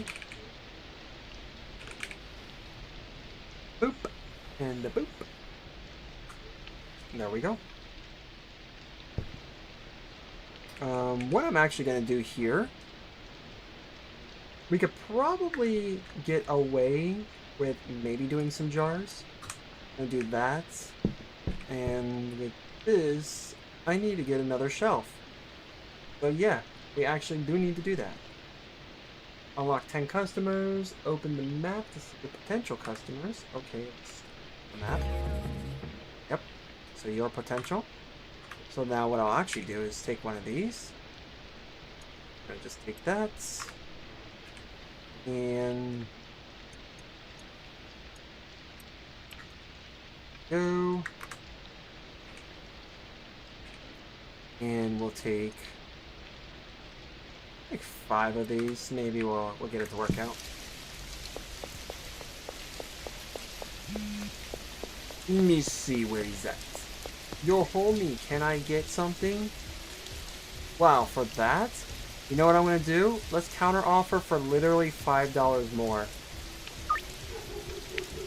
Boop. And a boop. There we go. What I'm actually going to do here, we could probably get away with maybe doing some jars. I'm going to do that. And with this, I need to get another shelf. So yeah, we actually do need to do that. Unlock 10 customers, open the map to see the potential customers. Okay, it's the map. Yep, so your potential. So now what I'll actually do is take one of these. I'm gonna just take that. And go. And we'll take like 5 of these. Maybe we'll get it to work out. Let me see where he's at. Yo, homie, can I get something? Wow, for that? You know what I'm gonna do? Let's counter offer for literally $5 more.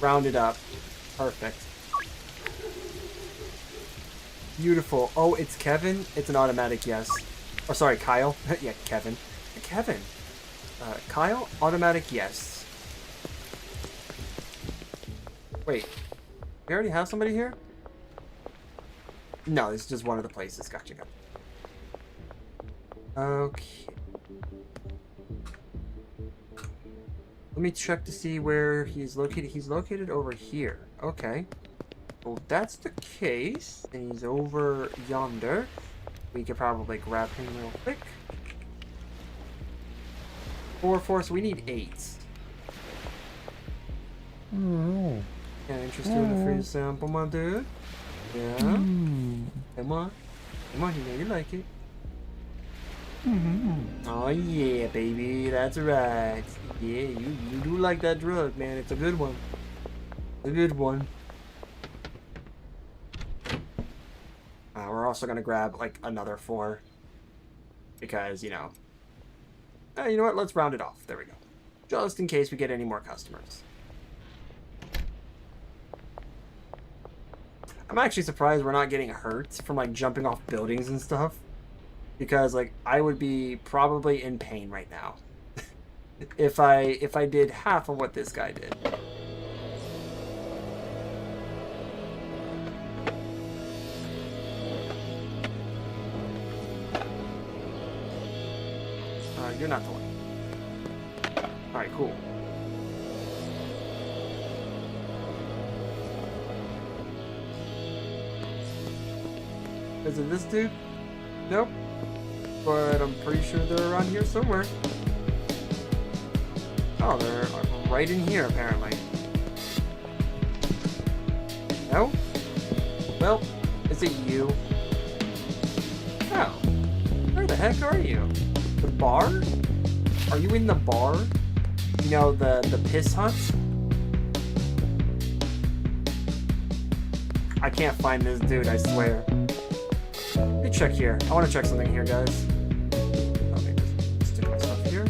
Round it up. Perfect. Beautiful. Oh, it's Kevin? It's an automatic yes. Oh, sorry, Kyle. Yeah, Kevin. Kevin. Kyle, automatic yes. Wait. We already have somebody here? No, it's just one of the places. Gotcha. Okay. Let me check to see where he's located. He's located over here. Okay. Well, that's the case. And he's over yonder. We could probably grab him real quick. 4, so we need 8. Oh. Yeah, interested in a free sample, my dude? Yeah? Come on, you know you like it. Oh yeah, baby, that's right. Yeah, you do like that drug, man. It's a good one. A good one. We're also gonna grab like another 4 because you know what? Let's round it off. There we go. Just in case we get any more customers. I'm actually surprised we're not getting hurt from like jumping off buildings and stuff. Because like I would be probably in pain right now. if I did half of what this guy did. You're not the one. Alright, cool. Is it this dude? Nope. But I'm pretty sure they're around here somewhere. Oh, they're right in here, apparently. No? Well, is it you? Oh. Where the heck are you? The bar? Are you in the bar? You know, the piss hut? I can't find this dude, I swear. Let me check here. I want to check something here, guys. Let me just stick my stuff here.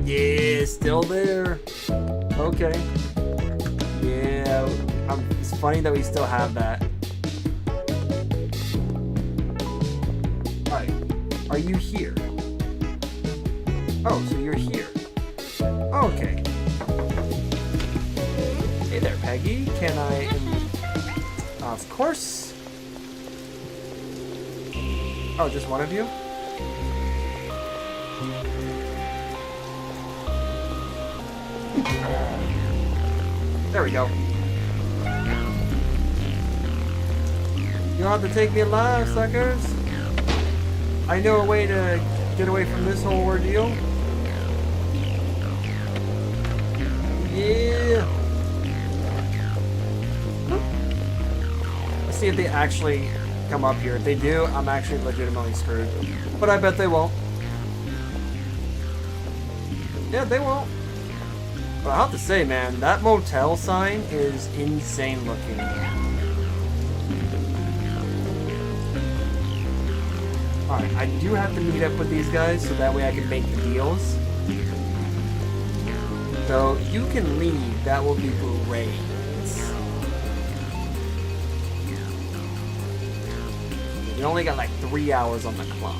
Yeah, still there. Okay. Yeah, it's funny that we still have that. Alright. Are you here? Oh, so you're here. Okay. Hey there, Peggy. Can I... Of course. Oh, just one of you? There we go. You have to take me alive, suckers. I know a way to get away from this whole ordeal. Yeah. Let's see if they actually come up here. If they do, I'm actually legitimately screwed. But I bet they won't. Yeah, they won't. But I have to say, man, that motel sign is insane looking. Alright, I do have to meet up with these guys so that way I can make the deals. So, you can leave. That will be great. We only got like 3 hours on the clock.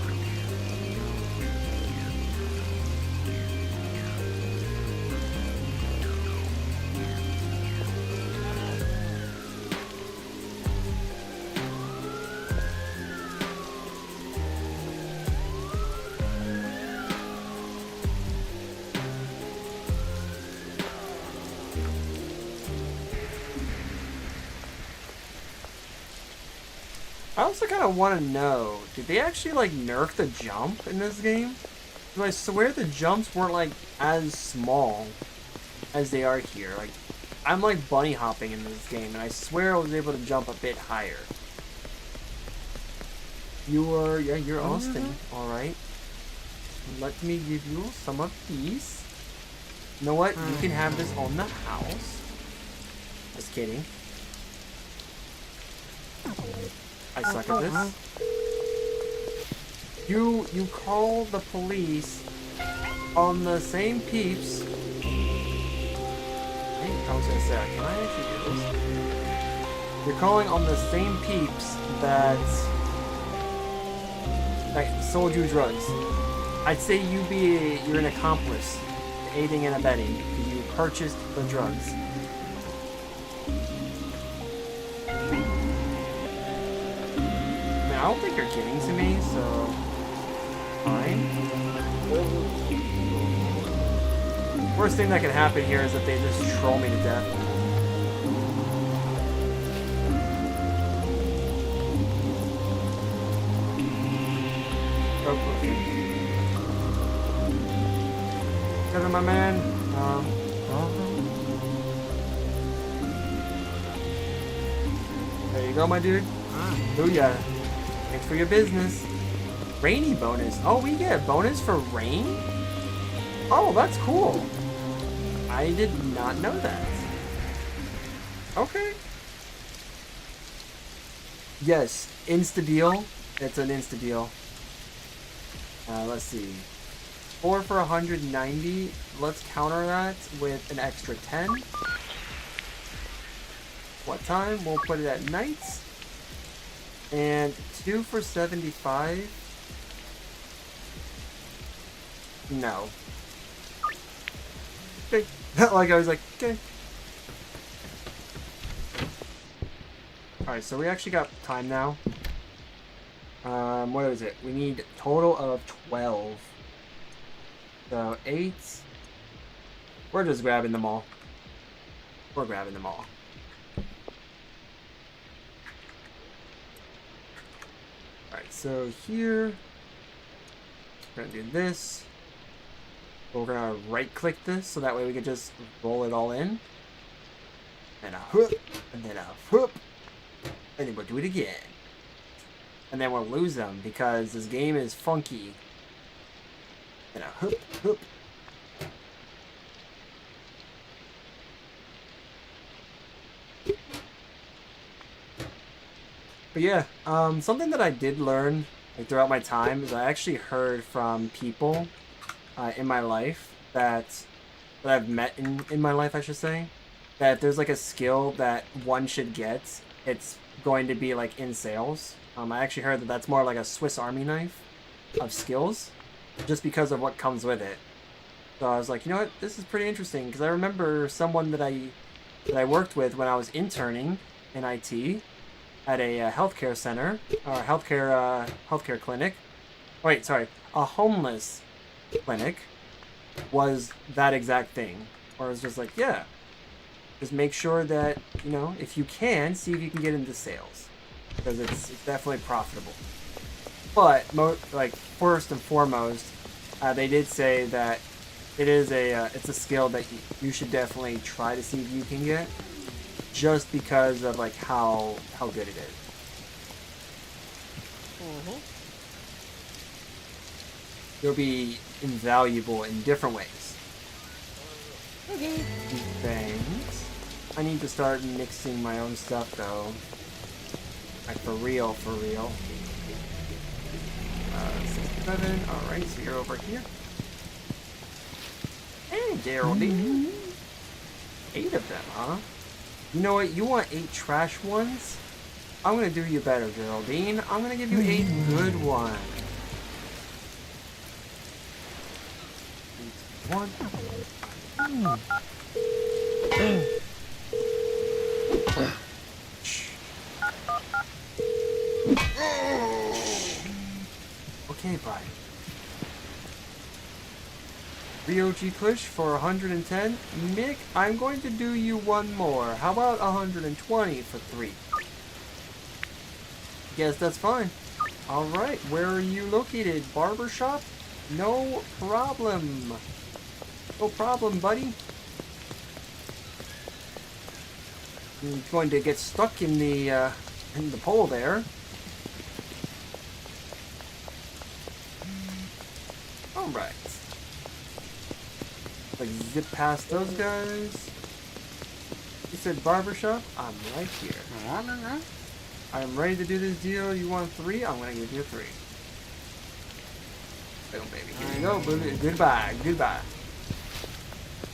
I also kind of want to know, did they actually like nerf the jump in this game? I swear the jumps weren't like as small as they are here. Like, I'm like bunny hopping in this game, and I swear I was able to jump a bit higher. Yeah, you're Austin, alright. Let me give you some of these. You know what? You can have this on the house. Just kidding. I suck at this. You call the police on the same peeps. I was gonna say, can I actually do this? You're calling on the same peeps that sold you drugs. I'd say you're an accomplice, aiding and abetting. You purchased the drugs. I don't think you're getting to me, so fine. Worst thing that can happen here is that they just troll me to death. Okay. Kevin, my man. There you go, my dude. Booyah. Thanks for your business. Rainy bonus. Oh, we get a bonus for rain? Oh, that's cool. I did not know that. Okay. Yes, insta-deal. It's an insta-deal. Let's see. 4 for 190. Let's counter that with an extra 10. What time? We'll put it at night. And 2 for 75. No. Okay. Like I was like, okay. Alright, so we actually got time now. What is it? We need a total of 12. So 8. We're just grabbing them all. We're grabbing them all. Alright, so here, we're going to do this. We're going to right click this so that way we can just roll it all in. And a whoop, and then a whoop, and then we'll do it again. And then we'll lose them because this game is funky. And a whoop, whoop. But yeah, something that I did learn throughout my time is I actually heard from people in my life that I've met in my life, I should say, that if there's like a skill that one should get, it's going to be like in sales. I actually heard that that's more like a Swiss Army knife of skills, just because of what comes with it. So I was like, you know what, this is pretty interesting, because I remember someone that I worked with when I was interning in IT. At a healthcare center, or healthcare clinic. Wait, sorry, a homeless clinic was that exact thing. Or it's just like, yeah, just make sure that, you know, if you can, see if you can get into sales. Because it's definitely profitable. But, like, first and foremost, they did say that it is it's a skill that you should definitely try to see if you can get. Just because of, like, how good it is. It'll be invaluable in different ways. Okay. Thanks. I need to start mixing my own stuff though. Like for real, for real. 67. Alright, so you're over here. Hey, Geraldine. 8 of them, huh? You know what? You want 8 trash ones? I'm gonna do you better, Geraldine. I'm gonna give you 8 good ones. 1. Okay, bye. 3 OG push for 110. Mick, I'm going to do you one more. How about 120 for 3? Guess that's fine. Alright, where are you located? Barbershop? No problem. No problem, buddy. You're going to get stuck in the pole there. Alright. Like zip past those guys. You said barbershop? I'm right here. I'm ready to do this deal. You want 3? I'm gonna give you 3. Boom, baby. Here you go. Boom. Goodbye. Goodbye.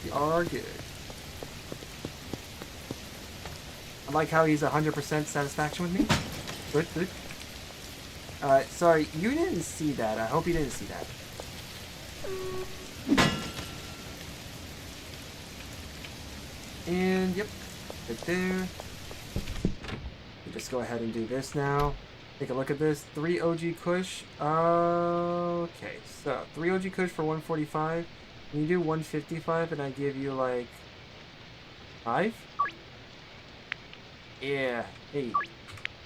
You are good. I like how he's 100% satisfaction with me. Good, good. Sorry, you didn't see that. I hope you didn't see that. And, yep. Right there. We'll just go ahead and do this now. Take a look at this. 3 OG Kush. Okay, so 3 OG Kush for 145. When you do 155 and I give you like 5? Yeah, hey,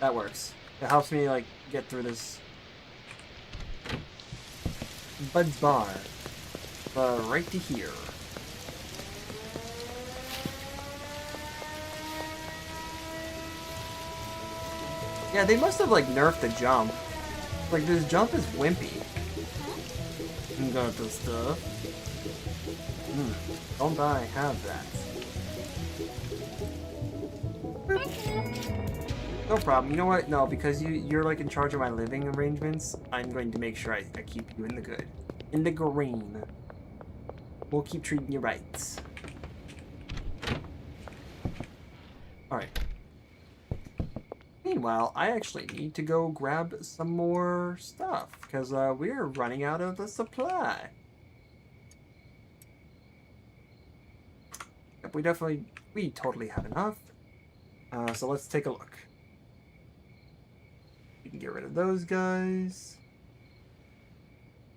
that works. It helps me like get through this Bud's Bar. Right to here. Yeah, they must have like nerfed the jump. Like this jump is wimpy. Got the stuff. Don't I have that? No problem. You know what? No, because you're like in charge of my living arrangements, I'm going to make sure I keep you in the good. In the green. We'll keep treating you right. Alright. Meanwhile, I actually need to go grab some more stuff, because we're running out of the supply. Yep, we totally have enough. So let's take a look. We can get rid of those guys.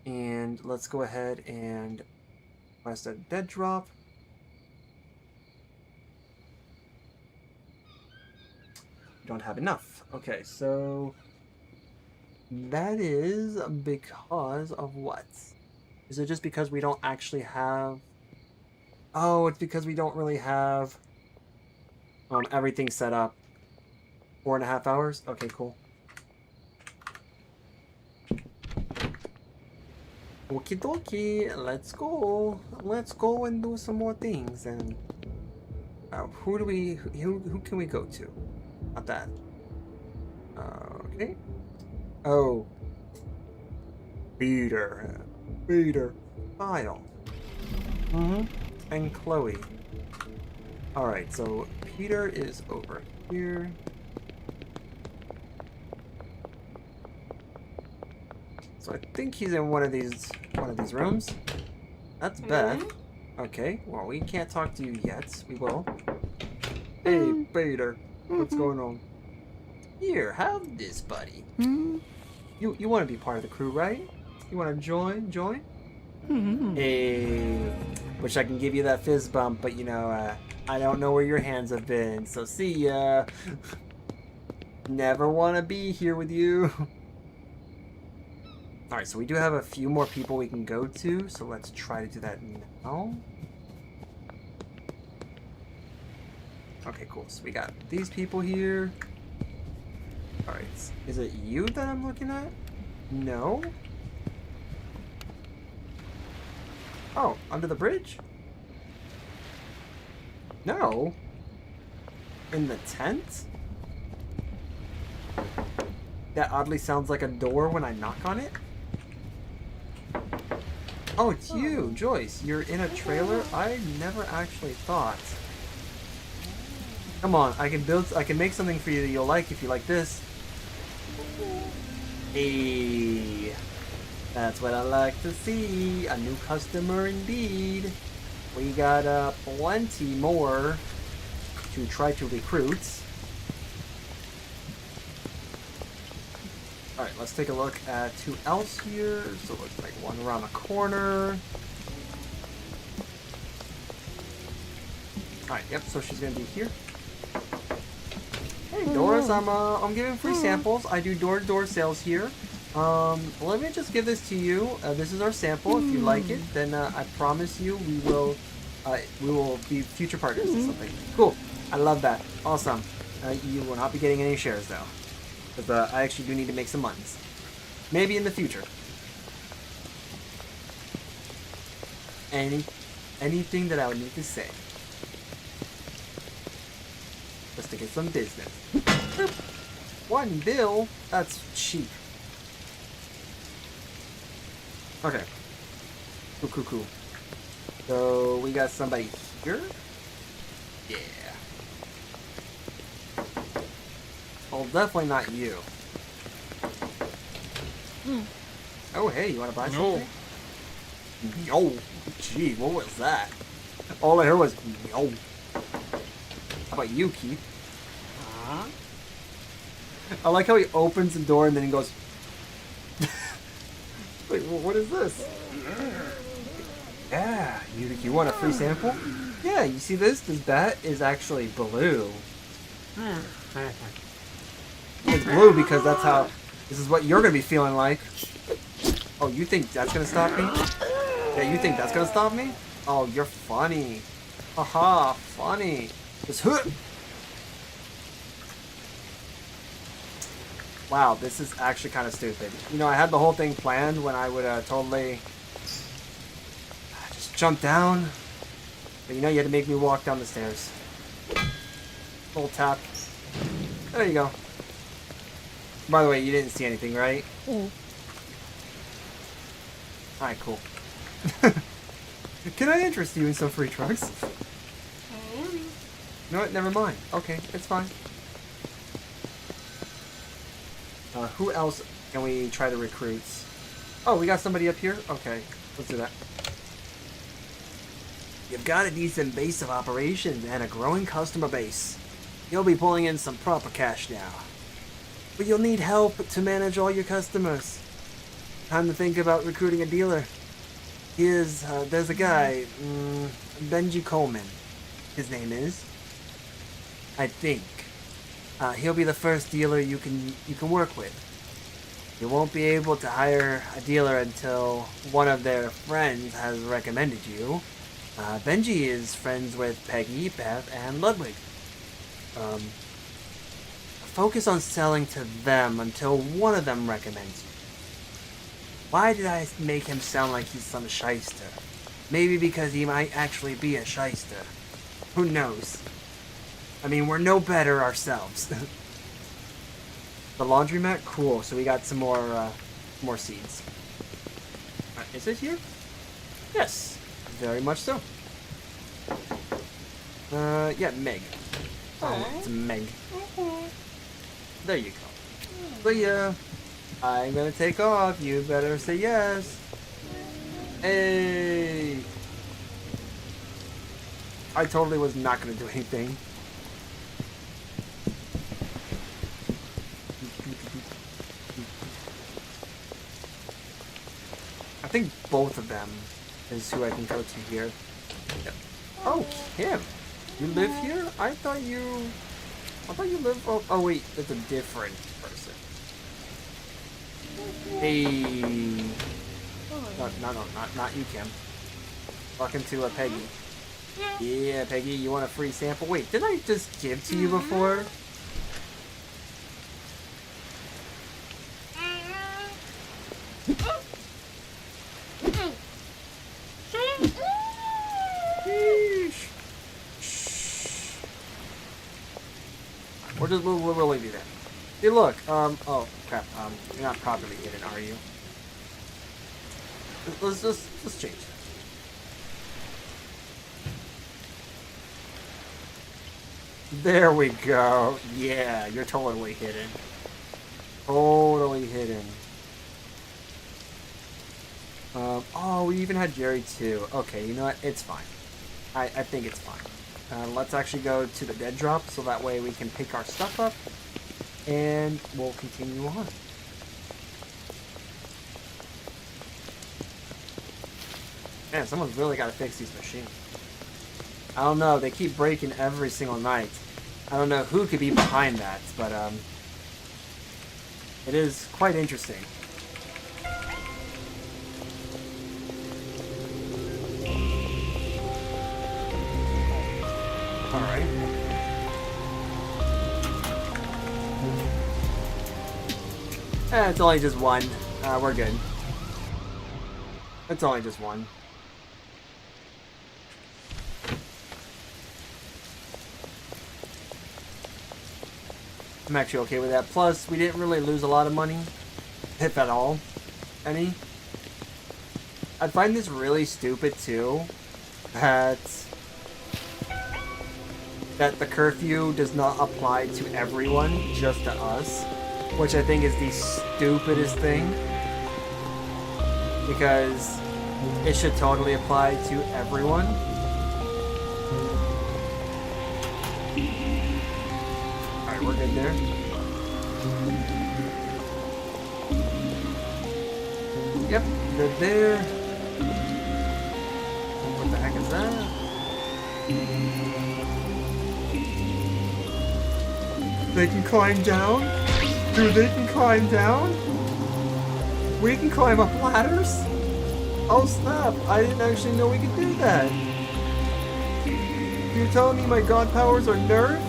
And let's go ahead and request a dead drop. Don't have enough. Okay, so that is because of what? Is it just because we don't actually have... Oh, it's because we don't really have everything set up. 4.5 hours? Okay, cool. Okie dokie, let's go. Let's go and do some more things. And who can we go to? Not that. Okay. Oh. Peter. Kyle. And Chloe. Alright, so Peter is over here. So I think he's in one of these rooms. That's Beth. Okay, well we can't talk to you yet. We will. Hey, Peter. What's going on? Here, have this, buddy. You want to be part of the crew, right? You want to join? Hey, wish I can give you that fist bump, but you know, I don't know where your hands have been, so see ya. Never want to be here with you. Alright, so we do have a few more people we can go to, so let's try to do that now. Okay, cool. So we got these people here. Alright, is it you that I'm looking at? No? Oh, under the bridge? No. In the tent? That oddly sounds like a door when I knock on it. Oh, it's you, Joyce. You're in a trailer? I never actually thought. Come on, I can make something for you that you'll like if you like this. Hey. That's what I like to see. A new customer indeed. We got plenty more to try to recruit. Alright, let's take a look at who else here. So it looks like one around the corner. Alright, yep, so she's gonna be here. Hey Doris, I'm giving free samples. I do door-to-door sales here. Let me just give this to you. This is our sample. If you like it, then I promise you we will be future partners or something. Cool. I love that. Awesome. You will not be getting any shares though, because I actually do need to make some monies. Maybe in the future. Anything that I would need to say, just to get some business. One bill? That's cheap. Okay. Cool. So we got somebody here? Yeah. Well, definitely not you. Oh, hey, you want to buy something? Yo. Gee, what was that? All I heard was yo. How about you, Keith? I like how he opens the door and then he goes... Wait, what is this? Yeah, you want a free sample? Yeah, you see this? This bat is actually blue. It's blue because that's how... This is what you're going to be feeling like. Oh, you think that's going to stop me? Yeah, you think that's going to stop me? Oh, you're funny. Haha, funny. Just... Wow, this is actually kind of stupid. You know, I had the whole thing planned when I would totally just jump down. But you know, you had to make me walk down the stairs. Full tap. There you go. By the way, you didn't see anything, right? Alright, cool. Can I interest you in some free trucks? You know what? Never mind. Okay, it's fine. Who else can we try to recruit? Oh, we got somebody up here? Okay, let's do that. You've got a decent base of operations and a growing customer base. You'll be pulling in some proper cash now. But you'll need help to manage all your customers. Time to think about recruiting a dealer. There's a guy, Benji Coleman, his name is. I think. He'll be the first dealer you can work with. You won't be able to hire a dealer until one of their friends has recommended you. Benji is friends with Peggy, Beth, and Ludwig. Focus on selling to them until one of them recommends you. Why did I make him sound like he's some shyster? Maybe because he might actually be a shyster. Who knows? I mean, we're no better ourselves. The laundromat? Cool. So we got some more seeds. Is it here? Yes. Very much so. Yeah, Meg. Oh, it's Meg. There you go. But yeah, I'm gonna take off. You better say yes. Hey! I totally was not gonna do anything. I think both of them is who I can go to here. Yep. Oh, Kim, you live here? I thought you lived. Oh wait, that's a different person. Hey, not you, Kim. Talking to Peggy. Yeah, Peggy, you want a free sample? Wait, didn't I just give to you before? We'll leave you there. Hey, look, oh, crap, you're not properly hidden, are you? Let's change that. There we go. Yeah, you're totally hidden. Totally hidden. Oh, we even had Jerry too. Okay, you know what? It's fine. I think it's fine. Let's actually go to the dead drop so that way we can pick our stuff up and we'll continue on. Man, someone's really got to fix these machines. I don't know, they keep breaking every single night. I don't know who could be behind that, but it is quite interesting. Alright. It's only just one. We're good. It's only just one. I'm actually okay with that. Plus, we didn't really lose a lot of money, if at all, any. I find this really stupid too, that the curfew does not apply to everyone, just to us, which I think is the stupidest thing, because it should totally apply to everyone. We're good there. Yep, good there. What the heck is that? They can climb down? Dude, they can climb down? We can climb up ladders? Oh snap, I didn't actually know we could do that. You're telling me my god powers are nerfed?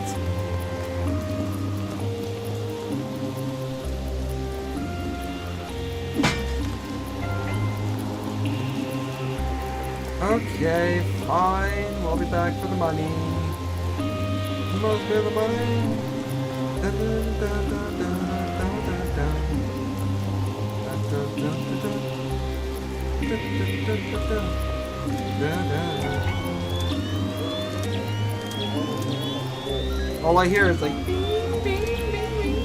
Okay, fine. We'll be back for the money. Must be the money. All I hear is like bing, bing, bing, bing.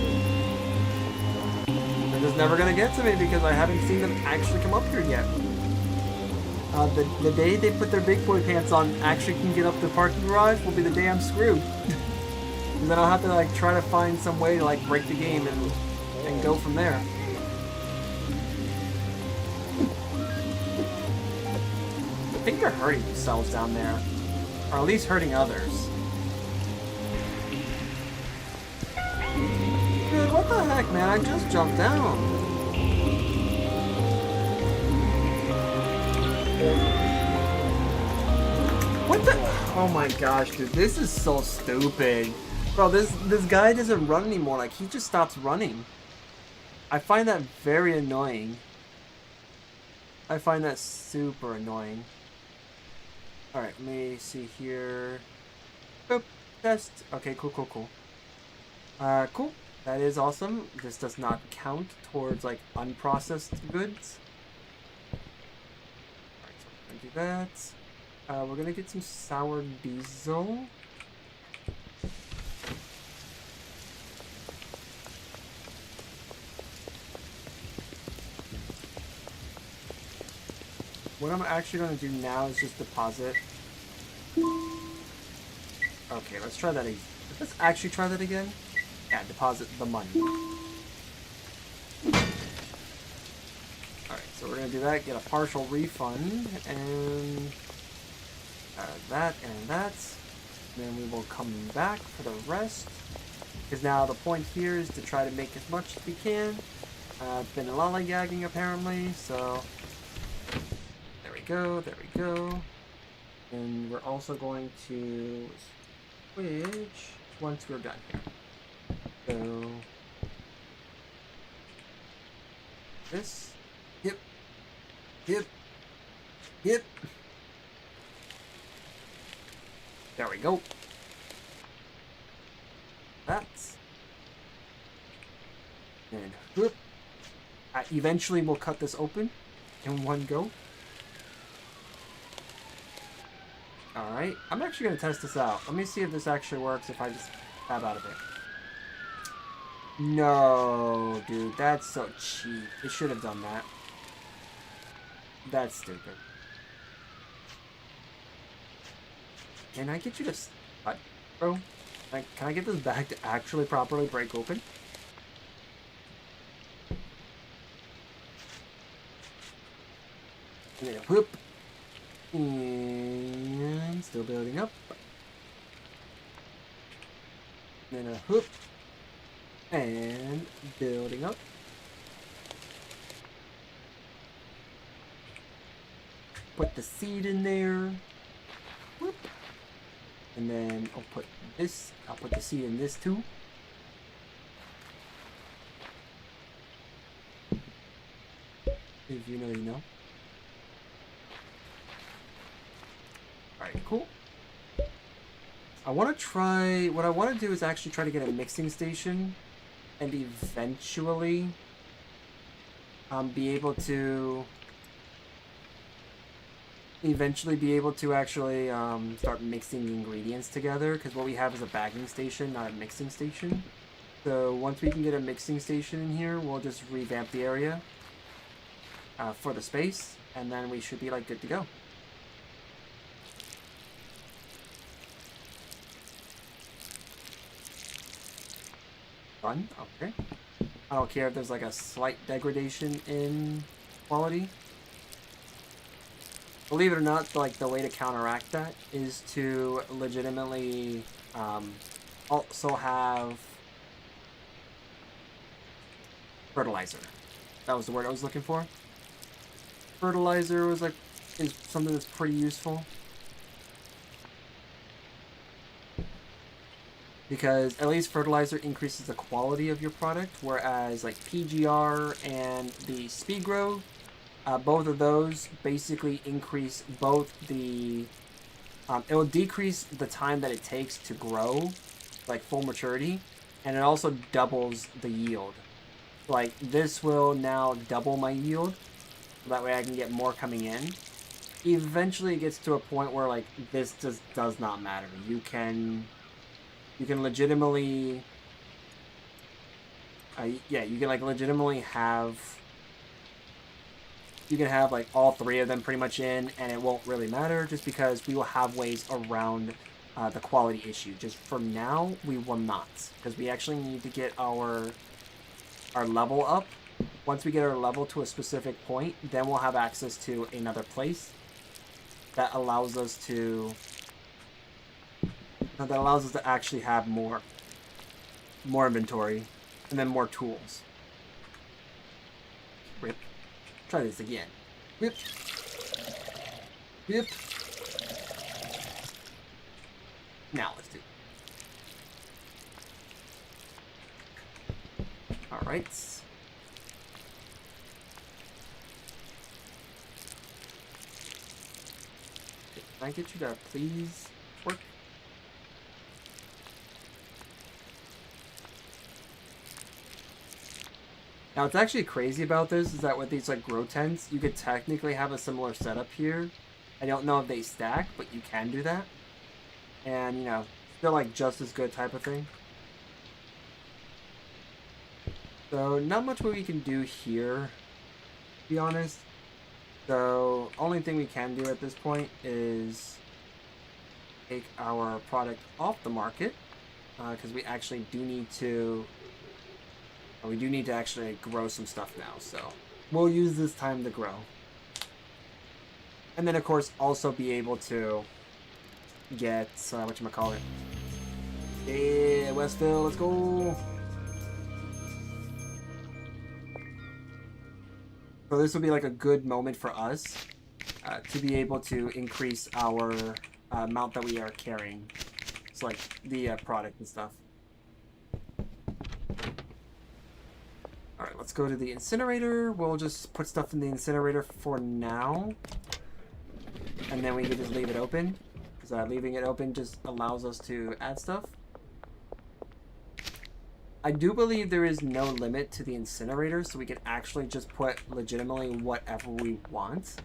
They're just never gonna get to me because I haven't seen them actually come up here yet. The day they put their big boy pants on actually can get up the parking garage will be the day I'm screwed. And then I'll have to like try to find some way to like break the game and go from there. I think they're hurting themselves down there. Or at least hurting others. Dude, what the heck, man? I just jumped down. What the? Oh my gosh, dude, this is so stupid. Bro, this guy doesn't run anymore. Like, he just stops running. I find that very annoying. I find that super annoying. Alright, let me see here. Boop, test. Okay, cool. Cool. That is awesome. This does not count towards, like, unprocessed goods. Do that. We're gonna get some sour diesel. What I'm actually gonna do now is just deposit. Okay, let's try that again. Let's actually try that again. Yeah, deposit the money. Alright, so we're gonna do that, get a partial refund, and that and that. Then we will come back for the rest. Because now the point here is to try to make as much as we can. Been lollygagging apparently, so there we go, there we go. And we're also going to switch once we're done here. So this, yep, yep, yep. There we go. That's and whoop. Eventually we'll cut this open in one go. Alright, I'm actually going to test this out. Let me see if this actually works if I just tab out of it. No, dude, that's so cheap. It should have done that. That's stupid. Can I get you to... What, bro? Like, can I get this bag to actually properly break open? And then whoop. And still building up. And then a whoop. And building up. Put the seed in there. Whoop. And then I'll put this. I'll put the seed in this too. If you know, you know. Alright, cool. I want to try... What I want to do is actually try to get a mixing station. And eventually... be able to... actually start mixing the ingredients together, because what we have is a bagging station, not a mixing station. So once we can get a mixing station in here, we'll just revamp the area for the space, and then we should be like good to go. Done. Okay. I don't care if there's like a slight degradation in quality. Believe it or not, like the way to counteract that is to legitimately also have fertilizer. That was the word I was looking for. Fertilizer was like is something that's pretty useful, because at least fertilizer increases the quality of your product, whereas like PGR and the speed grow, both of those basically increase both the... it will decrease the time that it takes to grow, like full maturity, and it also doubles the yield. Like, this will now double my yield, so that way I can get more coming in. Eventually it gets to a point where, like, this just does not matter. You can legitimately... yeah, you can, like, legitimately have... You can have like all three of them pretty much in, and it won't really matter, just because we will have ways around the quality issue. Just for now, we will not, because we actually need to get our level up. Once we get our level to a specific point, then we'll have access to another place that allows us to actually have more inventory and then more tools. Rip. Try this again. Whip. Whip. Now let's do it. Alright. Can I get you to please work? Now, what's actually crazy about this is that with these, like, grow tents, you could technically have a similar setup here. I don't know if they stack, but you can do that. And, you know, still, like, just as good type of thing. So, not much what we can do here, to be honest. So, only thing we can do at this point is take our product off the market, because we actually do need to... We do need to actually grow some stuff now, so we'll use this time to grow. And then, of course, also be able to get, whatchamacallit. Yeah, Westville, let's go! So this will be like a good moment for us to be able to increase our amount that we are carrying. It's like the product and stuff. Alright, let's go to the incinerator. We'll just put stuff in the incinerator for now. And then we can just leave it open. Because leaving it open just allows us to add stuff. I do believe there is no limit to the incinerator, so we can actually just put legitimately whatever we want.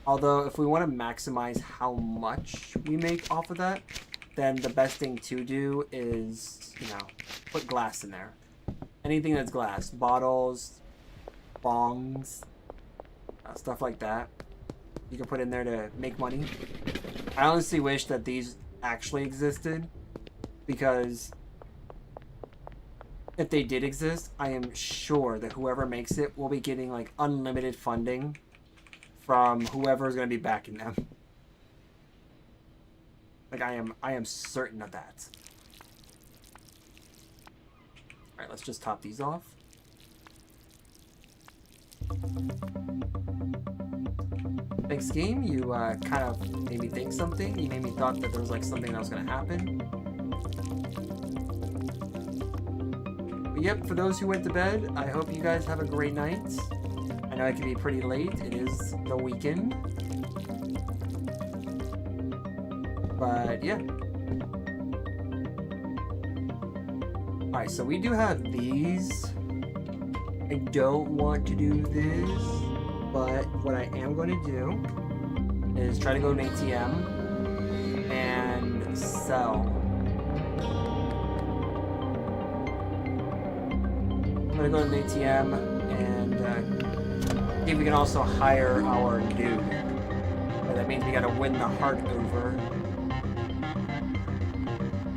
Although, if we want to maximize how much we make off of that, then the best thing to do is, you know, put glass in there. Anything that's glass. Bottles, bongs, stuff like that. You can put in there to make money. I honestly wish that these actually existed, because if they did exist, I am sure that whoever makes it will be getting like unlimited funding from whoever is going to be backing them. Like I am certain of that. All right, let's just top these off. Thanks, game. You kind of made me think something. You made me thought that there was like something that was going to happen. But yep, for those who went to bed, I hope you guys have a great night. I know it can be pretty late. It is the weekend. But yeah. Alright, so we do have these. I don't want to do this, but what I am going to do is try to go to an ATM and sell. I'm going to go to an ATM and see if we can also hire our dude. But that means we got to win the heart over.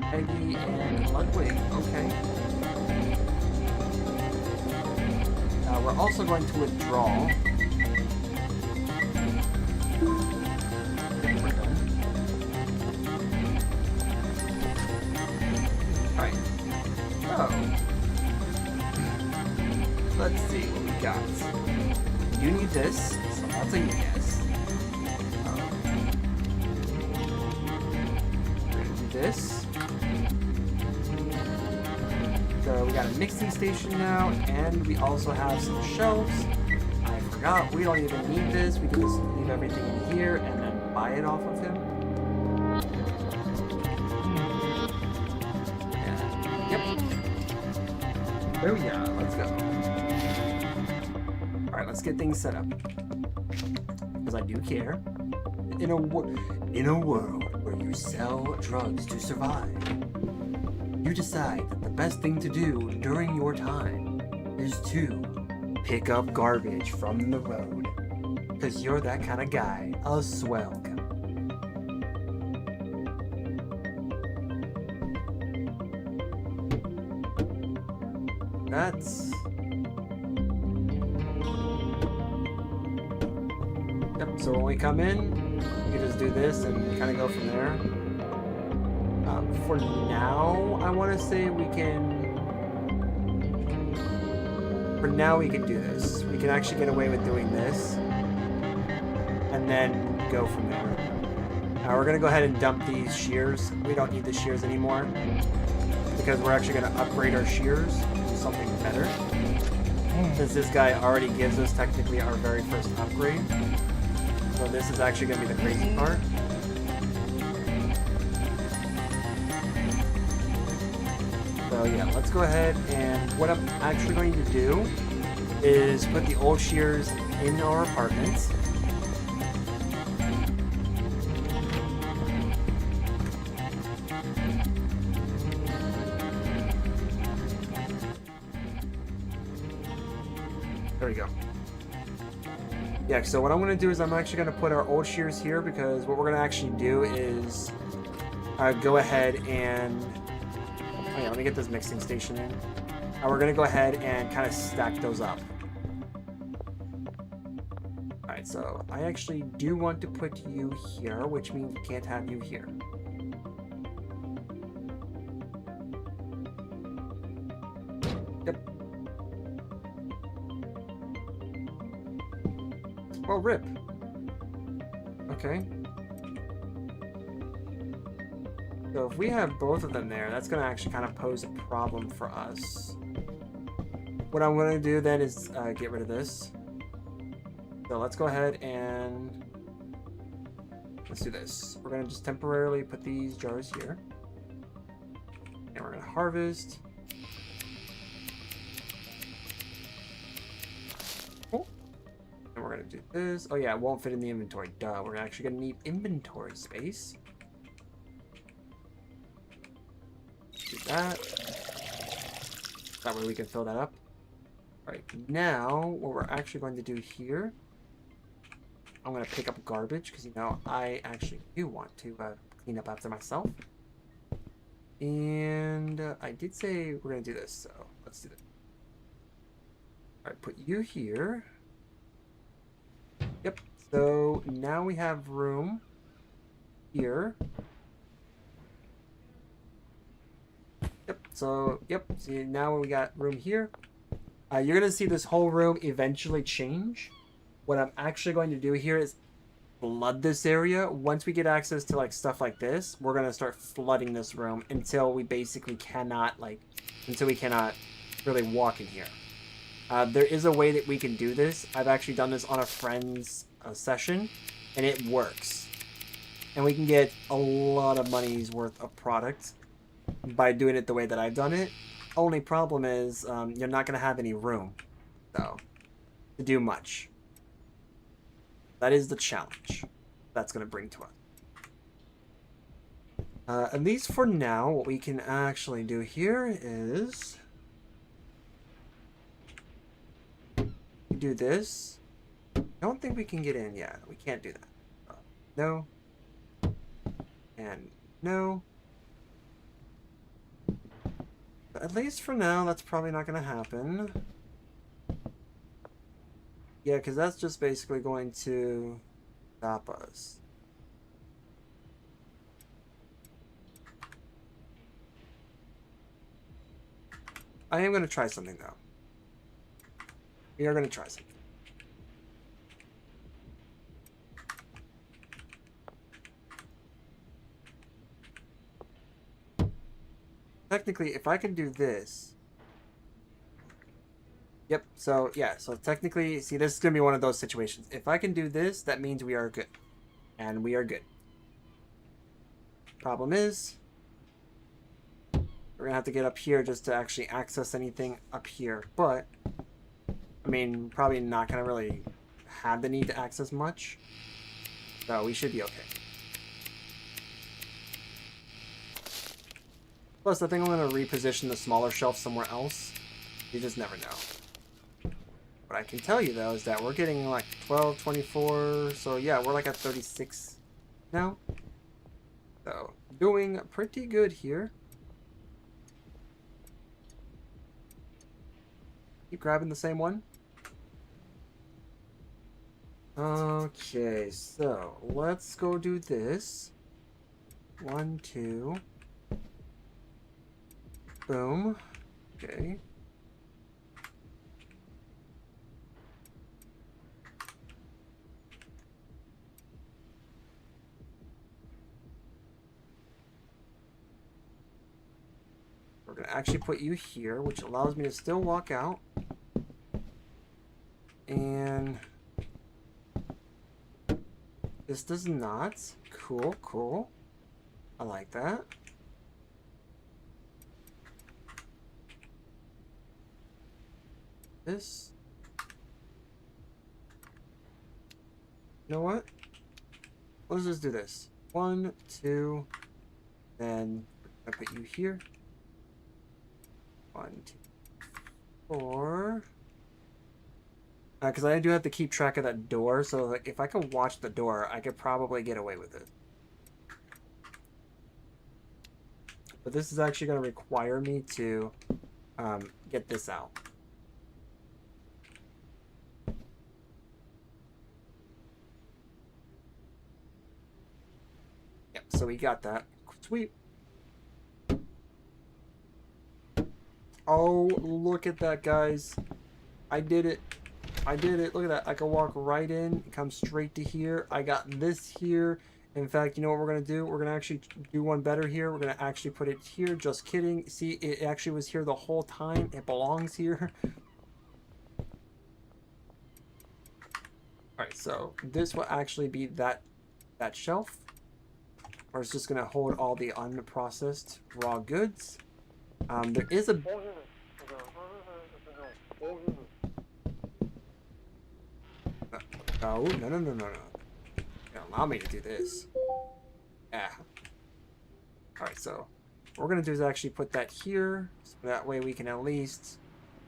Peggy and Ludwig, okay. We're also going to withdraw. Alright. So, let's see what we got. You need this, so that's a yes. We're gonna do this. So we got a mixing station now, and we also have some shelves. I forgot, we don't even need this. We can just leave everything in here and then buy it off of him. And, yep. There we go, let's go. Alright, let's get things set up. Because I do care. In a world where you sell drugs to survive, you decide that the best thing to do during your time is to pick up garbage from the road. Because you're that kind of guy, a swell guy. That's... Yep, so when we come in, we can just do this and kind of go from there. For now, I want to say we can... For now, we can do this. We can actually get away with doing this. And then go from there. Now, we're going to go ahead and dump these shears. We don't need the shears anymore. Because we're actually going to upgrade our shears to something better. Since this guy already gives us technically our very first upgrade. So this is actually going to be the crazy part. So yeah, let's go ahead, and what I'm actually going to do is put the old shears in our apartments. There we go. Yeah, so what I'm going to do is I'm actually going to put our old shears here, because what we're going to actually do is go ahead and... Oh yeah, let me get this mixing station in. We're going to go ahead and kind of stack those up. Alright, so I actually do want to put you here, which means we can't have you here. Yep. Well, rip. Okay. So if we have both of them there, that's going to actually kind of pose a problem for us. What I'm going to do then is get rid of this. So let's go ahead and let's do this. We're going to just temporarily put these jars here. And we're going to harvest. Cool. And we're going to do this. Oh yeah, it won't fit in the inventory. Duh, we're actually going to need inventory space. Do that. That way we can fill that up. Right, now what we're actually going to do here, I'm going to pick up garbage because, you know, I actually do want to clean up after myself. And I did say we're going to do this, so let's do that. All right, put you here. Yep, so now we have room here. Yep, so, yep, see, now we got room here. You're going to see this whole room eventually change. What I'm actually going to do here is flood this area. Once we get access to like stuff like this, we're going to start flooding this room until we basically cannot really walk in here. There is a way that we can do this. I've actually done this on a friend's session, and it works. And we can get a lot of money's worth of product by doing it the way that I've done it. Only problem is you're not going to have any room, though, to do much. That is the challenge that's going to bring to us. At least for now, what we can actually do here is do this. I don't think we can get in yet. We can't do that. No. And no. But at least for now, that's probably not going to happen. Yeah, because that's just basically going to stop us. I am going to try something, though. We are going to try something. Technically, if I can do this... Yep, so, yeah, so technically, see, this is going to be one of those situations. If I can do this, that means we are good. And we are good. Problem is, we're going to have to get up here just to actually access anything up here. But, I mean, probably not going to really have the need to access much. So, we should be okay. Plus, I think I'm going to reposition the smaller shelf somewhere else. You just never know. What I can tell you, though, is that we're getting like 12, 24, so yeah, we're like at 36 now. So, doing pretty good here. Keep grabbing the same one. Okay, so let's go do this. 1, 2. Boom. Okay. We're going to actually put you here, which allows me to still walk out. And this does not. Cool, cool. I like that. This. You know what? Let's just do this. 1, 2, then I put you here. 1, 2, 4. Because I do have to keep track of that door, so like, if I could watch the door, I could probably get away with it. But this is actually going to require me to get this out. so we got that. Sweet. Oh, look at that, guys. I did it. I did it. Look at that. I can walk right in, come straight to here. I got this here. In fact, you know what we're going to do? We're going to actually do one better here. We're going to actually put it here. Just kidding. See, it actually was here the whole time. It belongs here. Alright, so this will actually be that shelf. Where it's just going to hold all the unprocessed raw goods. There is a... Oh, no. Allow me to do this. Yeah. Alright, so what we're going to do is actually put that here. So that way we can at least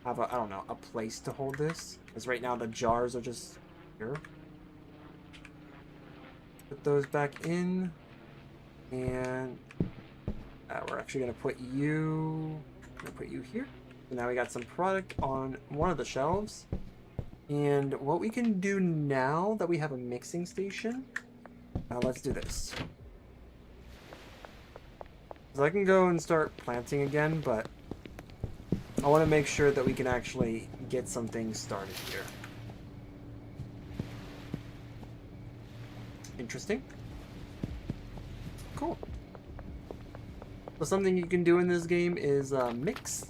have a, I don't know, a place to hold this. Because right now the jars are just here. Put those back in. And we're actually going to put you here. So now we got some product on one of the shelves. And what we can do now that we have a mixing station, let's do this. So I can go and start planting again, but I want to make sure that we can actually get some things started here. Interesting. Cool. So something you can do in this game is mix.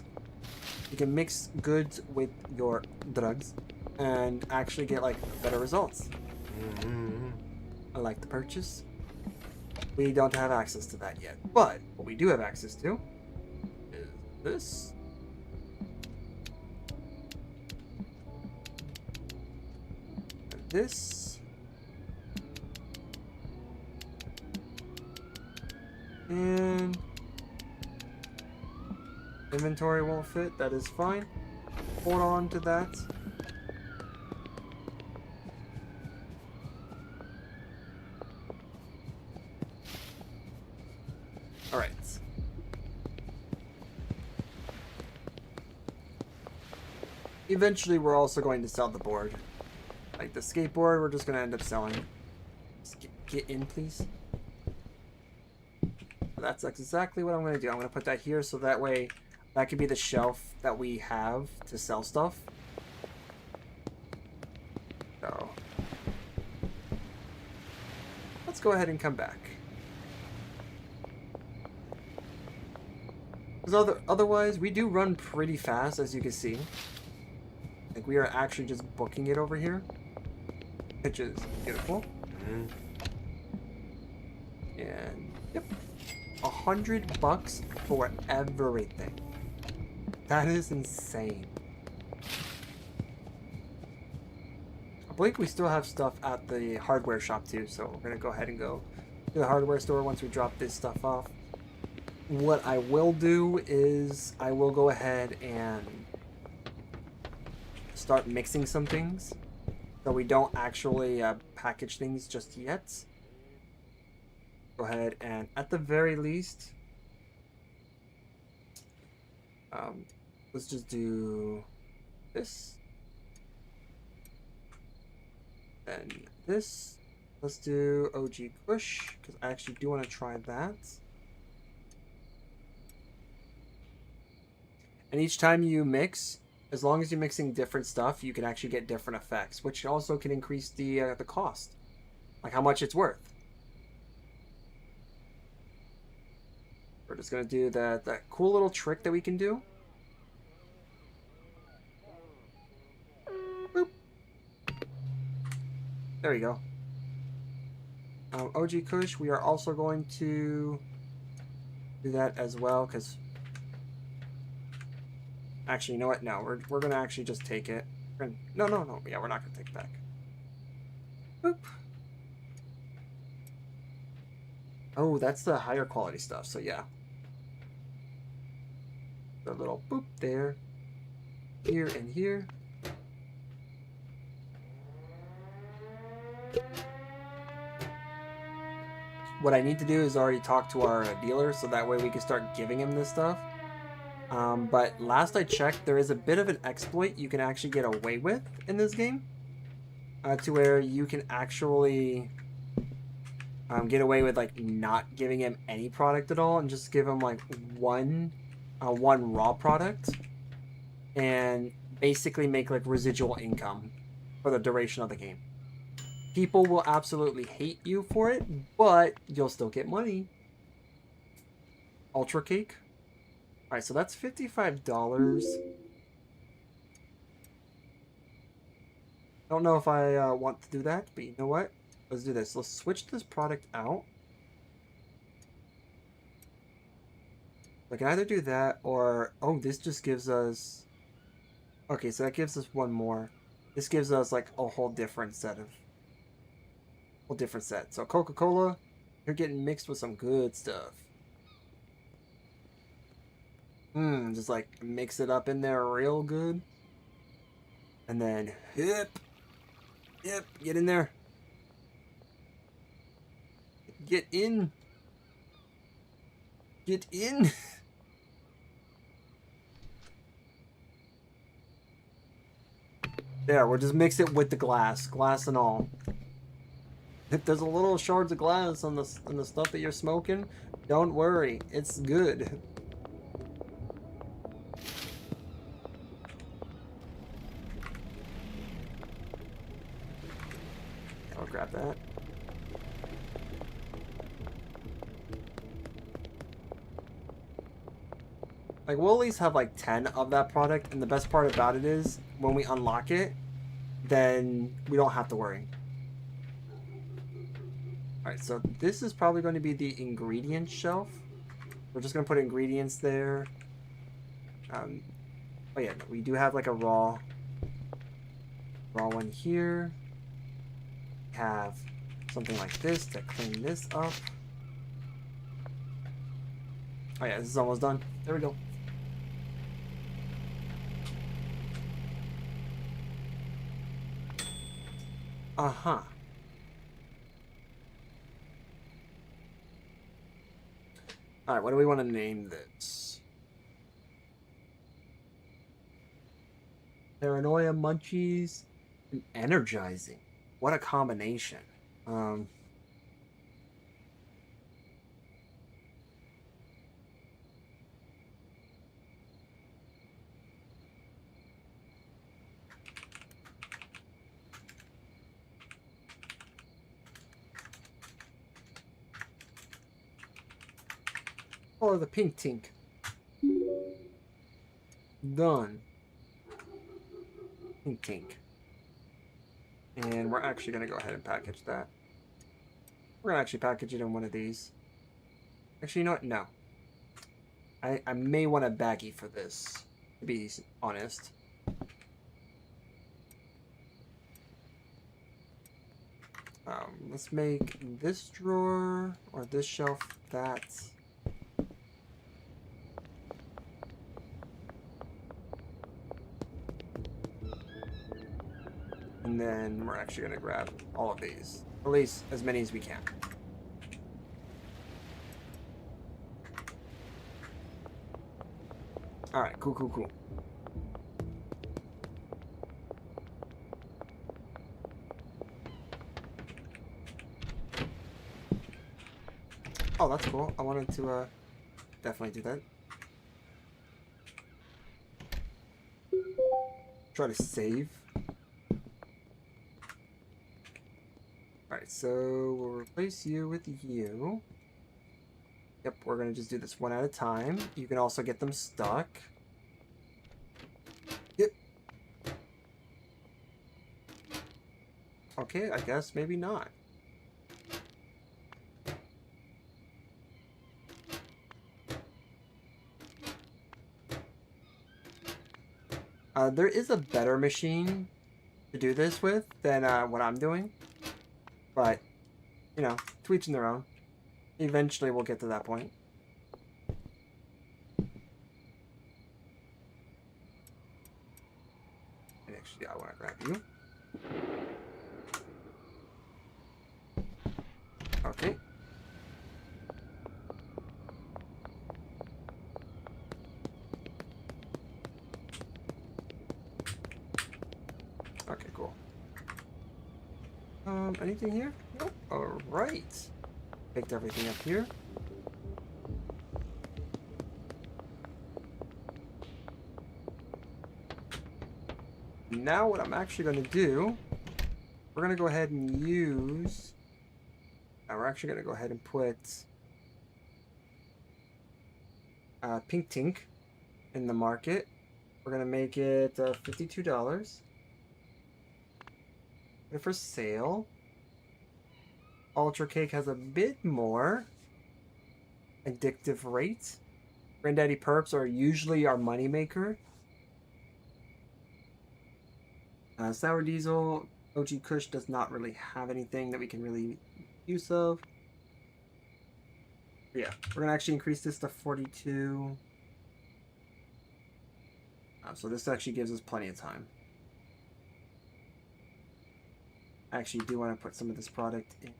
You can mix goods with your drugs and actually get like better results. I like the purchase. We don't have access to that yet, but what we do have access to is this. And this. And inventory won't fit, that is fine. Hold on to that. Alright. Eventually we're also going to sell the board. Like the skateboard, we're just going to end up selling. Just get in, please. That's exactly what I'm going to do. I'm going to put that here so that way that could be the shelf that we have to sell stuff. So let's go ahead and come back. Because otherwise, we do run pretty fast, as you can see. Like, we are actually just booking it over here, which is beautiful. And, yep. $100 for everything. That is insane. I believe we still have stuff at the hardware shop, too, so we're going to go ahead and go to the hardware store once we drop this stuff off. What I will do is I will go ahead and start mixing some things so we don't actually package things just yet. Go ahead and at the very least let's just do this and this. Let's do OG Kush because I actually do want to try that. And each time you mix, as long as you're mixing different stuff, you can actually get different effects, which also can increase the cost, like how much it's worth. We're just gonna do that cool little trick that we can do. Boop. There we go. OG Kush, we are also going to do that as well, because actually, you know what? No, we're gonna actually just take it. No. Yeah, we're not gonna take it back. Boop. Oh, that's the higher quality stuff. So yeah, the little boop there, here and here. What I need to do is already talk to our dealer, so that way we can start giving him this stuff. But last I checked, there is a bit of an exploit you can actually get away with in this game, to where you can actually get away with like not giving him any product at all and just give him like one raw product and basically make like residual income for the duration of the game. People will absolutely hate you for it, but you'll still get money. Ultra cake. All right, so that's $55. I don't know if I want to do that, but you know what? Let's do this. Let's switch this product out. I can either do that or... Oh, this just gives us... Okay, so that gives us one more. This gives us like a whole different set of... Whole different set. So Coca-Cola, you're getting mixed with some good stuff. Just like mix it up in there real good. And then, yep, get in there. Get in. Get in. There, we'll just mix it with the glass and all. If there's a little shards of glass on the stuff that you're smoking, don't worry, it's good. I'll grab that. Like, we'll at least have like 10 of that product, and the best part about it is when we unlock it, then we don't have to worry. Alright, so this is probably going to be the ingredients shelf. We're just going to put ingredients there. Oh yeah, we do have like a raw one here. Have something like this to clean this up. Oh yeah, this is almost done. There we go. Uh-huh. Alright, what do we want to name this? Paranoia Munchies and Energizing. What a combination. Or the pink tink. Done. Pink tink. And we're actually going to go ahead and package that. We're going to actually package it in one of these. Actually, you know what? No. I may want a baggie for this, to be honest. Let's make this drawer or this shelf that. And then we're actually going to grab all of these. At least as many as we can. Alright, cool. Oh, that's cool. I wanted to definitely do that. Try to save. Alright, so we'll replace you with you. Yep, we're going to just do this one at a time. You can also get them stuck. Yep. Okay, I guess maybe not. There is a better machine to do this with than what I'm doing. But, you know, to each their own. Eventually we'll get to that point. And actually, I want to grab you. Okay. Okay, cool. Anything here? Nope. Alright. Picked everything up here. Now what I'm actually going to do, we're going to go ahead and use... we're actually going to go ahead and put Pink Tink in the market. We're going to make it $52. Put it for sale. Ultra Cake has a bit more addictive rate. Granddaddy Perps are usually our moneymaker. Sour Diesel, OG Kush does not really have anything that we can really use of. But yeah, we're going to actually increase this to 42. So this actually gives us plenty of time. I actually do want to put some of this product in.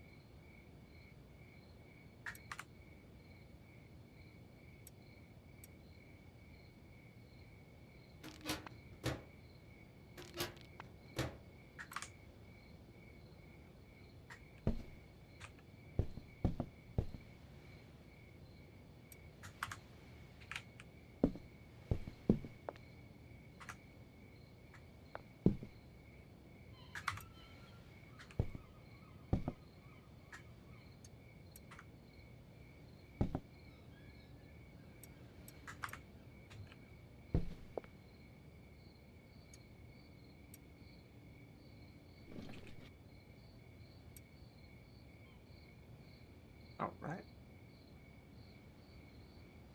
All right.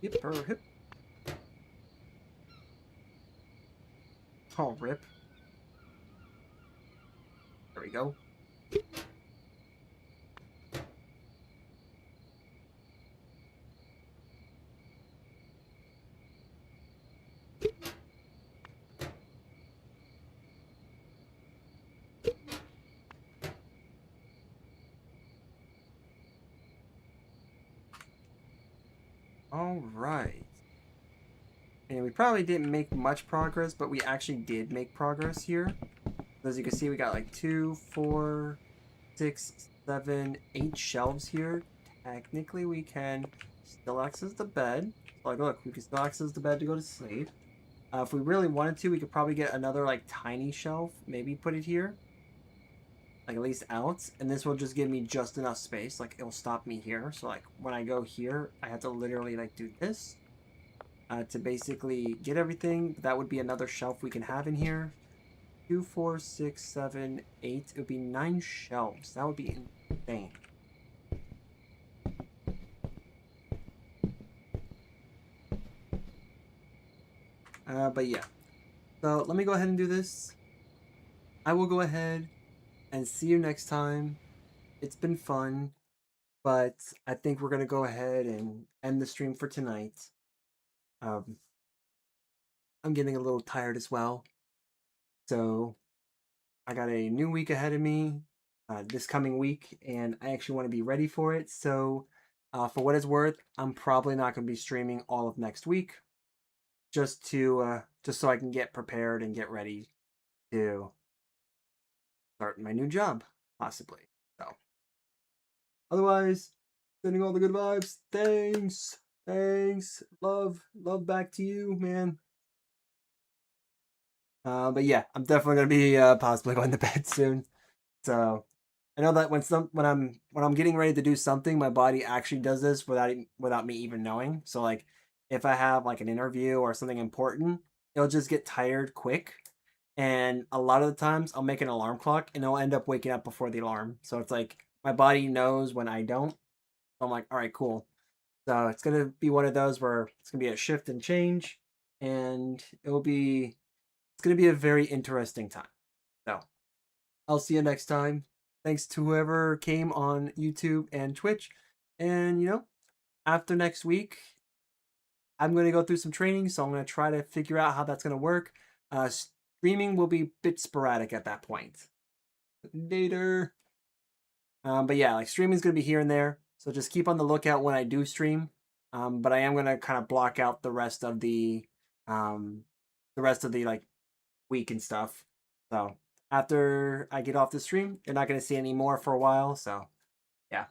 Hip or hip. Oh, rip. There we go. All right. And we probably didn't make much progress, but we actually did make progress here. As you can see, we got like 2, 4, 6, 7, 8 shelves here. Technically, we can still access the bed. Like, look, we can still access the bed to go to sleep. If we really wanted to, we could probably get another like tiny shelf. Maybe put it here. Like at least out. And this will just give me just enough space. Like it'll stop me here. So like when I go here, I have to literally like do this. To basically get everything. That would be another shelf we can have in here. 2, 4, 6, 7, 8. It would be 9 shelves. That would be insane. But yeah. So let me go ahead and do this. I will go ahead and see you next time. It's been fun, but I think we're going to go ahead and end the stream for tonight. I'm getting a little tired as well. So I got a new week ahead of me this coming week, and I actually want to be ready for it. So for what it's worth, I'm probably not going to be streaming all of next week, just so I can get prepared and get ready to start my new job, possibly. So otherwise, sending all the good vibes. Thanks, love back to you, man. But yeah, I'm definitely gonna be possibly going to bed soon. So I know that when I'm getting ready to do something, my body actually does this without me even knowing. So like if I have like an interview or something important, it'll just get tired quick. And a lot of the times I'll make an alarm clock and I'll end up waking up before the alarm. So it's like my body knows when I don't. So I'm like, all right, cool. So it's gonna be one of those where it's gonna be a shift and change, and it's gonna be a very interesting time. So I'll see you next time. Thanks to whoever came on YouTube and Twitch. And after next week, I'm gonna go through some training, so I'm gonna try to figure out how that's gonna work. Streaming will be a bit sporadic at that point. Later. But yeah, like streaming's gonna be here and there. So just keep on the lookout when I do stream. But I am gonna kind of block out the rest of the like week and stuff. So after I get off the stream, you're not gonna see any more for a while. So yeah.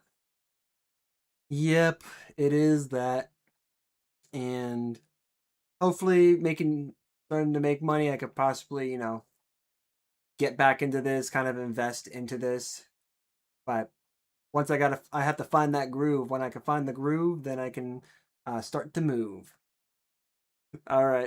Yep, it is that. And hopefully starting to make money, I could possibly, get back into this, kind of invest into this. But once I have to find that groove. When I can find the groove, then I can start to move. All right.